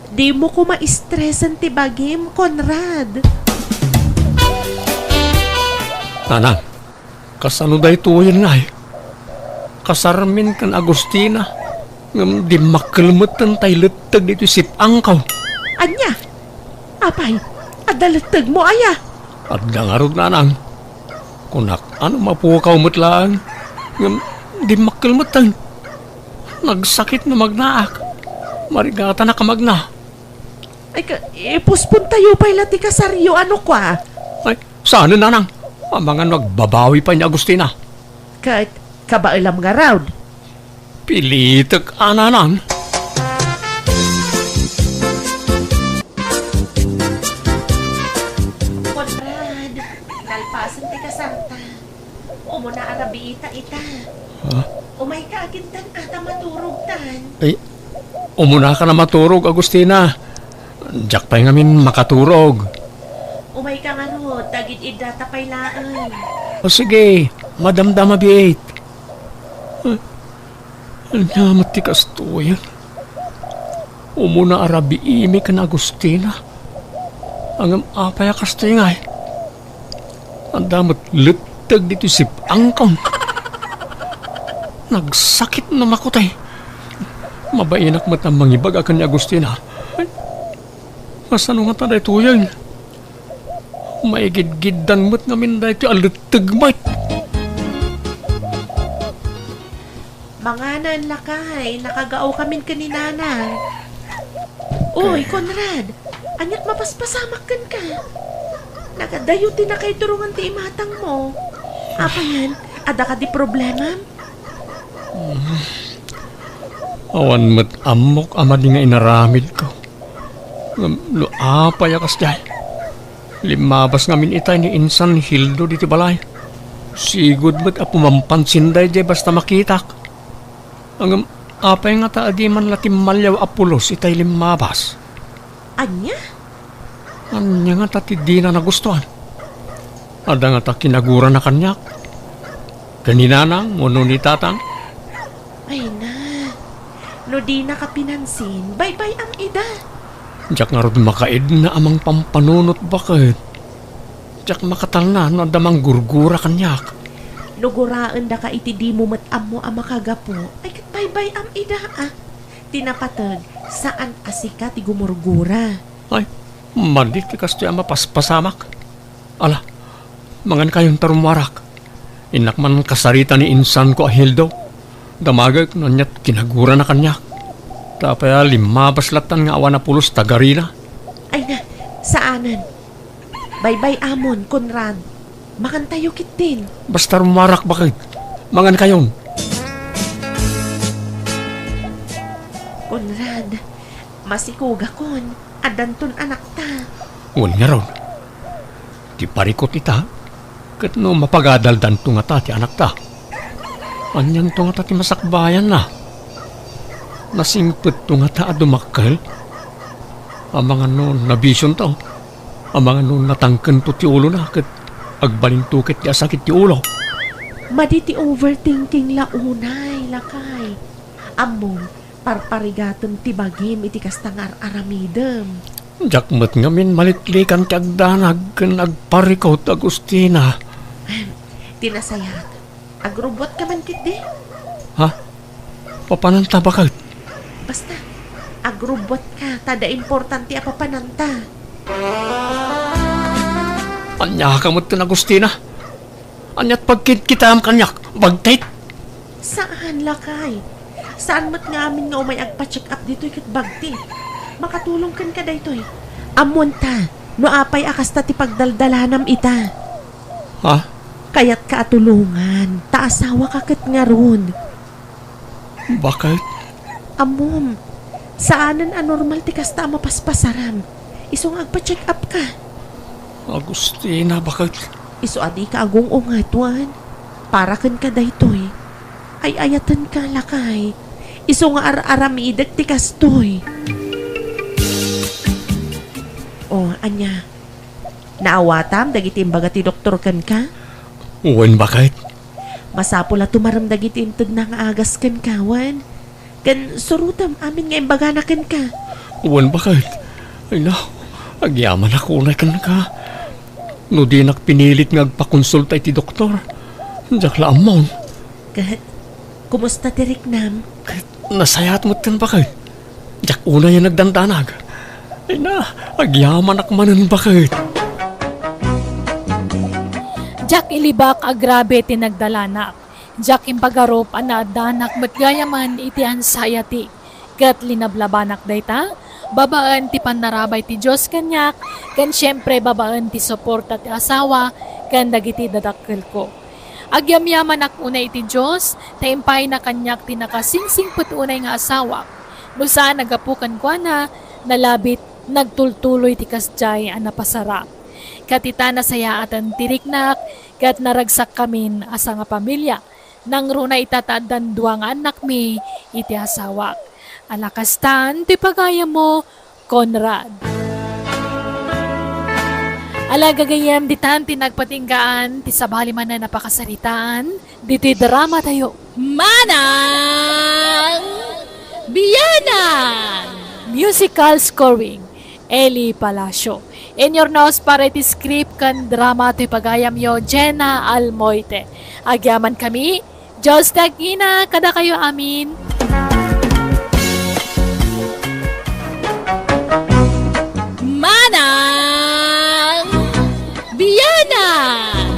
Di mo ko ma-stressan ti bagim, Conrad. Nanang, kasano da ito yun nga eh. Kasarmin kan Agustina. Ngam di makalmutan tayo latag dito sipang ka. Anya? Apay, adalatag mo aya. At dangarog nanang. Kunak, ano mapukaw mo't lang. Ngam di makalmutan. Nagsakit na magnaak. Marigata na kamagna. Ay, ipuspun tayo pa'y lati kasaryo, ano kwa? Ay, saan nanang? Amangan nagbabawi pa ni Agustina. Kahit kabailam nga raud. Pilitak ananan. Conrad, nalpasan ti kasarta. Umuna arabi ita. Ha? Umay ka agintan ata maturog tan. Ay, umuna ka na maturog, Agustina. Diyak pa ngamin makaturog. Umay ka nga no, tagit idata pa'y laan. O sige, madamdama biit. Anyamat ti kastoyan. Umuna arabi imi ka na Agustina. Ang apaya kastoy nga eh. Ang damat lutag dito si angkong. Nagsakit na makutay. Mabainak mat ang mangibag akan ni Agustina. Ay, masano nga taday tuyang. Maigid-gidan mo't namin dahil ito alutag mat. Manganan lakay, nakagao kamin kaninana. Uy, Conrad, anyat mapaspasamak kan ka. Nagadayuti na kay turungan ti imatang mo. Apa yan? Ada ka di problema? Awan mo't amok ama di nga inaramid ko. Luapay akas dahil. Limabas ngamin itay ni Insan Hildo diti balay. Sigud mo't apumampansin day di basta makitak. Ang apay nga taadi man latim malyaw apulos itay limabas. Anya? Anya nga tati di na nagustuhan. Ada nga ta kinagura na kanyak. Kaninanang, uno ni tatang. Ay na, no di na ka pinansin, bye-bye ang ida. Diyak nga rin makaid na amang pampanunot bakit. Diyak makatal na no damang gurgura kanyak. Nuguraan da ka iti di mo matam mo ang makagapo, ay kat bye-bye ang ida ah. Tinapatag, saan asika ti gumurgura? Ay, madit tikas ti ama paspasamak. Ala, mangan kayong tarumwarak. Inak man kasarita ni Insan ko Hildo. Damagag nanyat kinagura na kanyak. Tapaya limabas latan nga awan na pulos tagarina. Ay na, saanan? Bye-bye amon, Conrad. Makan tayo kitin. Basta rumarak bakit? Mangan kayong. Conrad, masikuga kon, adanton anak ta. Uwan nga ron. Di parikot ita. Kat no mapagadaldan to nga ta ti anak ta. Anyang to nga ta ti masakbayan na. Nasingpet to nga ta adumakal. Amang ano nabisyon to. Amang ano natangken to ti ulo na. Kat agbalin tukit ti asakit ti ulo. Maditi overthinking launay, lakay. Amon, Parparigatom ti bagim iti kastangar aramidem. Jakmet ngamin malitlikan ti agdanag ken agparikot Agustina. Tinasayat. Agrobot ka man kit di. Ha? Papananta bakit? Basta, agrobot ka. Tada importante apa pananta. Anya kamot ken Agustina. Anyat pagkit kita am kanyak bagtit. Saan lakay? Saan mat nga amin nga umay agpa-check up dito ikit bagti? Makatulong kan ka daytoy. Amon ta, no apay akas ta ti pagdaldalanam ita. Ha? Kaya't kaatulungan, taasawa ka kat nga ron. Bakit? Amom, saanan anormal ti kasta mapaspasaram. Iso nga agpa-check up ka. Agustina, bakit? Iso adi ka agong ungatuan. Para kan ka daytoy. Ay ayatan ka lakay. Iso nga aramidag ti kastoy. Oh, anya. Naawatam, dagiti imbaga ti doktor kan ka? Uwan bakit? Masapula tumaram dagiti intag na nga agas kan kawan. Kan surutam amin nga imbaga na kan ka. Uwan bakit? Ay na, agyaman ako na kan ka. No di pinilit nga agpakonsulta iti doktor. Jakla amon. Kat, kumusta ti Riknam? Nasayat mo tan bakit? Jak una yung nagdandanag. Ay na, agyaman ak manan bakit? Jak ilibak agrabe tinagdalanak. Jak impagarop anadanak matgayaman iti anxiety. Kat linablabanak dayta, babaan ti panarabay ti Diyos kanyak, kan syempre babaan ti suporta ti asawa, kan dagiti dadakkel ko. Agyamyaman ak unay iti Diyos, taimpay na kanyak ti nakasingsing put unay nga asawa. Nusa nagapukan kwa na, nalabit, nagtultuloy ti kasjay ang napasarap. Katita na saya atan tiriknak, kat naragsak kamin asa nga pamilya, nang runa itataadan duwang anak mi, iti asawak. Alakastan, ti pagaya mo, Conrad. Alagagayam ditan tinagpatinggaan, ti sabali man na napakasaritaan, dito'y drama tayo. Manang Bianang! Musical scoring, Eli Palacio. In your nose para iti script kan drama to'y pagayam yo, Jenna Almoite. Agyaman kami, Diyos tagina, kada kayo amin. Manang Bianang!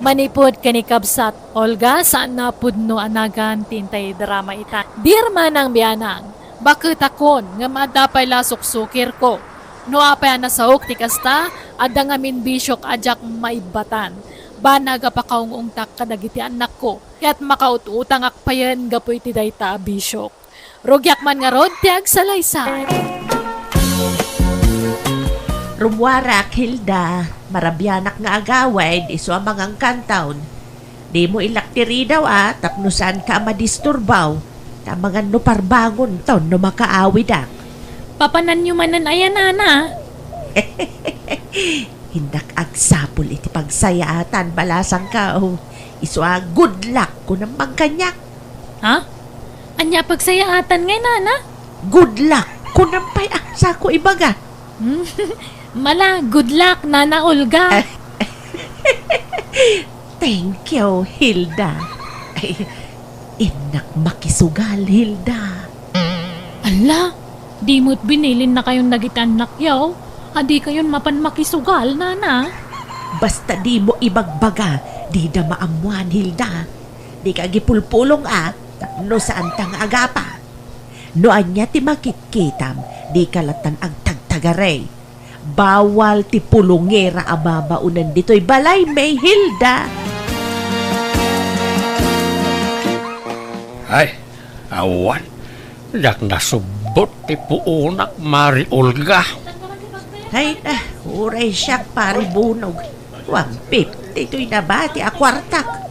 Manipod kanikabsat Olga saan na pudno anagan tintay drama ita. Dear Manang Bianang, bakit akon nga madapay lasok sukir ko? No apay nasahok ti kasta, adda ngamin bisyok ajak maibatan. Banaga pa kaung ungtak kadagiti anak ko, kaya't makaututang akpayan gapoy ti dayta bisyok. Rugyak man nga rod ti agsalaysay. Rumwarak, Hilda, marabyanak nga agawid, iso ang mga kantaon. Di mo ilaktiri daw tapnusan ka madisturbaw, ta mga nuparbangon taon no makaawid ak. Papanan nyo manan ayan na. Hindak agsapul iti pagsayaatan, balasang ka, iso good luck ko ng magkanyak. Ha? Anya pagsayaatan ngay nana? Good luck ko ng sa ko ibaga. Mala, good luck, Nana Olga. Thank you, Hilda. Ay, inak makisugal, Hilda. Ala, di mo't binilin na kayong nagitanak yaw. Adi kayon mapan makisugal, Nana. Basta di mo ibagbaga, di na maamuan, Hilda. Di ka gipulpulong tapno saan tang agapa. No anya ti makitkitam, di kalatan ang tagtagaray. Bawal ti pulungera ababaunan dito'y balay may Hilda. Ay, awan. Yak nasubot ti puunak Mari Olga. Ay na, uray siyak pari bunog. 150 ito'y nabati akwartak.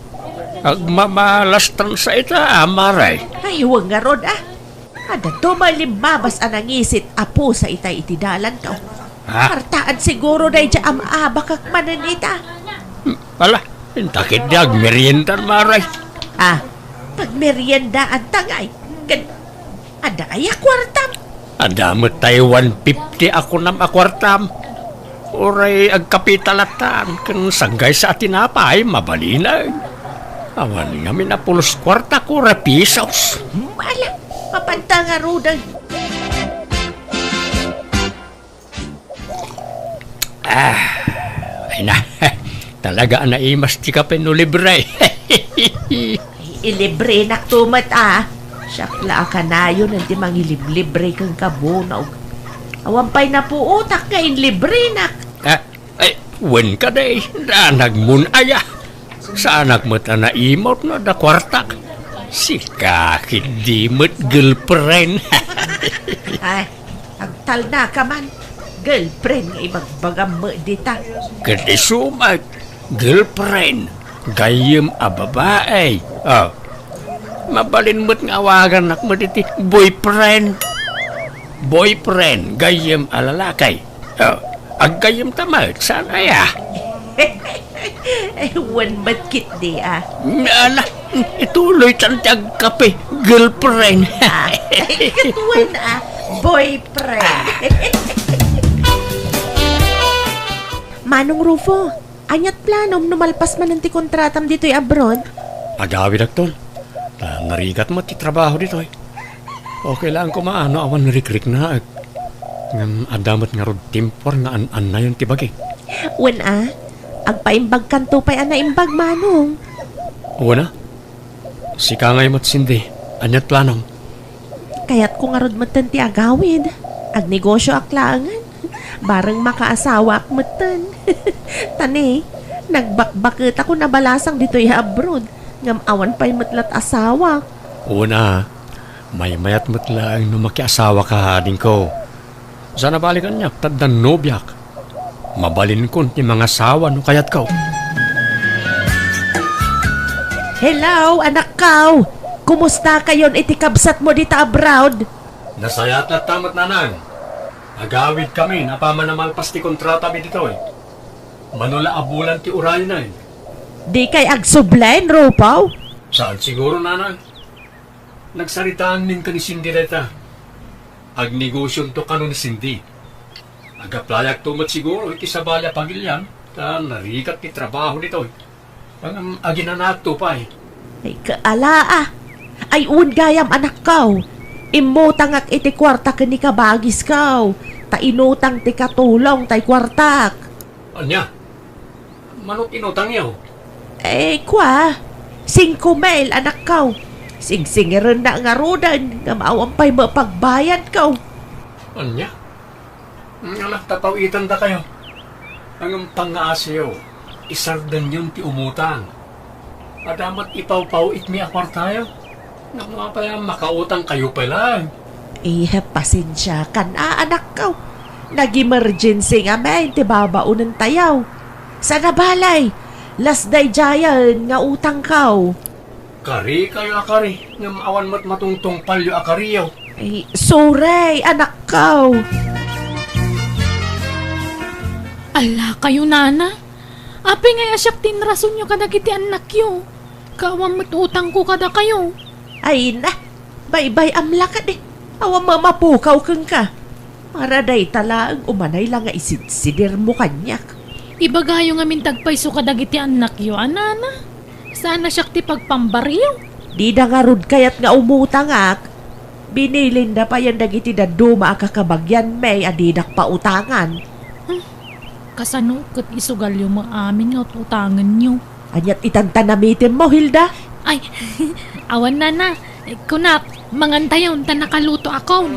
Agmamalastan sa ita, Maray. Ay, huwag nga rod Ada tumalimbabas anang isit apo sa itay itidalan ka. Ha? Kartaan siguro na dya bakak mananita. Wala, takit niya agmeriendan, Maray. Pag merienda ang tangay, Ada ay kwartam. Adamot tayo 150 ako nam akwartam. Oray agkapitalatan kan sanggay sa atinapay mabalinag. Awan nga minapulos kwarta ko rapisos. Ala, mapanta nga rudan. Ay na, talaga na imas ti ka libre. Ilibre nak tumat Syakla ka na yun, hindi mangilibre kang kabunog. Awampay na po utak nga libre nak. Ay, wen ka day, nagmun aya. Sa anak mo ta na imot na da kwartak. Si kakit di mo't girlfriend. Ay, agtal na ka man. Girlfriend nga ibagbagam mo dita. Kati sumat, girlfriend. Gayem a babae. Oh, mabalin mo't nga awagan nak mo diti, boyfriend. Boyfriend, gayem a lalakay. Oh, ag gayem tamad, saan aya? Wan ba't kit di Ala, ituloy tantag kape, girlfriend. Katuan boyfriend. Manong Rufo, anyat planom numalpas man ti kontratam dito'y abroad? Agawid aktol. Narigat mo ti trabaho dito eh. Okay lang ko maano awan rikrik na. Ngam adamat nga rod timpor nga an na yun tibagi. Wan agpaimbag kanto pa'y imbag manong. Una, si kangay mo't sindi. Anyat planong. Kaya't kung arod matan ti agawid, agnegosyo aklangan. Barang makaasawa ak matan. Tani, nagbakbakit ako na balasang dito'y abroad. Ngam awan pa'y matlat asawa. Una, may mayat mo't lang no makiasawa ka din ko. Sana balikan niya, taddan nobyak. Mabalin ko ti mga asawa no kayat ko. Hello, anak kaw. Kumusta kayon itikabsat mo dito abroad? Nasayat na tamat nanang. Agawid kami, napamanamalpas ti kontrata mi dito eh. Manula abulan ti uray na eh. Di kay agsublain, Rupaw? Saan siguro nanang? Nagsaritaan nin ka ni Cindy reta. Agnegosyon to kanon ni Cindy. Agaplayak tumat siguro, iti sa balya pagilyan. Ta narikat ti trabaho dito eh. Pang aginanat to pa eh. Ay kaala Ay gayam anak kaw. Imutang ak iti kwarta ka ni kabagis kaw. Ta inutang ti katulong tay kwartak. Anya? Manok inutang yaw? Kwa. 5 mail anak kaw. Singsingiran na nga rodan. Nga maawampay mapagbayad kaw. Anya? Anak tapawitan da kayo. Ang pang-aasyaw, isardan yun ti umutang. Adamat ipaw-paw itmi akwar tayo. Nga mga pala makautang kayo pala. Pasensya ka na anak kaw. Nag-emergency nga may ti babaunan tayaw. Sa nabalay, last day jayan nga utang kaw. Kari kayo akari. Nga maawan mo't matungtong palyo akariyaw. Sorry anak kaw. Ala kayo nana. Api nga asyak tinrason nyo kadagiti anak yo. Kawang matutang ko kada kayo. Ay na, bye-bye amla ka de. Awa mamapukaw kang ka. Maraday talang umanay lang nga isidsidir mo kanyak. Ibagayo nga mintagpay so kadagiti anak yo, anana. Sana siyak ti pagpambaryo. Di na nga rud kayat nga umutang ak. Binilin na pa yan dagiti daduma akakabagyan may adidak pa utangan. Kasano kat isugal yung maamin nga utangan nyo. Anyat itantanamitin mo, Hilda? Ay, awan na. Kunak, mangantayon ta nakaluto ako.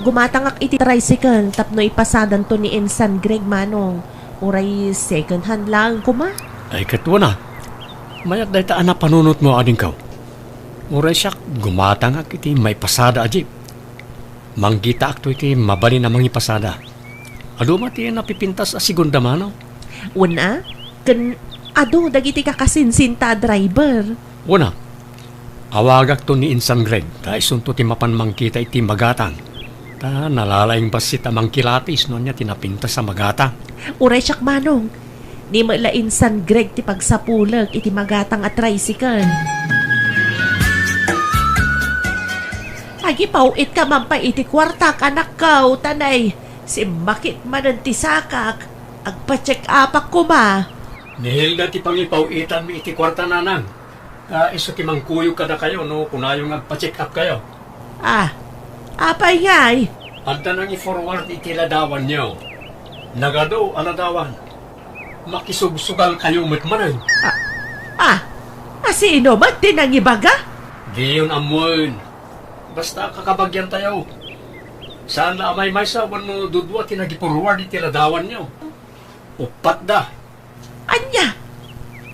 Gumatangak iti tricycle tapno ipasadan to ni Ensan Greg Manong. Uray second hand lang kuma. Ay katwa na. Mayat dahi ta anak panunot mo ading kaw. Uray siya gumatangak iti may pasada ajib. Manggita akto iti mabali na mangi pasada. Ado mati napipintas a segunda mano. Una, ado dagiti kakasinsinta driver. Una, awagak to ni Insan Greg. Ta isunto ti mapan mangkita iti magatang. Ta nalalaing basit amang kilatis no niya tinapintas sa magatang. Uray siyak manong. Ni malain San Greg ti pagsapulag iti magatang at tricycle. Agipawit ka man pa iti kwarta anak ka, tanay. Si makit man ang tisakak. Agpa-check upak ko ma. Nihilda ti pangipawitan mi iti kwarta nanang. Iso ti mangkuyo kada kayo no kunayong agpa-check up kayo. Apay ngay. Anta nang i-forward iti ladawan niyo. Nagado aladawan. Makisugsugal kayo matmanan. Sino man tinangibaga? Di yun amoy. Basta kakabagyan tayo. Saan na amay may sa wano dudwa tinagi-forward iti ladawan niyo. Upat da. Anya?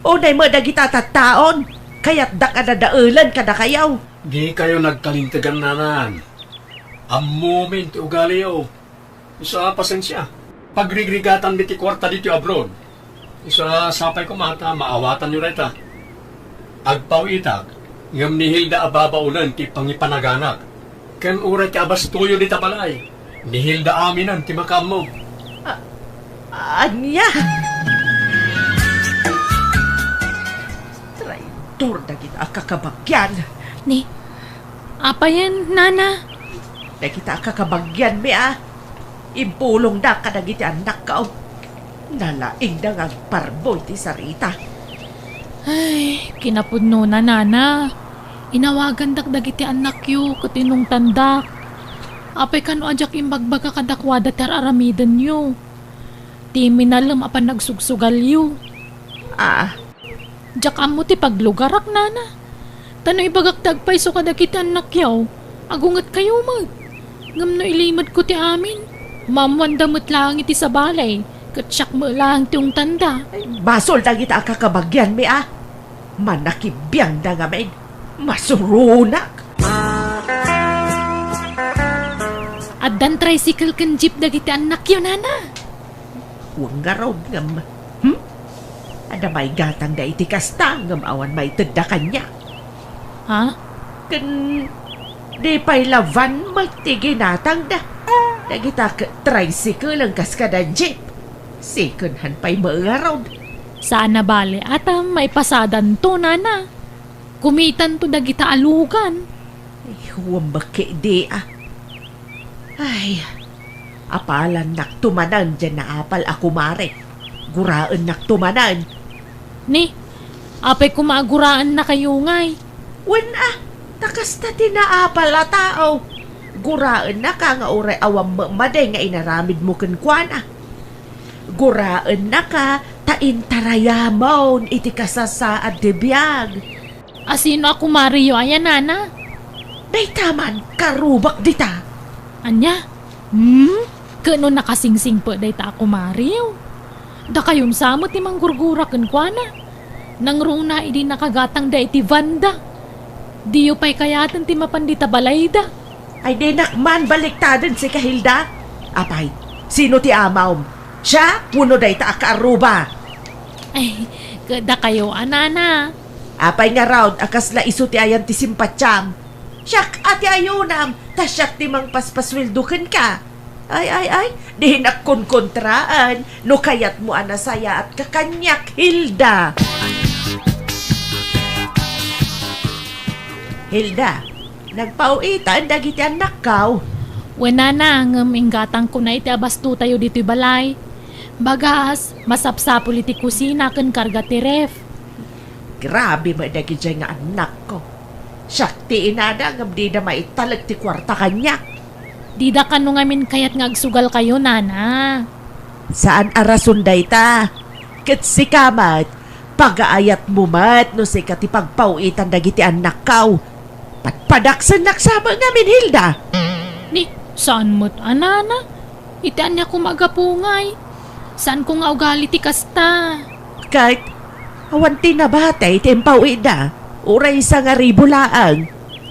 Unay mo na gitataon. Kaya't da ka na daulan ka na kayaw. Di kayo nagkalintagan nanan. Amumin ti ugali yo. Isa pasensya. Pagrigrigatan biti kwarta dito abroad. Isa sapay ko mata, maawatan nyo reta. Agpawitak, ngam ni Hilda ababaunan ti pangipanaganak. Ken uray ti abas tuyo dita balay. Ni Hilda aminan ti makam mo. Anya? Traitor na kita kakabagyan. Ni, apa yan, nana? Na kita kakabagyan mi Impulong na ka na giti anak ka. Nalaing na nga parboy ti sarita. Ay, kinapudno na, nana. Inawagan dagiti anak yu, katinong tandak. Apay kano ajak imbagbaga kadakwada tar aramidan yu. Ti minalam apan nagsugsugal yu. Jak amo ti paglugarak, nana. Tano ibagakdag pa iso kadagiti anak yaw. Agungat kayo mag. Ngam no ilimad ko ti amin. Mamwandamot lang iti sa balay. Katsyak mo lang tiong tanda. Basol na kita kakabagyan mi Manakibiyang na nga men. Masurunak. At dan tricycle kan jeep dagiti anak yun, nana. Huwag nga raw ngam. Ada may gatang da iti kasta ngam awan may tanda kanya. Ha? Kan di pa'y lavan magtiginatang da. Nagita tricycle ang kaskada jeep. Secondhand pa'y mga raw. Saan na bale? Ata may pasadan to, nana. Kumitan to dagita alugan. Ay, huwag baki di Ay, apalan naktumanan dyan na apal ako mare. Guraan naktumanan. Ni, apay kumaguraan na kayo ngay. Wen takas na tinaapal a tao. Guraan na ka nga uray awam maday nga inaramid mo kenkwana. Guraan na ka taintarayamon iti kasasaad di Biag. Asino ako Mario ayan, nana? Day taman karubak dita. Anya? Kano nakasingsing po day ta ako Mario? Da kayong samot ni manggurgura kenkwana. Nang runa idi nakagatang da iti Vanda. Diyo pa'y kayatan ti mapandita balayda. Ay dinakman baliktadan si Kahilda. Apay, sino ti amaw? Siya, puno day ta akaaruba. Ay, kada kayo, anana. Apay nga raw, akas la iso ti ayan ti simpatsam. Siyak ati ayunam, tasyak ti mang paspaswildukan ka. Ay, di nakkonkontraan, no kayat mo anasaya at kakanyak, Hilda. Hilda, nagpauitan dagiti anak kaw. Wena na, inggatang ko na iti abasto tayo dito'y balay. Bagas, masapsapul iti kusina kan karga ti ref. Grabe mo dagiti nga anak ko. Siyak ti inada ngam di na maitalag ti kwarta kanya. Di da kano ngamin kayat ngagsugal kayo, nana. Saan arasunday ta? Ket si kamat, pag-aayat mo mat no si kati pagpauitan dagiti anak kaw. Patpadaksan naksama ngamin, Hilda. Ni, saan mo't anana? Itaan niya kumagapungay. Saan ko nga ugali ti kasta? Kahit awan tinabatay tempawida. Uray sa nga ribulaang.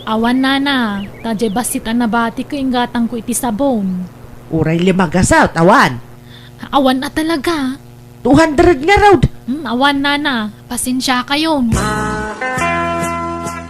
Awan, nana. Tadya basit anabati ko inggatang ko iti sabon. Uray limagasaw, awan. Awan na talaga. 200 nga raw. Awan, nana. Pasensya kayo.